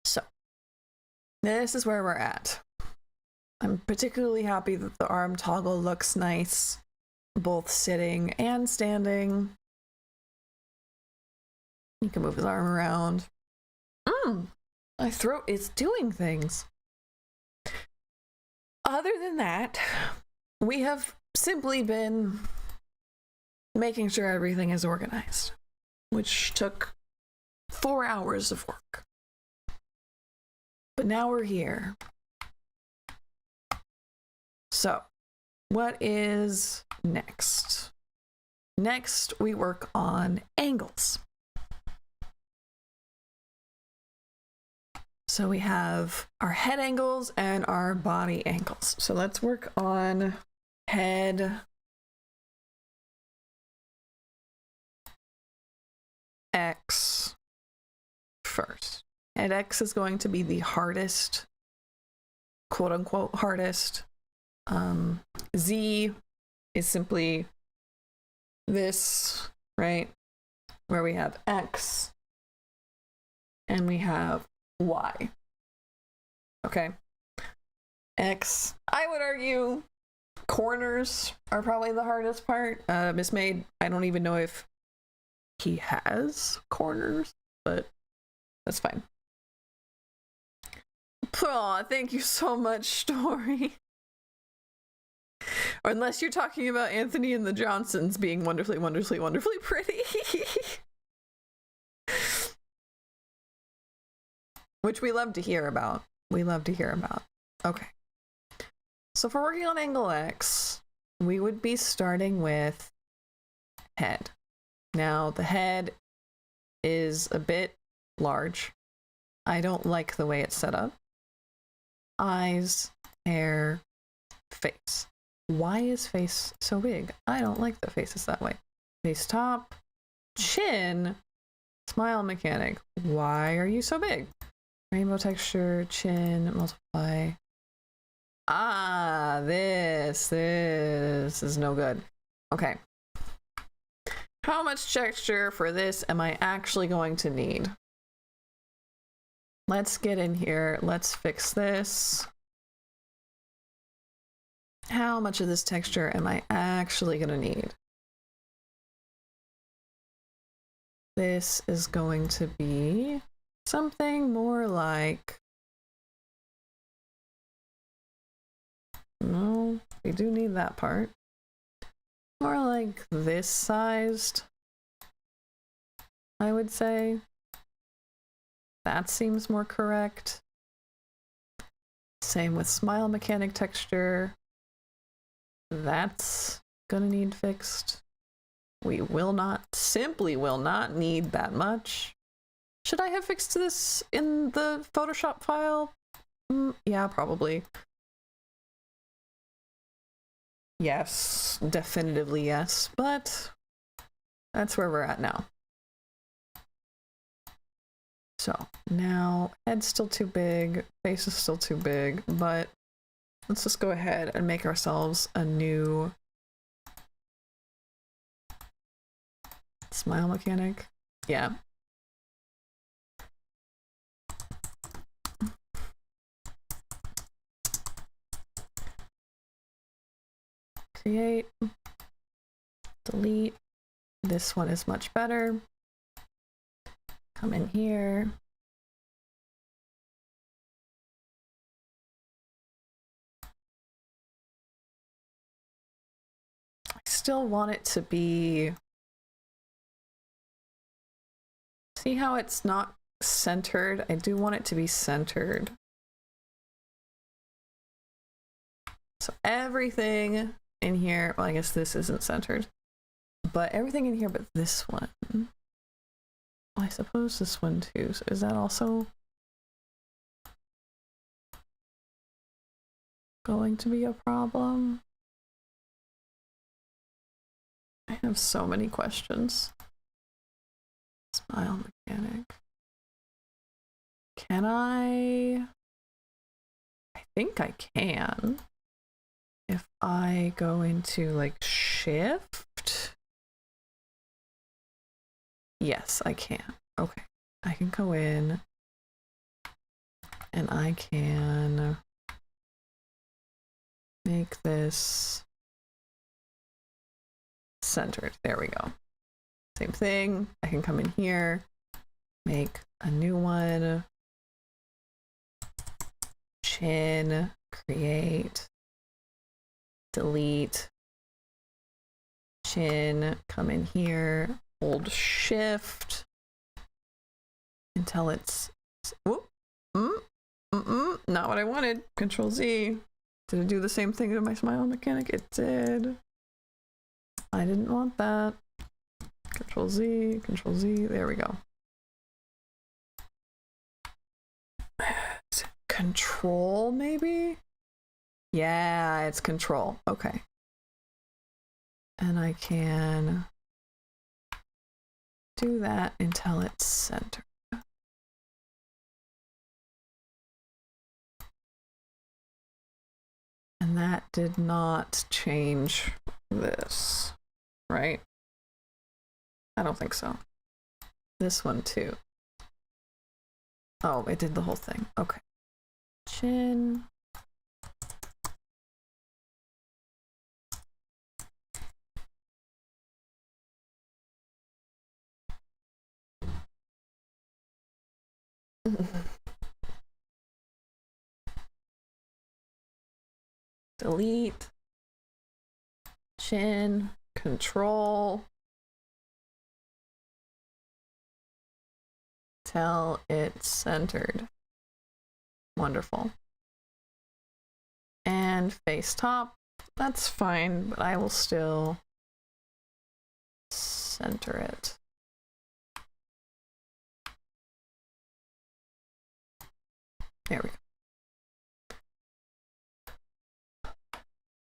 So, this is where we're at. I'm particularly happy that the arm toggle looks nice, both sitting and standing. You can move his arm around. My throat is doing things. Other than that, we have simply been making sure everything is organized, which took 4 hours of work. But now we're here. So, what is next? Next, we work on angles. So we have our head angles and our body angles. So let's work on head X first. Head X is going to be the hardest, quote unquote, hardest. Z is simply this, right? Where we have X and we have Y. Okay. X, I would argue corners are probably the hardest part. Mismade, I don't even know if he has corners, but that's fine. Aw, thank you so much, Story. Or unless you're talking about Anthony and the Johnsons being wonderfully, wonderfully, wonderfully pretty. Which we love to hear about. We love to hear about. Okay. So if we're working on angle X, we would be starting with head. Now, the head is a bit large. I don't like the way it's set up. Eyes, hair, face. Why is face so big? I don't like the faces that way. Face top, chin, smile mechanic. Why are you so big? Rainbow texture, chin, multiply. Ah, this is no good. Okay. How much texture for this am I actually going to need? Let's get in here. Let's fix this. How much of this texture am I actually going to need? This is going to be something more like... No, we do need that part. More like this sized, I would say. That seems more correct. Same with smile mechanic texture. That's gonna need fixed. We will not, simply will not need that much. Should I have fixed this in the Photoshop file? Yeah, probably. Yes, definitively yes, but that's where we're at now. So now head's still too big, face is still too big, but let's just go ahead and make ourselves a new smile mechanic. Yeah. Create, delete. This one is much better. Come in here. I still want it to be... See how it's not centered? I do want it to be centered. So everything in here, well, I guess this isn't centered, but everything in here but this one. Well, I suppose this one too. So is that also going to be a problem? I have so many questions. Smile mechanic. Can I think I can. If I go into like shift. Yes, I can. Okay. I can go in and I can make this centered. There we go. Same thing. I can come in here, make a new one. Chin, create, delete, chin, come in here, hold shift, until it's, whoop, not what I wanted. Control Z. Did it do the same thing to my smile mechanic? It did. I didn't want that. Control Z, there we go. Is it control, maybe? Yeah, it's control. Okay. And I can do that until it's centered. And that did not change this, right? I don't think so. This one too. Oh, it did the whole thing. Okay. Chin. Delete. Chin. Control. Till it's centered. Wonderful. And face top. That's fine, but I will still center it. There we go.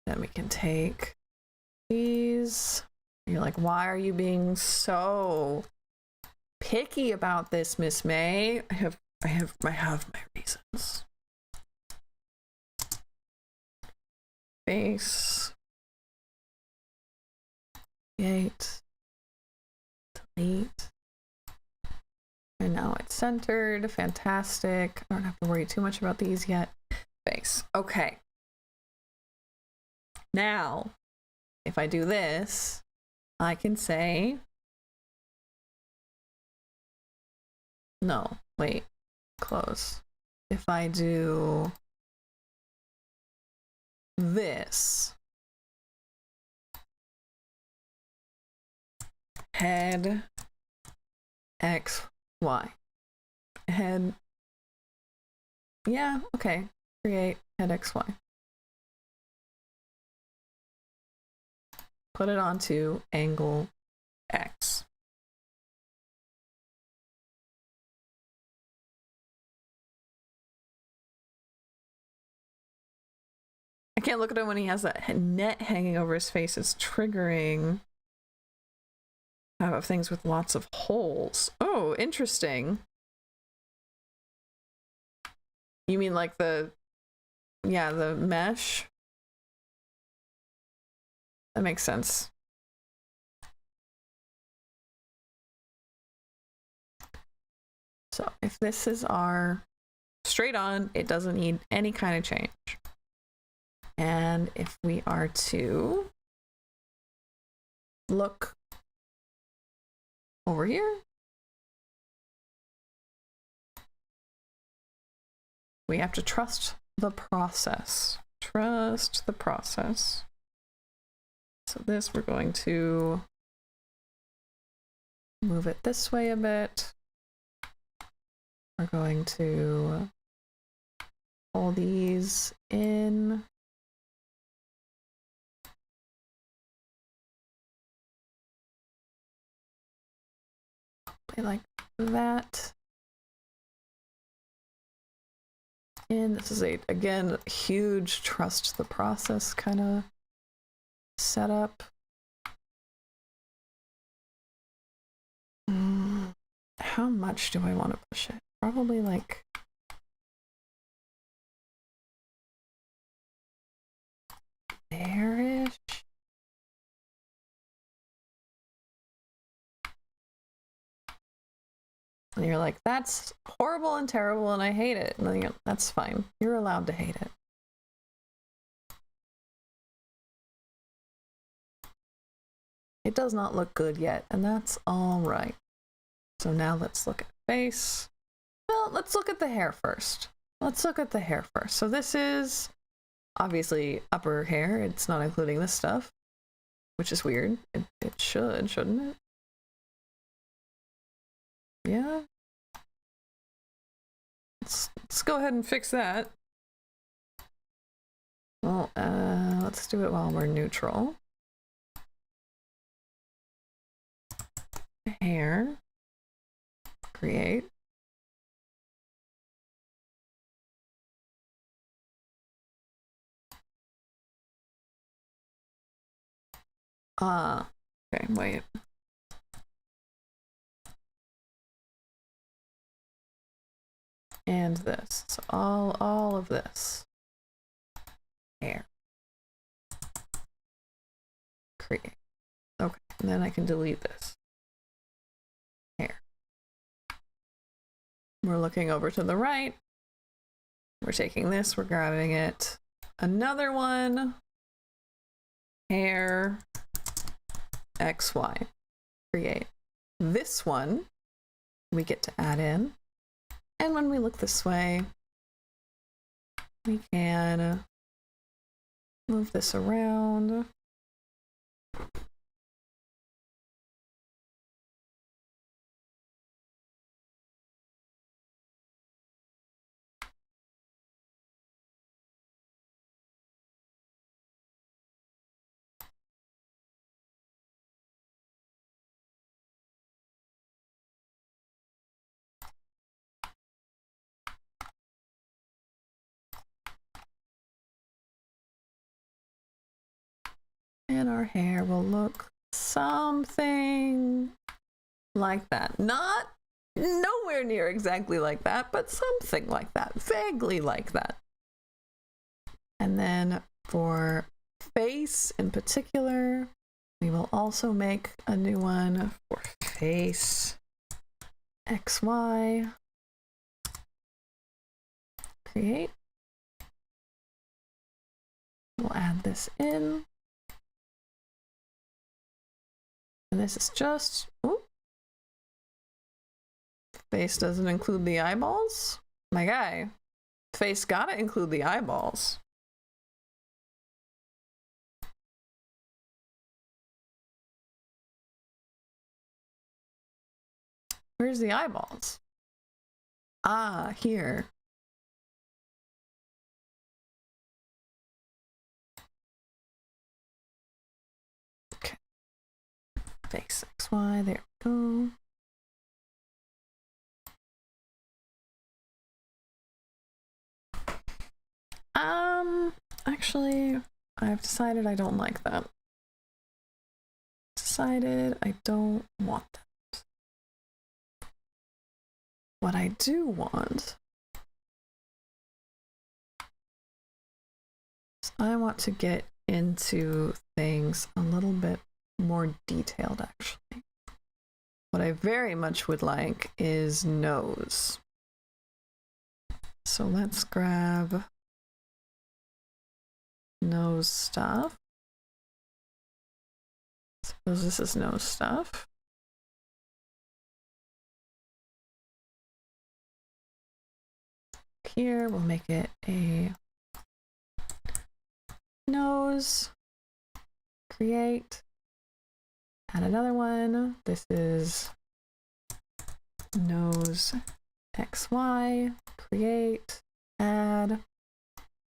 Then we can take these. You're like, why are you being so picky about this, Miss May? I have my reasons. Face. Create. Delete. And now it's centered. Fantastic. I don't have to worry too much about these yet. Face. Okay. Now, if I do this, I can say, no, wait, close. If I do this, head X, Y, head, yeah, okay, create head X, Y. Put it onto angle X. I can't look at him when he has that net hanging over his face. It's triggering things with lots of holes. Oh, interesting. You mean like the mesh? That makes sense. So if this is our straight on, it doesn't need any kind of change. And if we are to look over here, we have to trust the process. Trust the process. So this, we're going to move it this way a bit. We're going to pull these in. Like that. And this is again, huge trust the process kind of setup. How much do I want to push it? Probably like there-ish. And you're like, that's horrible and terrible and I hate it. And then that's fine. You're allowed to hate it. It does not look good yet, and that's all right. So now let's look at face. Well, let's look at the hair first. So this is obviously upper hair. It's not including this stuff, which is weird. It should, shouldn't it? Yeah. let's go ahead and fix that. Well, let's do it while we're neutral. Hair. Create. Okay, wait. And this. So all of this. Hair. Create. Okay, and then I can delete this. Hair. We're looking over to the right. We're taking this, we're grabbing it. Another one. Hair. XY. Create. This one we get to add in. And when we look this way, we can move this around. And our hair will look something like that. Not nowhere near exactly like that, but something like that, vaguely like that. And then for face in particular, we will also make a new one for face XY. Create. We'll add this in. And this is just, ooh. Face doesn't include the eyeballs? My guy, face gotta include the eyeballs. Where's the eyeballs? Ah, here. Okay. Face XY, there we go. Actually, I've decided I don't like that. Decided I don't want that. What I do want is I want to get into things a little bit more detailed, actually. What I very much would like is nose. So let's grab nose stuff. Suppose this is nose stuff. Here, we'll make it a nose. Create. Add another one. This is nose XY. Create. Add.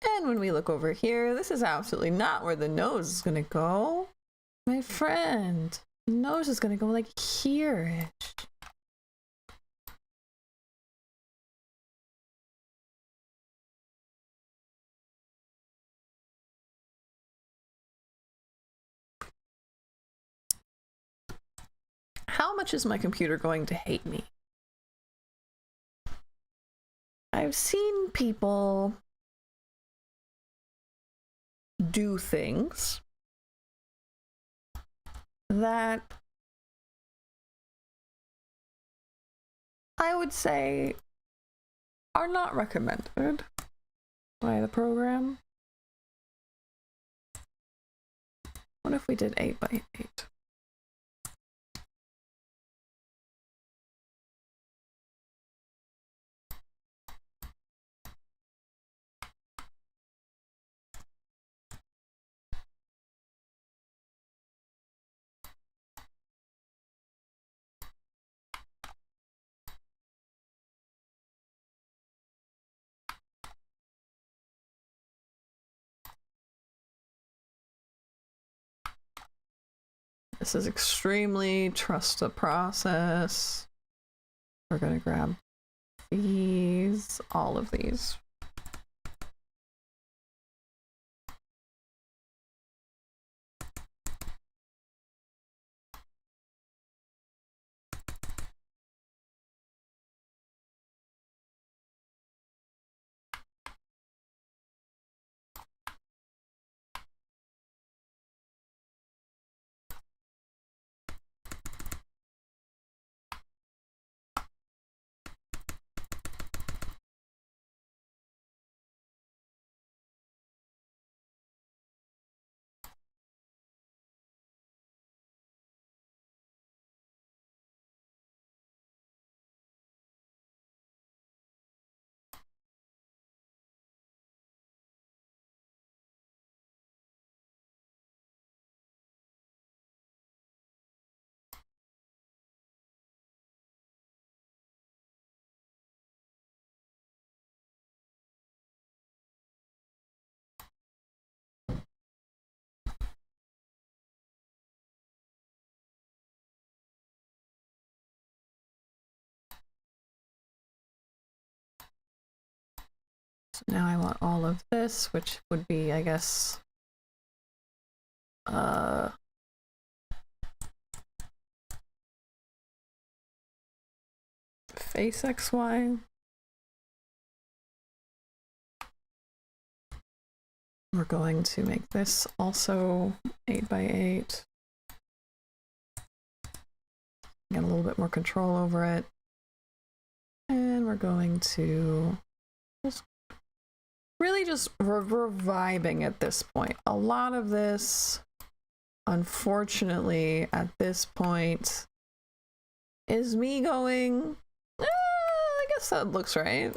And when we look over here, this is absolutely not where the nose is going to go. My friend, the nose is going to go like here-ish. How much is my computer going to hate me? I've seen people do things that I would say are not recommended by the program. What if we did 8x8? This is extremely trust the process. We're gonna grab these, all of these. So now I want all of this, which would be, I guess, face XY. We're going to make this also 8 by 8. Get a little bit more control over it. And we're going to just really just we're vibing at this point. A lot of this, unfortunately, at this point, is me going, I guess that looks right.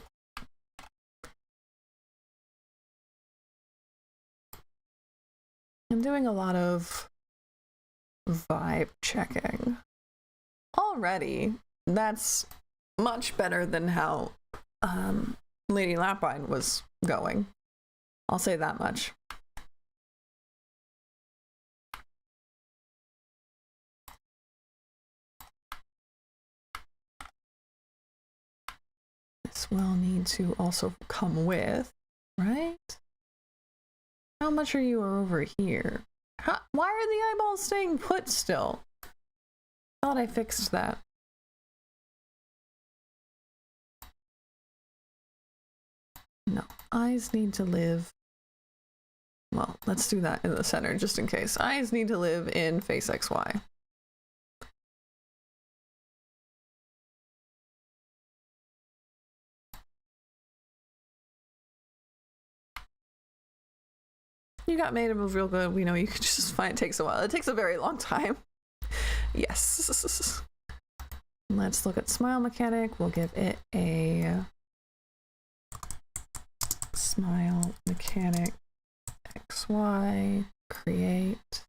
I'm doing a lot of vibe checking. Already, that's much better than how Lady Lapine was going. I'll say that much. This will need to also come with, right? How much are you over here? Why are the eyeballs staying put still? Thought I fixed that. No, eyes need to live. Well, let's do that in the center just in case. Eyes need to live in face XY. You got made to move real good. We know you could just find it takes a while. It takes a very long time. Yes. Let's look at smile mechanic. We'll give it a smile mechanic XY create.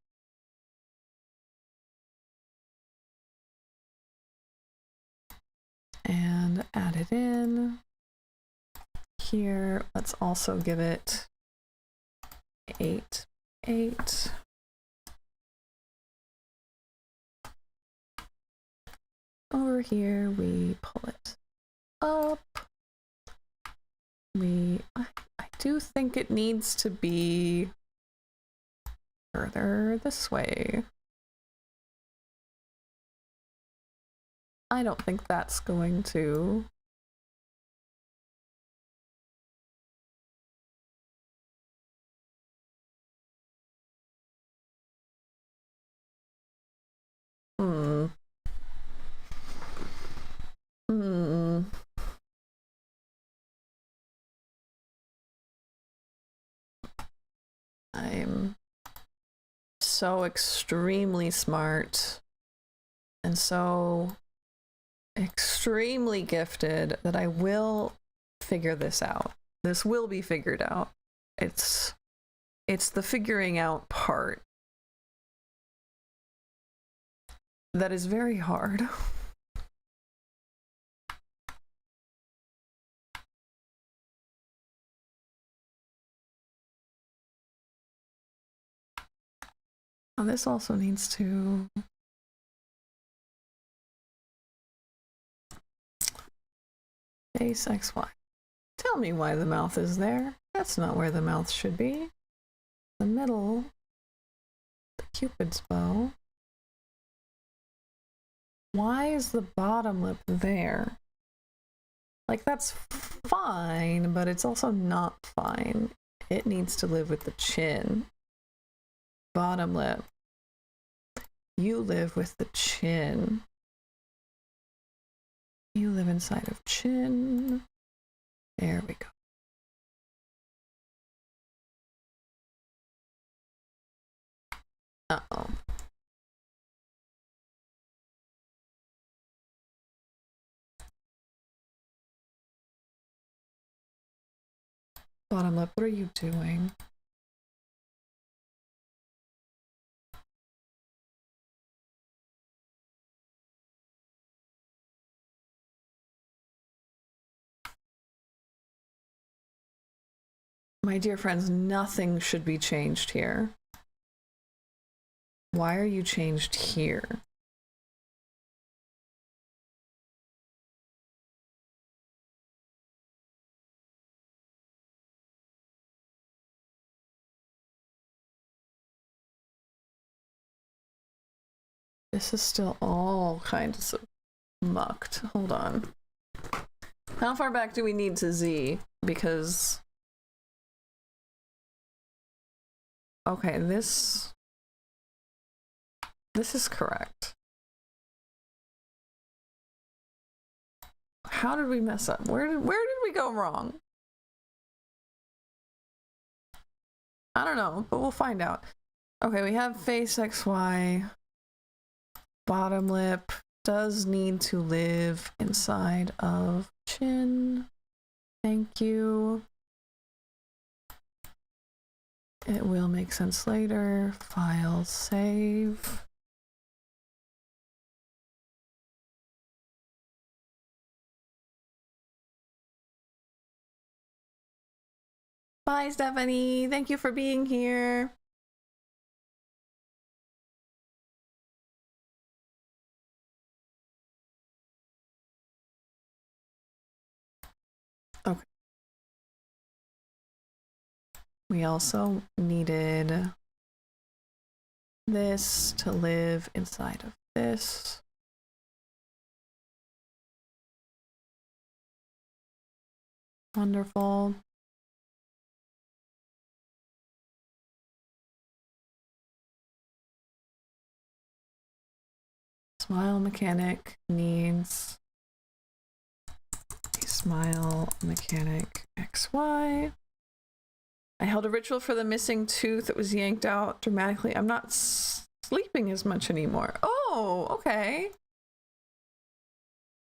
And add it in. Here, let's also give it 8, 8. Over here, we pull it up. I do think it needs to be further this way. I don't think that's going to. I'm so extremely smart and so extremely gifted that I will figure this out. This will be figured out. It's the figuring out part that is very hard. Oh, this also needs to... Face XY. Tell me why the mouth is there. That's not where the mouth should be. The middle. The Cupid's bow. Why is the bottom lip there? Like, that's fine, but it's also not fine. It needs to live with the chin. Bottom lip. You live with the chin. You live inside of chin. There we go. Uh-oh. Bottom lip, what are you doing? My dear friends, nothing should be changed here. Why are you changed here? This is still all kinds of mucked. Hold on. How far back do we need to Z? Because... Okay, this is correct. How did we mess up? Where did we go wrong? I don't know, but we'll find out. Okay, we have face XY. Bottom lip does need to live inside of chin. Thank you. It will make sense later. File, save. Bye, Stephanie. Thank you for being here. Okay. We also needed this to live inside of this. Wonderful. Smile mechanic needs a smile mechanic XY. I held a ritual for the missing tooth that was yanked out dramatically. I'm not sleeping as much anymore. Oh, okay.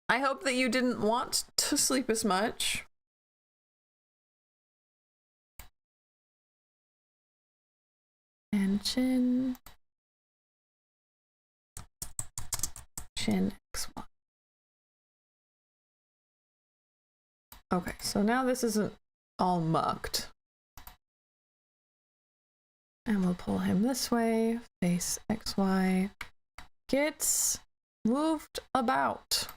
I hope that you didn't want to sleep as much. And chin. Chin XY. Okay, so now this isn't all mucked. And we'll pull him this way. Face XY. Gets moved about.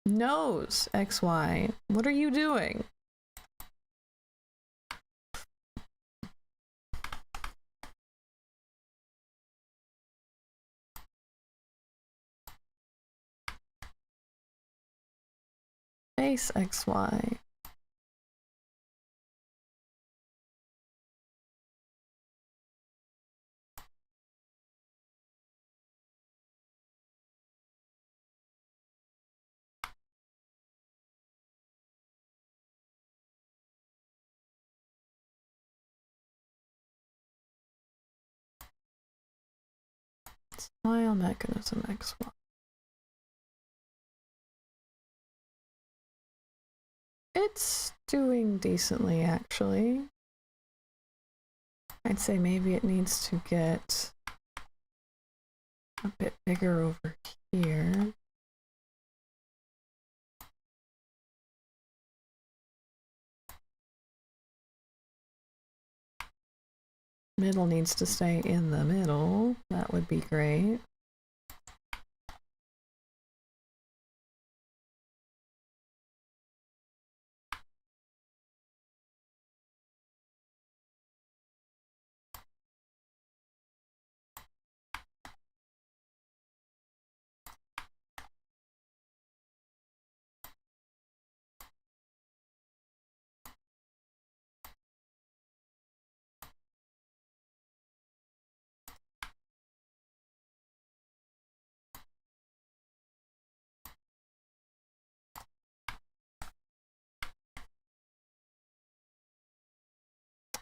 Nose XY. What are you doing? Face XY. Smile mechanism XY. It's doing decently, actually. I'd say maybe it needs to get a bit bigger over here. middle needs to stay in the middle. That would be great.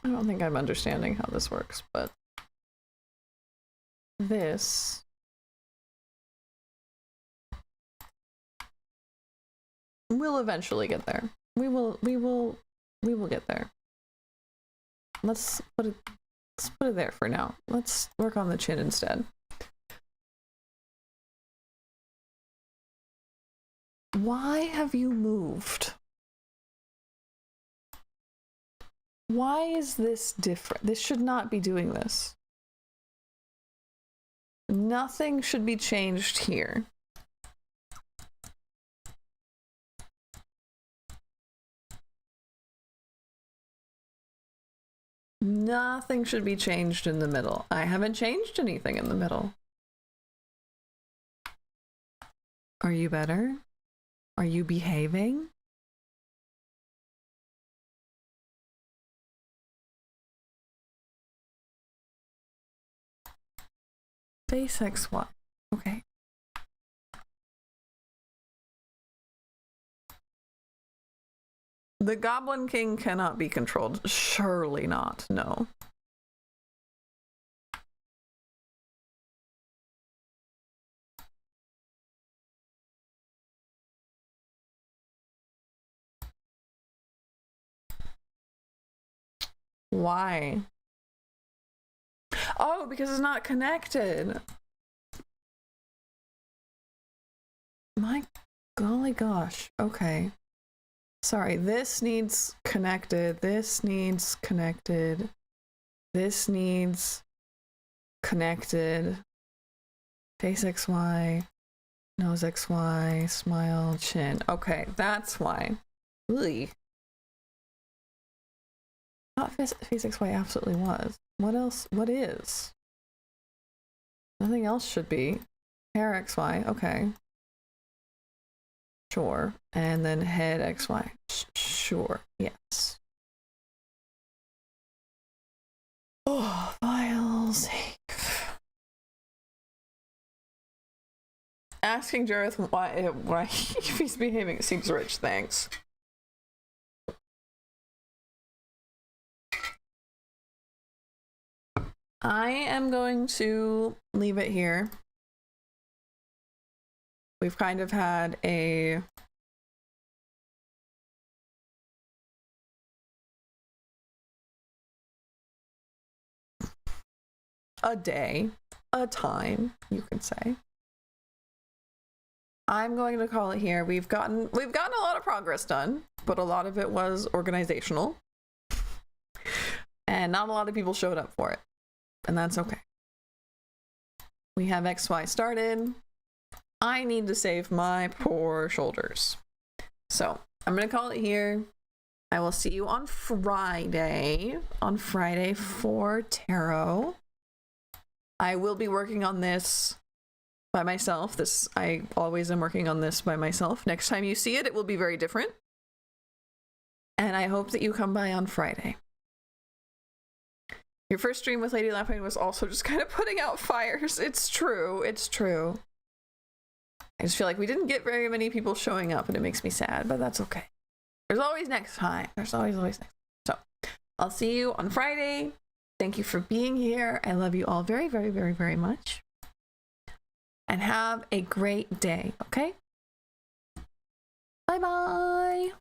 I don't think I'm understanding how this works, but this will eventually get there. We will get there. Let's put it there for now. Let's work on the chin instead. Why have you moved? Why is this different? This should not be doing this. Nothing should be changed here. Nothing should be changed in the middle. I haven't changed anything in the middle. Are you better? Are you behaving? Face XY. Okay. The Goblin King cannot be controlled. Surely not. No. Why? Oh, because it's not connected. My golly gosh. Okay. Sorry, this needs connected. This needs connected. This needs connected. Face XY. Nose XY. Smile. Chin. Okay, that's why. Really? I thought face XY absolutely was. What else? What is? Nothing else should be. Hair XY. Okay. Sure. And then head XY. Sure. Yes. Oh, file save. Asking Jareth why if he's behaving seems rich. Thanks. I am going to leave it here. We've kind of had a day, a time, you could say. I'm going to call it here. We've gotten a lot of progress done, but a lot of it was organizational. And not a lot of people showed up for it. And that's okay. We have XY started. I need to save my poor shoulders. So I'm gonna call it here. I will see you on Friday. On Friday for tarot. I will be working on this by myself. I always am working on this by myself. Next time you see it, it will be very different. And I hope that you come by on Friday. Your first stream with Lady Lapine was also just kind of putting out fires. It's true. It's true. I just feel like we didn't get very many people showing up and it makes me sad, but that's okay. There's always next time. There's always next time. So I'll see you on Friday. Thank you for being here. I love you all very, very, very, very much. And have a great day, okay? Bye-bye.